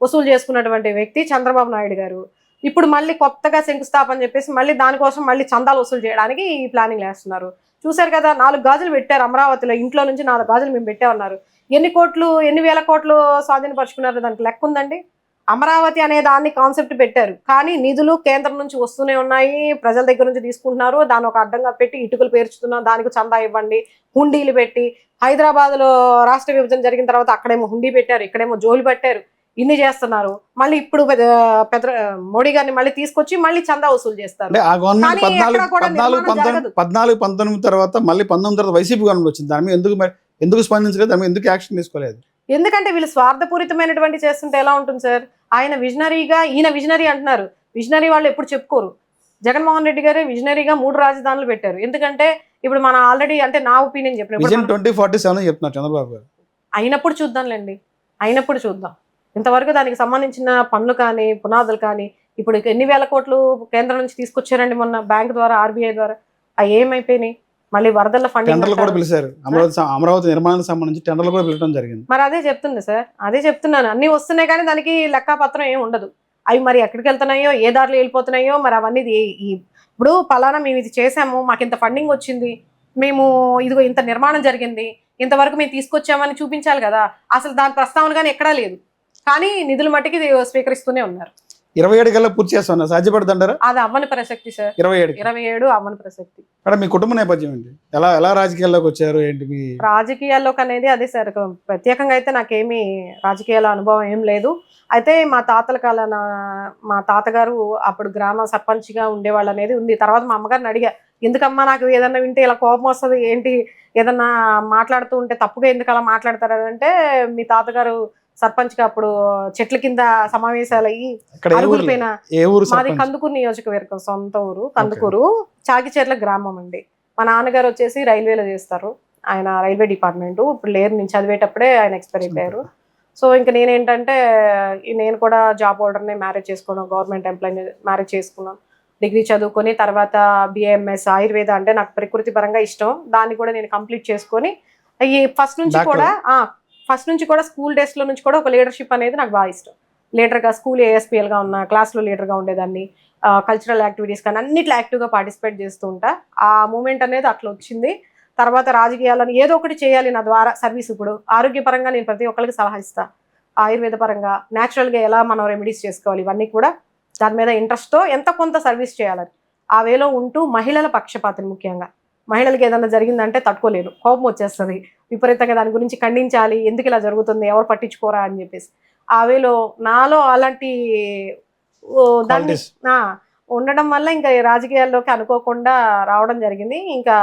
వసూలు చేసుకున్నటువంటి వ్యక్తి చంద్రబాబు నాయుడు గారు. ఇప్పుడు మళ్ళీ కొత్తగా శంకుస్థాపన చెప్పేసి మళ్ళీ దానికోసం మళ్ళీ చందాలు వసూలు చేయడానికి ఈ ప్లానింగ్ వేస్తున్నారు. చూశారు కదా, 4 గాజులు పెట్టారు అమరావతిలో, ఇంట్లో నుంచి 4 గాజులు మేము పెట్టామన్నారు. ఎన్ని వేల కోట్లు స్వాధీనపరుచుకున్నారు, దానికి లెక్క ఉందండి. అమరావతి అనే దాన్ని కాన్సెప్ట్ పెట్టారు, కానీ నిధులు కేంద్రం నుంచి వస్తూనే ఉన్నాయి, ప్రజల దగ్గర నుంచి తీసుకుంటున్నారు. దాన్ని ఒక అడ్డంగా పెట్టి ఇటుకలు పేర్చుతున్నారు, దానికి చందా ఇవ్వండి, హుండీలు పెట్టి. హైదరాబాద్లో రాష్ట్ర విభజన జరిగిన తర్వాత అక్కడేమో హుండీ పెట్టారు, ఇక్కడేమో జోలు పెట్టారు, ఇన్ని చేస్తున్నారు. మళ్ళీ ఇప్పుడు మోడీ గారిని మళ్ళీ తీసుకొచ్చి మళ్ళీ చందా వసూలు చేస్తారు. 14-19 తర్వాత మళ్ళీ 19 తర్వాత వైసీపీ గవర్నమెంట్ వచ్చింది. దాని మీద ఎందుకు స్పందించలేదు, దాని మీద ఎందుకు యాక్షన్ తీసుకోలేదు? ఎందుకంటే వీళ్ళు స్వార్థపూరితమైనటువంటి చేస్తుంటే ఎలా ఉంటుంది సార్? ఆయన విజనరీగా, ఈయన విజనరీ అంటున్నారు. విజనరీ వాళ్ళు ఎప్పుడు చెప్పుకోరు. జగన్మోహన్ రెడ్డి గారే విజనరీగా 3 రాజధానులు పెట్టారు. ఎందుకంటే ఇప్పుడు మన ఆల్రెడీ అంటే నా ఒపీనియన్ చెప్పిన 2047 చెప్తున్నారు చంద్రబాబు గారు. అయినప్పుడు చూద్దాంలేండి, అయినప్పుడు చూద్దాం. ఇంతవరకు దానికి సంబంధించిన పనులు కానీ పునాదులు కానీ ఇప్పుడు ఎన్ని వేల కోట్లు కేంద్రం నుంచి తీసుకొచ్చారండి మొన్న బ్యాంక్ ద్వారా, ఆర్బీఐ ద్వారా. అవి ఏమైపోయినాయి? మళ్ళీ వరదల టెండర్లు కూడా పిలిచారు. అమరావతి నిర్మాణానికి సంబంధించి టెండర్లు కూడా పిలవడం జరిగింది. మరి అదే చెప్తుంది సార్, అదే చెప్తున్నాను. అన్ని వస్తున్నాయి కానీ దానికి లెక్కపత్రం ఏమి ఉండదు. అవి మరి ఎక్కడికి వెళ్తున్నాయో, ఏ దారిలో వెళ్ళిపోతున్నాయో, మరి అవన్నీ ఇప్పుడు పలానా మేము ఇది చేసాము, మాకు ఇంత ఫండింగ్ వచ్చింది, మేము ఇదిగో ఇంత నిర్మాణం జరిగింది, ఇంతవరకు మేము తీసుకొచ్చామని చూపించాలి కదా. అసలు దాని ప్రస్తావన కానీ ఎక్కడా లేదు, కానీ నిధులు మట్టికి స్వీకరిస్తూనే ఉన్నారు. 27 కల్లా పూర్తి చేస్తున్నా సాధ్యపడుతుంటారా? అది అవ్వని ప్రసక్తి సార్. 27 అవ్వని ప్రసక్తి. అంటే మీ కుటుంబ నేపథ్యం ఏంటి? ఎలా రాజకీయాల్లోకి వచ్చారు ఏంటి? మీ రాజకీయాల్లోకి అనేది అదే సార్, ప్రత్యేకంగా అయితే నాకేమీ రాజకీయాల అనుభవం ఏం లేదు. అయితే మా తాతల కాలాన మా తాతగారు అప్పుడు గ్రామ సర్పంచ్గా ఉండేవాళ్ళు అనేది ఉంది. తర్వాత మా అమ్మగారిని అడిగా, ఎందుకమ్మా నాకు ఏదన్నా వింటే ఇలా కోపం వస్తుంది ఏంటి, ఏదన్నా మాట్లాడుతూ ఉంటే తప్పుగా ఎందుకు అలా మాట్లాడతారు అంటే, మీ తాతగారు సర్పంచ్గా అప్పుడు చెట్ల కింద సమావేశాలు అయ్యి అరుగులిపోయిన, మాది కందుకూరు నియోజకవర్గం, సొంత ఊరు కందుకూరు, చాకిచెర్ల గ్రామం అండి. మా నాన్నగారు వచ్చేసి రైల్వేలో చేస్తారు, ఆయన రైల్వే డిపార్ట్మెంట్. ఇప్పుడు లేరు, నేను చదివేటప్పుడే ఆయన ఎక్స్పైర్ అయిపోయారు. సో ఇంకా నేనేంటంటే నేను కూడా జాబ్ హోల్డర్ని, మ్యారేజ్ చేసుకున్నాను, గవర్నమెంట్ ఎంప్లాయీ మ్యారేజ్ చేసుకున్నాను, డిగ్రీ చదువుకొని తర్వాత బిఏఎంఎస్ ఆయుర్వేద అంటే నాకు ప్రకృతి పరంగా ఇష్టం, దాన్ని కూడా నేను కంప్లీట్ చేసుకొని ఫస్ట్ నుంచి కూడా స్కూల్ డేస్లో నుంచి కూడా ఒక లీడర్షిప్ అనేది నాకు బాగా ఇష్టం. లీడర్గా స్కూల్ ఏఎస్పీఎల్గా ఉన్న, క్లాస్లో లీడర్గా ఉండేదాన్ని, కల్చరల్ యాక్టివిటీస్ కానీ అన్నిట్లో యాక్టివ్గా పార్టిసిపేట్ చేస్తూ ఉంటా. ఆ మూమెంట్ అనేది అట్లా వచ్చింది. తర్వాత రాజకీయాలను ఏదో ఒకటి చేయాలి నా ద్వారా సర్వీస్. ఇప్పుడు ఆరోగ్యపరంగా నేను ప్రతి ఒక్కరికి సలహా ఇస్తాను, ఆయుర్వేద పరంగా న్యాచురల్గా ఎలా మనం రెమెడీస్ చేసుకోవాలి, ఇవన్నీ కూడా దాని మీద ఇంట్రెస్ట్తో ఎంత కొంత సర్వీస్ చేయాలని ఆ వేలో ఉంటూ, మహిళల పక్షపాతం ముఖ్యంగా, మహిళలకి ఏదైనా జరిగిందంటే తట్టుకోలేను, కోపం వచ్చేస్తుంది విపరీతంగా, దాని గురించి ఖండించాలి, ఎందుకు ఇలా జరుగుతుంది, ఎవరు పట్టించుకోరా అని చెప్పేసి. ఆ వేలో నాలో అలాంటి దాన్ని ఉండడం వల్ల ఇంకా రాజకీయాల్లోకి అనుకోకుండా రావడం జరిగింది. ఇంకా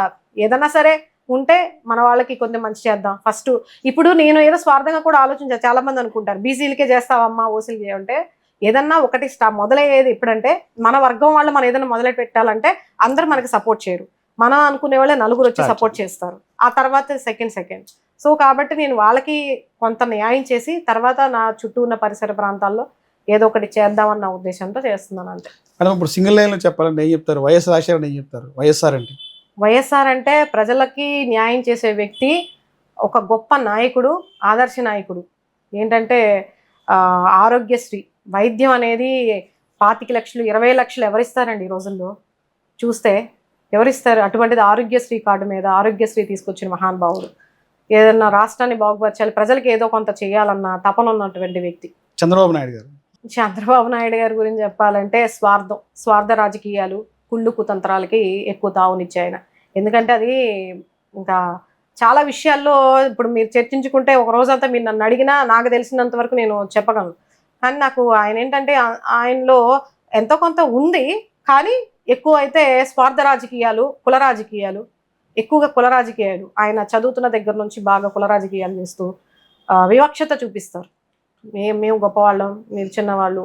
ఏదన్నా సరే ఉంటే మన వాళ్ళకి కొంచెం మంచి చేద్దాం ఫస్ట్. ఇప్పుడు నేను ఏదో స్వార్థంగా కూడా ఆలోచించాను, చాలా మంది అనుకుంటారు బీసీలకే చేస్తావమ్మా ఓసీలకి అంటే, ఏదన్నా ఒకటి మొదలయ్యేది ఎప్పుడంటే మన వర్గం వాళ్ళు మనం ఏదైనా మొదలు పెట్టాలంటే అందరూ మనకి సపోర్ట్ చేయరు, మనం అనుకునే వాళ్ళే నలుగురు వచ్చి సపోర్ట్ చేస్తారు, ఆ తర్వాత సెకండ్. సో కాబట్టి నేను వాళ్ళకి కొంత న్యాయం చేసి తర్వాత నా చుట్టూ ఉన్న పరిసర ప్రాంతాల్లో ఏదో ఒకటి చేద్దామన్న ఉద్దేశంతో చేస్తున్నాను అంతే. ఇప్పుడు సింగిల్ లైన్లో చెప్పాలంటే ఏం చెప్తారు? వైఎస్ రాజశేఖర్ ఏం చెప్తారు? వైఎస్ఆర్ అంటే ప్రజలకి న్యాయం చేసే వ్యక్తి, ఒక గొప్ప నాయకుడు, ఆదర్శ నాయకుడు. ఏంటంటే ఆరోగ్యశ్రీ వైద్యం అనేది 25 లక్షలు 20 లక్షలు ఎవరిస్తారండి ఈ రోజుల్లో చూస్తే, ఎవరిస్తారు? అటువంటిది ఆరోగ్యశ్రీ కార్డు మీద ఆరోగ్యశ్రీ తీసుకొచ్చిన మహానుభావుడు. ఏదన్నా రాష్ట్రాన్ని బాగుపరచాలి, ప్రజలకు ఏదో కొంత చేయాలన్న తపన ఉన్నటువంటి వ్యక్తి చంద్రబాబు నాయుడు గారు. చంద్రబాబు నాయుడు గారి గురించి చెప్పాలంటే స్వార్థ రాజకీయాలు, కుళ్ళు కుతంత్రాలకి ఎక్కువ తావునిచ్చి ఆయన. ఎందుకంటే అది ఇంకా చాలా విషయాల్లో ఇప్పుడు మీరు చర్చించుకుంటే ఒక రోజంతా మీరు నన్ను అడిగినా నాకు తెలిసినంత వరకు నేను చెప్పగలను. కానీ నాకు ఆయన ఏంటంటే ఆయనలో ఎంతో కొంత ఉంది, కానీ ఎక్కువ అయితే స్వార్థ రాజకీయాలు, కుల రాజకీయాలు, ఎక్కువగా కుల రాజకీయాలు. ఆయన చదువుతున్న దగ్గర నుంచి బాగా కుల రాజకీయాలు చేస్తూ వివక్షత చూపిస్తారు. మేము గొప్పవాళ్ళం, మీరు చిన్నవాళ్ళు.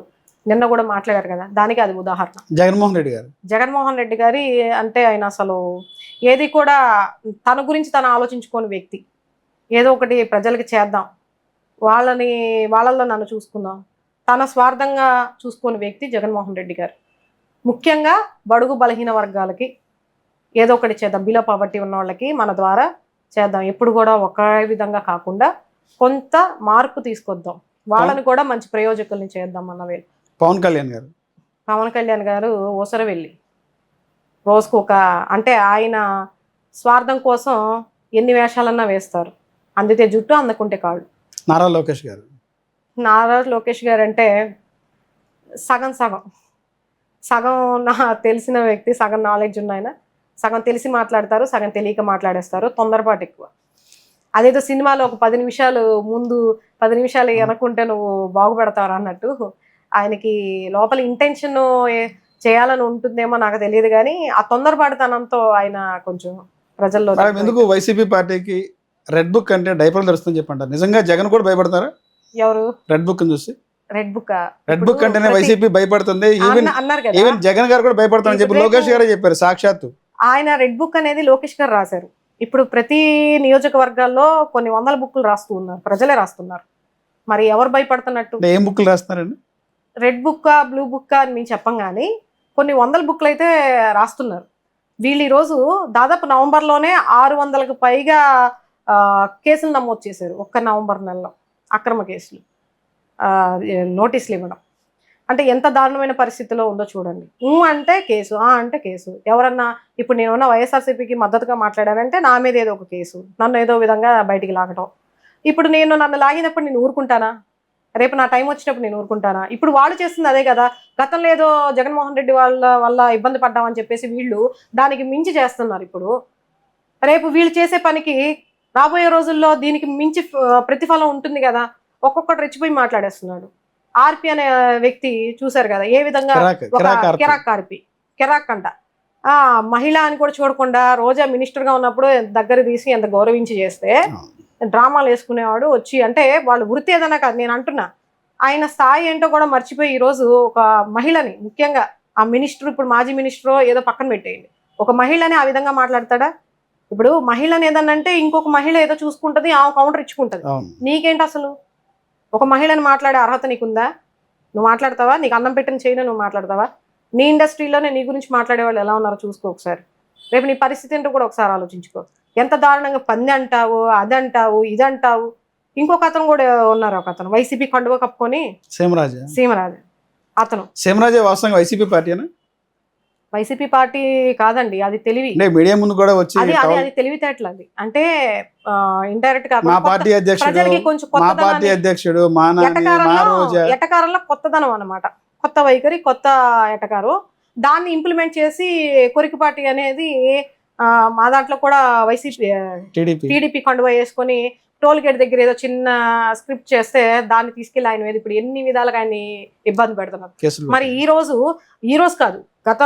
నిన్న కూడా మాట్లాడారు కదా, దానికి అది ఉదాహరణ. జగన్మోహన్ రెడ్డి గారి అంటే ఆయన అసలు ఏది కూడా తన గురించి తను ఆలోచించుకోని వ్యక్తి. ఏదో ఒకటి ప్రజలకి చేద్దాం, వాళ్ళల్లో నన్ను చూసుకుందాం, తన స్వార్థంగా చూసుకునే వ్యక్తి జగన్మోహన్ రెడ్డి గారు. ముఖ్యంగా బడుగు బలహీన వర్గాలకి ఏదో ఒకటి చేద్దాం, బిలో పావర్టీ ఉన్న వాళ్ళకి మన ద్వారా చేద్దాం, ఎప్పుడు కూడా ఒకే విధంగా కాకుండా కొంత మార్పు తీసుకొద్దాం, వాళ్ళని కూడా మంచి ప్రయోజకుల్ని చేద్దాం అన్న వేలు. పవన్ కళ్యాణ్ గారు ఊసర వెళ్ళి రోజుకు అంటే ఆయన స్వార్థం కోసం ఎన్ని వేషాలన్నా వేస్తారు. అందితే జుట్టు, అందకుంటే కాళ్ళు. నారా లోకేష్ గారు అంటే సగం నాకు తెలిసిన వ్యక్తి, సగం నాలెడ్జ్ ఉన్న ఆయన. సగం తెలిసి మాట్లాడతారు, సగం తెలియక మాట్లాడేస్తారు, తొందరపాటు ఎక్కువ. అదేదో సినిమాలో ఒక 10 నిమిషాలు ముందు 10 నిమిషాలు వెనకుంటే నువ్వు బాగుపడతావు అన్నట్టు ఆయనకి లోపల ఇంటెన్షన్ చేయాలని ఉంటుందేమో నాకు తెలియదు, కానీ ఆ తొందరపాటుతనంతో ఆయన కొంచెం ప్రజల్లో. ఎందుకు వైసీపీ పార్టీకి రెడ్ బుక్ అంటే డైపర్లు తెరుస్తుందని చెప్పంటారు, నిజంగా జగన్ కూడా భయపడతారా? ఎవరు రెడ్ బుక్ చూసి? రెడ్ బుక్ అంటేనే వైసీపీ భయపడుతుంది, అన్నారు కదా, ఈవెన్ జగన్ గారు కూడా భయపడతారని చెప్పి లోకేష్ గారే చెప్పారు సాక్షాత్తు. ఆయన రెడ్ బుక్ అనేది లోకేష్ గారు రాశారు. ఇప్పుడు ప్రతి నియోజకవర్గాల్లో కొన్ని వందల బుక్కులు రాస్తూ ఉన్నారు, ప్రజలే రాస్తున్నారు. మరి ఎవరు భయపడుతున్నట్టు? ఏం బుక్లు రాస్తున్నారండి? రెడ్ బుక్, బ్లూ బుక్ అని మేము చెప్పం, కానీ కొన్ని వందల బుక్లు అయితే రాస్తున్నారు. వీళ్ళు ఈరోజు దాదాపు నవంబర్లోనే 600కు పైగా కేసులు నమోదు చేశారు. ఒక్క నవంబర్ నెలలో అక్రమ కేసులు, నోటీసులు ఇవ్వడం. అంటే ఎంత దారుణమైన పరిస్థితిలో ఉందో చూడండి. అంటే కేసు, అంటే కేసు. ఎవరన్నా ఇప్పుడు నేనున్న వైఎస్ఆర్సీపీకి మద్దతుగా మాట్లాడానంటే నా మీద ఏదో ఒక కేసు, నన్ను ఏదో విధంగా బయటికి లాగటం. ఇప్పుడు నన్ను లాగినప్పుడు నేను ఊరుకుంటానా? రేపు నా టైం వచ్చినప్పుడు నేను ఊరుకుంటానా? ఇప్పుడు వాళ్ళు చేస్తుంది అదే కదా. గతంలో ఏదో జగన్మోహన్ రెడ్డి వల్ల ఇబ్బంది పడ్డామని చెప్పేసి వీళ్ళు దానికి మించి చేస్తున్నారు. ఇప్పుడు రేపు వీళ్ళు చేసే పనికి రాబోయే రోజుల్లో దీనికి మించి ప్రతిఫలం ఉంటుంది కదా. ఒక్కొక్కటి రెచ్చిపోయి మాట్లాడేస్తున్నాడు. ఆర్పి అనే వ్యక్తి చూశారు కదా ఏ విధంగా, కెరాక్ అంట. మహిళ అని కూడా చూడకుండా రోజా మినిస్టర్ గా ఉన్నప్పుడు దగ్గర తీసి ఎంత గౌరవించి చేస్తే డ్రామాలు వేసుకునేవాడు వచ్చి. అంటే వాళ్ళు వృత్తి ఏదైనా కాదు, నేను అంటున్నా. ఆయన స్థాయి ఏంటో కూడా మర్చిపోయి ఈరోజు ఒక మహిళని, ముఖ్యంగా ఆ మినిస్టర్, ఇప్పుడు మాజీ మినిస్టర్ ఏదో పక్కన పెట్టేయండి, ఒక మహిళని ఆ విధంగా మాట్లాడతాడా? ఇప్పుడు మహిళని ఏదన్నంటే ఇంకొక మహిళ ఏదో చూసుకుంటది, ఆ కౌంటర్ ఇచ్చుకుంటది. నీకేంటి అసలు? ఒక మహిళని మాట్లాడే అర్హత నీకుందా? నువ్వు మాట్లాడతావా? నీకు అన్నం పెట్టిన చేయను నువ్వు మాట్లాడతావా? నీ ఇండస్ట్రీలోనే నీ గురించి మాట్లాడే వాళ్ళు ఎలా ఉన్నారో చూసుకో ఒకసారి. రేపు నీ పరిస్థితి ఏంటో కూడా ఒకసారి ఆలోచించుకో. ఎంత దారుణంగా పంది అంటావు, అది అంటావు, ఇది అంటావు. ఇంకొక అతను కూడా ఉన్నారు, ఒక అతను వైసీపీ కండువ కప్పుకొని, సీమరాజు. అతను సీమరాజే వాస్తవంగా వైసీపీ పార్టీనా? వైసీపీ పార్టీ కాదండి, అది తెలివి. మీడియా ముందు కూడా వచ్చి అది తెలివితేటలు. అది అంటే ఇండైరెక్ట్ గా ప్రజలకి కొంచెం ఎటకారంలో కొత్తదనం అన్నమాట. కొత్త వైఖరి, కొత్త ఎటకారు, దాన్ని ఇంప్లిమెంట్ చేసి కొరికిపాటి అనేది మా దాంట్లో కూడా వైసీపీ టీడీపీ కండువా వేసుకొని టోల్ గేట్ దగ్గర ఏదో చిన్న స్క్రిప్ట్ చేస్తే దాన్ని తీసుకెళ్లి ఆయన మీద ఇప్పుడు ఎన్ని విధాలుగా ఆయన్ని ఇబ్బంది పెడుతున్నారు. మరి ఈ రోజు కాదు, గత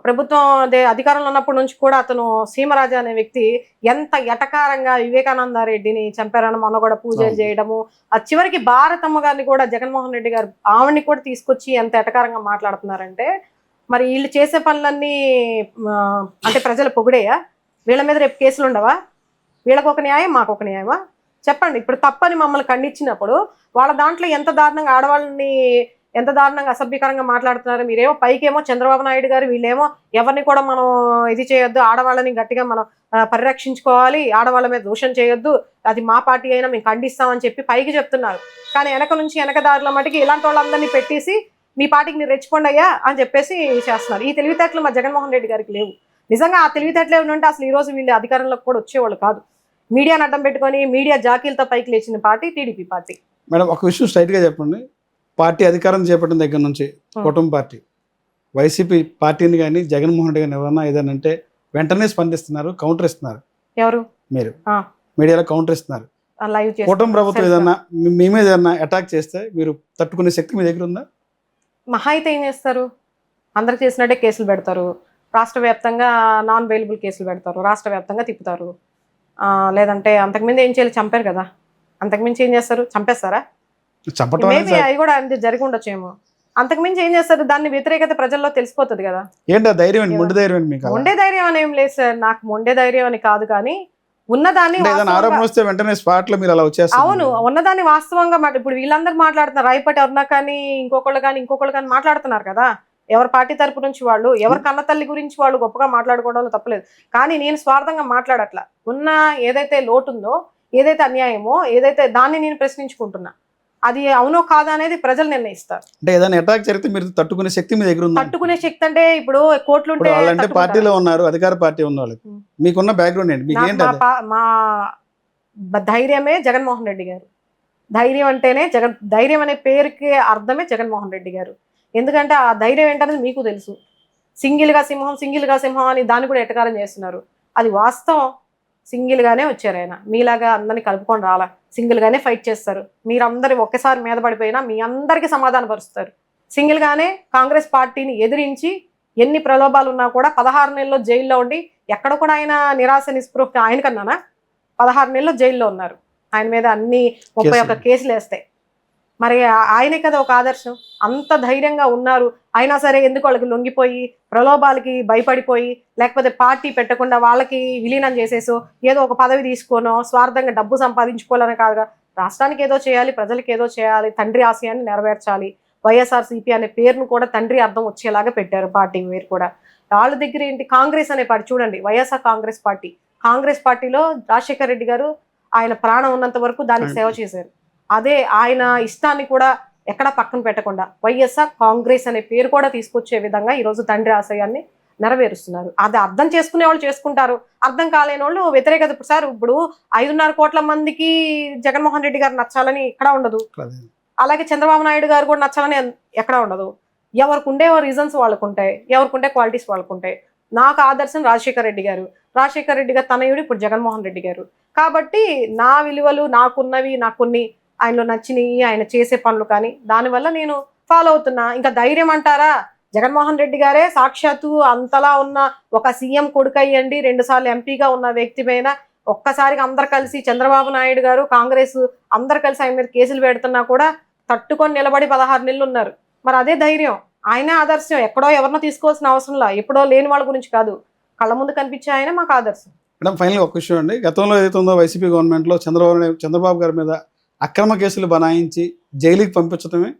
ప్రభుత్వం అధికారంలో ఉన్నప్పటి నుంచి కూడా అతను సీమరాజు అనే వ్యక్తి ఎంత ఎటకారంగా వివేకానంద రెడ్డిని చంపారని మొన్న కూడా పూజలు చేయడము, ఆ చివరికి భారతమ్మ గారిని కూడా జగన్మోహన్ రెడ్డి గారు ఆవిడ్ని కూడా తీసుకొచ్చి ఎంత ఎటకారంగా మాట్లాడుతున్నారంటే, మరి వీళ్ళు చేసే పనులన్నీ అంటే ప్రజలు పొగిడేయా? వీళ్ళ మీద రేపు కేసులు ఉండవా? వీళ్ళకు ఒక న్యాయం, మాకు ఒక న్యాయమా? చెప్పండి. ఇప్పుడు తప్పని మమ్మల్ని ఖండించినప్పుడు వాళ్ళ దాంట్లో ఎంత దారుణంగా ఆడవాళ్ళని ఎంత దారుణంగా అసభ్యకరంగా మాట్లాడుతున్నారు. మీరేమో పైకేమో చంద్రబాబు నాయుడు గారు, వీళ్ళేమో ఎవరిని కూడా మనం ఇది చేయొద్దు, ఆడవాళ్ళని గట్టిగా మనం పరిరక్షించుకోవాలి, ఆడవాళ్ళ మీద దూషణ చేయొద్దు, అది మా పార్టీ అయినా మేము ఖండిస్తామని చెప్పి పైకి చెప్తున్నారు. కానీ వెనక దారిలో మటుకి ఇలాంటి వాళ్ళందరినీ పెట్టేసి మీ పార్టీకి మీరు రెచ్చిపోండి అయ్యా అని చెప్పేసి చేస్తున్నారు. ఈ తెలివితేటలు మా జగన్మోహన్ రెడ్డి గారికి లేవు. నిజంగా ఆ తెలివితేటలు ఏమి ఉంటే అసలు ఈ రోజు వీళ్ళు అధికారంలోకి కూడా వచ్చేవాళ్ళు కాదు. మీడియాని అడ్డం పెట్టుకొని మీడియా జాకీలతో పైకి లేచిన పార్టీ టీడీపీ పార్టీ. మేడం ఒక విషయం స్ట్రైట్గా చెప్పండి. పార్టీ అధికారం చేపట్టిన దగ్గర నుంచి కుటుంబ పార్టీ వైసీపీ పార్టీని కానీ జగన్మోహన్ రెడ్డి గారిని ఎవరన్నా ఏదైనా అంటే వెంటనే స్పందిస్తున్నారు, కౌంటర్ ఇస్తున్నారు. ఎవరు? మీరు మీడియాలో కౌంటర్ ఇస్తున్నారు. లైవ్ కుటుంబ ప్రభుత్వం ఏదన్నా మీ మీద ఏదన్నా అటాక్ చేస్తే మీరు తట్టుకునే శక్తి మీ దగ్గర ఉందా? మహా అయితే ఏం చేస్తారు? అందరికి చేసినట్టే కేసులు పెడతారు, రాష్ట్ర వ్యాప్తంగా నాన్ అవైలబుల్ కేసులు పెడతారు, రాష్ట్ర వ్యాప్తంగా తిప్పుతారు. లేదంటే అంతకుమించి ఏం చేయాలి? చంపారు కదా, అంతకుమించి ఏం చేస్తారు? చంపేస్తారా? చంపటం మేబీ అది కూడా అంతే జరిగి ఉండొచ్చేమో. అంతకుమించి ఏం చేస్తారు? దాన్ని వ్యతిరేకత ప్రజల్లో తెలిసిపోతుంది కదా. ఏంటో ధైర్యం అండి, మొండి ధైర్యం అండి మీకు. మొండే ధైర్యం అని ఏం లేదు సార్, నాకు మొండే ధైర్యం అని కాదు, కానీ ఉన్నదాన్ని ఆరోపణ వస్తే వెంటనే స్పాట్ లో మీరు అలా వచ్చేస్తారు. అవును, ఉన్నదాన్ని వాస్తవంగా ఇప్పుడు వీళ్ళందరూ మాట్లాడుతున్నారు, రాయపాటి అరుణ కానీ ఇంకొకళ్ళు కానీ మాట్లాడుతున్నారు కదా. ఎవరి పార్టీ తరపు నుంచి వాళ్ళు, ఎవరి కన్న తల్లి గురించి వాళ్ళు గొప్పగా మాట్లాడుకోవడంలో తప్పలేదు. కానీ నేను స్వార్థంగా మాట్లాడట్లా. ఉన్న ఏదైతే లోటు ఉందో, ఏదైతే అన్యాయమో, ఏదైతే దాన్ని నేను ప్రశ్నించుకుంటున్నా. అది అవునో కాదా అనేది ప్రజలు నిర్ణయిస్తారు. అంటే ఏదైనా అటాక్ జరిగితే మీరు తట్టుకునే శక్తి మీ దగ్గర ఉంది. తట్టుకునే శక్తి అంటే ఇప్పుడు కోట్లు అంటే పార్టీలో ఉన్నారు, అధికార పార్టీ ఉన్న వాళ్ళకి మీకున్న బ్యాక్గ్రౌండ్ ఏంటి? మీకు ఏంటి? మా ధైర్యమే జగన్మోహన్ రెడ్డి గారు. ధైర్యం అంటేనే ధైర్యం అనే పేరుకి అర్థమే జగన్మోహన్ రెడ్డి గారు. ఎందుకంటే ఆ ధైర్యం ఏంటనేది మీకు తెలుసు. సింగిల్ గా సింహం అని దాన్ని కూడా ఎటకారం చేస్తున్నారు. అది వాస్తవం. సింగిల్ గానే వచ్చారు ఆయన. మీలాగా అందరినీ కలుపుకొని రాలా, సింగిల్ గానే ఫైట్ చేస్తారు. మీరందరూ ఒక్కసారి మీద పడిపోయినా మీ అందరికీ సమాధాన పరుస్తారు. సింగిల్ గానే కాంగ్రెస్ పార్టీని ఎదిరించి ఎన్ని ప్రలోభాలు ఉన్నా కూడా 16 నెలల్లో జైల్లో ఉండి, ఎక్కడ కూడా ఆయన నిరాశ నిస్పృహ ఆయన కన్నానా 16 నెలల్లో జైల్లో ఉన్నారు. ఆయన మీద అన్ని 31 కేసులు వేస్తాయి. మరి ఆయనే కదా ఒక ఆదర్శం. అంత ధైర్యంగా ఉన్నారు. అయినా సరే ఎందుకు వాళ్ళకి లొంగిపోయి, ప్రలోభాలకి భయపడిపోయి, లేకపోతే పార్టీ పెట్టకుండా వాళ్ళకి విలీనం చేసేసో, ఏదో ఒక పదవి తీసుకోనో, స్వార్థంగా డబ్బు సంపాదించుకోవాలని కాదుగా, రాష్ట్రానికి ఏదో చేయాలి, ప్రజలకు ఏదో చేయాలి, తండ్రి ఆశయాన్ని నెరవేర్చాలి. వైఎస్ఆర్సీపీ అనే పేరును కూడా తండ్రి అర్థం వచ్చేలాగా పెట్టారు పార్టీ పేరు కూడా. వాళ్ళ దగ్గర ఏంటి? కాంగ్రెస్ అనే పార్టీ చూడండి, వైఎస్ఆర్ కాంగ్రెస్ పార్టీ. కాంగ్రెస్ పార్టీలో రాజశేఖర రెడ్డి గారు ఆయన ప్రాణం ఉన్నంత వరకు దానికి సేవ చేశారు. అదే ఆయన ఇష్టాన్ని కూడా ఎక్కడా పక్కన పెట్టకుండా వైఎస్ఆర్ కాంగ్రెస్ అనే పేరు కూడా తీసుకొచ్చే విధంగా ఈరోజు తండ్రి ఆశయాన్ని నెరవేరుస్తున్నారు. అది అర్థం చేసుకునే వాళ్ళు చేసుకుంటారు, అర్థం కాలేని వాళ్ళు వ్యతిరేకత. సార్ ఇప్పుడు 5.5 కోట్ల మందికి జగన్మోహన్ రెడ్డి గారు నచ్చాలని ఎక్కడా ఉండదు. అలాగే చంద్రబాబు నాయుడు గారు కూడా నచ్చాలని ఎక్కడా ఉండదు. ఎవరికి ఉండే రీజన్స్ వాళ్ళకు ఉంటాయి, ఎవరికి ఉండే క్వాలిటీస్ వాళ్ళకు ఉంటాయి. నాకు ఆదర్శం రాజశేఖర రెడ్డి గారు, రాజశేఖర రెడ్డి గారు తనయుడు ఇప్పుడు జగన్మోహన్ రెడ్డి గారు. కాబట్టి నా విలువలు నాకున్నవి, నాకు కొన్ని ఆయనలో నచ్చినవి, ఆయన చేసే పనులు కానీ దానివల్ల నేను ఫాలో అవుతున్నా. ఇంకా ధైర్యం అంటారా? జగన్మోహన్ రెడ్డి గారే సాక్షాత్తు అంతలా ఉన్న ఒక సీఎం కొడుకు అయ్యండి, 2 సార్లు ఎంపీగా ఉన్న వ్యక్తి పైన ఒక్కసారిగా అందరు కలిసి చంద్రబాబు నాయుడు గారు కాంగ్రెస్ అందరు కలిసి ఆయన మీద కేసులు పెడుతున్నా కూడా తట్టుకొని నిలబడి 16 నెలలు ఉన్నారు. మరి అదే ధైర్యం, ఆయనే ఆదర్శం. ఎక్కడో ఎవరినో తీసుకోవాల్సిన అవసరంలా, ఎప్పుడో లేని వాళ్ళ గురించి కాదు, కళ్ళ ముందు కనిపించే ఆయన మాకు ఆదర్శం. మేడం ఫైనల్ ఒక విషయం అండి, గతంలో ఏదైతే ఉందో వైసీపీ గవర్నమెంట్లో చంద్రబాబు గారి మీద అక్రమ కేసులు బనాయించి జైలుకి పంపించడమే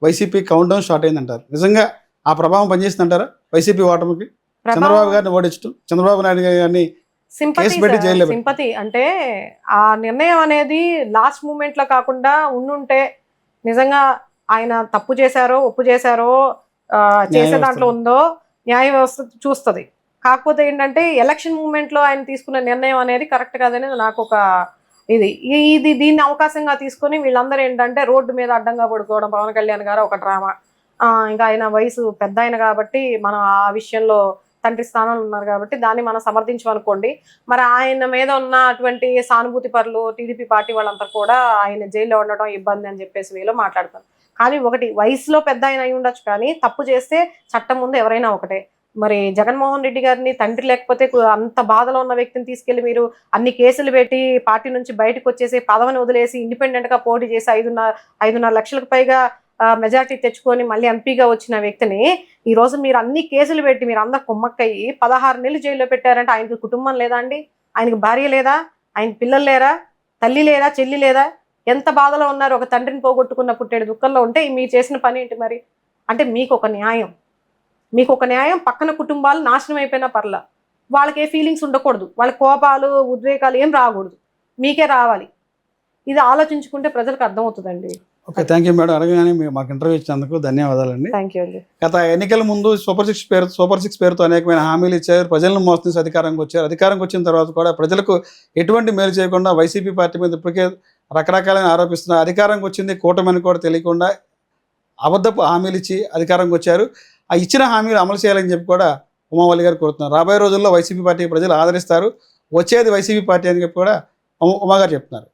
వైసీపీ కౌంట్ డౌన్ స్టార్ట్ అయిందంటారు. నిజంగా ఆ ప్రభావం పనిచేస్తుందంటారా వైసీపీ ఓటమికి? చంద్రబాబు గారిని ఓడించడం, చంద్రబాబు నాయుడు గారిని కేసు పెట్టి జైల్లో సింపతి అంటే ఆ నిర్ణయం అనేది లాస్ట్ మూమెంట్ లో కాకుండా ఉండుంటే నిజంగా ఆయన తప్పు చేశారో ఒప్పు చేశారో చేసే దాంట్లో ఉందో న్యాయ వ్యవస్థ చూస్తుంది. కాకపోతే ఏంటంటే ఎలక్షన్ మూమెంట్ లో ఆయన తీసుకున్న నిర్ణయం అనేది కరెక్ట్ కాదనేది నాకు ఒక దీన్ని అవకాశంగా తీసుకొని వీళ్ళందరూ ఏంటంటే రోడ్డు మీద అడ్డంగా పడుకోవడం. పవన్ కళ్యాణ్ గారు ఒక డ్రామా, ఇంకా ఆయన వయసు పెద్ద ఆయన కాబట్టి మనం ఆ విషయంలో తండ్రి స్థానంలో ఉన్నారు కాబట్టి దాన్ని మనం సమర్థించమనుకోండి. మరి ఆయన మీద ఉన్న అటువంటి సానుభూతి పరులు టీడీపీ పార్టీ వాళ్ళంతా కూడా ఆయన జైల్లో ఉండటం ఇబ్బంది అని చెప్పేసి వీళ్ళు మాట్లాడతారు. కానీ ఒకటి, వయసులో పెద్ద ఆయన అయి ఉండొచ్చు, కానీ తప్పు చేస్తే చట్టం ముందు ఎవరైనా ఒకటే. మరి జగన్మోహన్ రెడ్డి గారిని తండ్రి లేకపోతే అంత బాధలో ఉన్న వ్యక్తిని తీసుకెళ్లి మీరు అన్ని కేసులు పెట్టి పార్టీ నుంచి బయటకు వచ్చేసి పదవిని వదిలేసి ఇండిపెండెంట్ గా పోటీ చేసి 5.5 లక్షలకు పైగా మెజార్టీ తెచ్చుకొని మళ్ళీ ఎంపీగా వచ్చిన వ్యక్తిని ఈ రోజు మీరు అన్ని కేసులు పెట్టి మీరు అందరు కుమ్మక్కయ్యి 16 నెలలు జైల్లో పెట్టారంటే ఆయనకి కుటుంబం లేదా అండి? ఆయనకి భార్య లేదా? ఆయన పిల్లలు లేరా? తల్లి లేదా? చెల్లి లేదా? ఎంత బాధలో ఉన్నారు? ఒక తండ్రిని పోగొట్టుకున్న పుట్టేడు దుఃఖంలో ఉంటే మీరు చేసిన పని ఏంటి మరి? అంటే మీకు ఒక న్యాయం పక్కన కుటుంబాలు నాశనం అయిపోయినా పర్లా, వాళ్ళకి ఏ ఫీలింగ్స్ ఉండకూడదు, వాళ్ళ కోపాలు ఉద్వేగాలు ఏం రాకూడదు, మీకే రావాలి. ఇది ఆలోచించుకుంటే ప్రజలకు అర్థమవుతుందండి. Okay, thank you madam. అడగగానే మాకు ఇంటర్వ్యూ ఇచ్చినందుకు ధన్యవాదాలండి. థ్యాంక్ యూ అండి. గత ఎన్నికల ముందు సూపర్ సిక్స్ పేరుతో అనేకమైన హామీలు ఇచ్చారు, ప్రజలను మోసం చేసి అధికారంకి వచ్చారు. అధికారంకి వచ్చిన తర్వాత కూడా ప్రజలకు ఎటువంటి మేలు చేయకుండా వైసీపీ పార్టీ మీద ఇప్పటికే రకరకాలైన ఆరోపిస్తున్నారు. అధికారంకి వచ్చింది కూటమని కూడా తెలియకుండా అబద్ధపు హామీలు ఇచ్చి అధికారంకి వచ్చారు. ఆ ఇచ్చిన హామీలు అమలు చేయాలని చెప్పి కూడా ఉమావల్లి గారు కోరుతున్నారు. రాబోయే రోజుల్లో వైసీపీ పార్టీ ప్రజలు ఆదరిస్తారు, వచ్చేది వైసీపీ పార్టీ అని చెప్పి కూడా ఉమా గారు చెప్తున్నారు.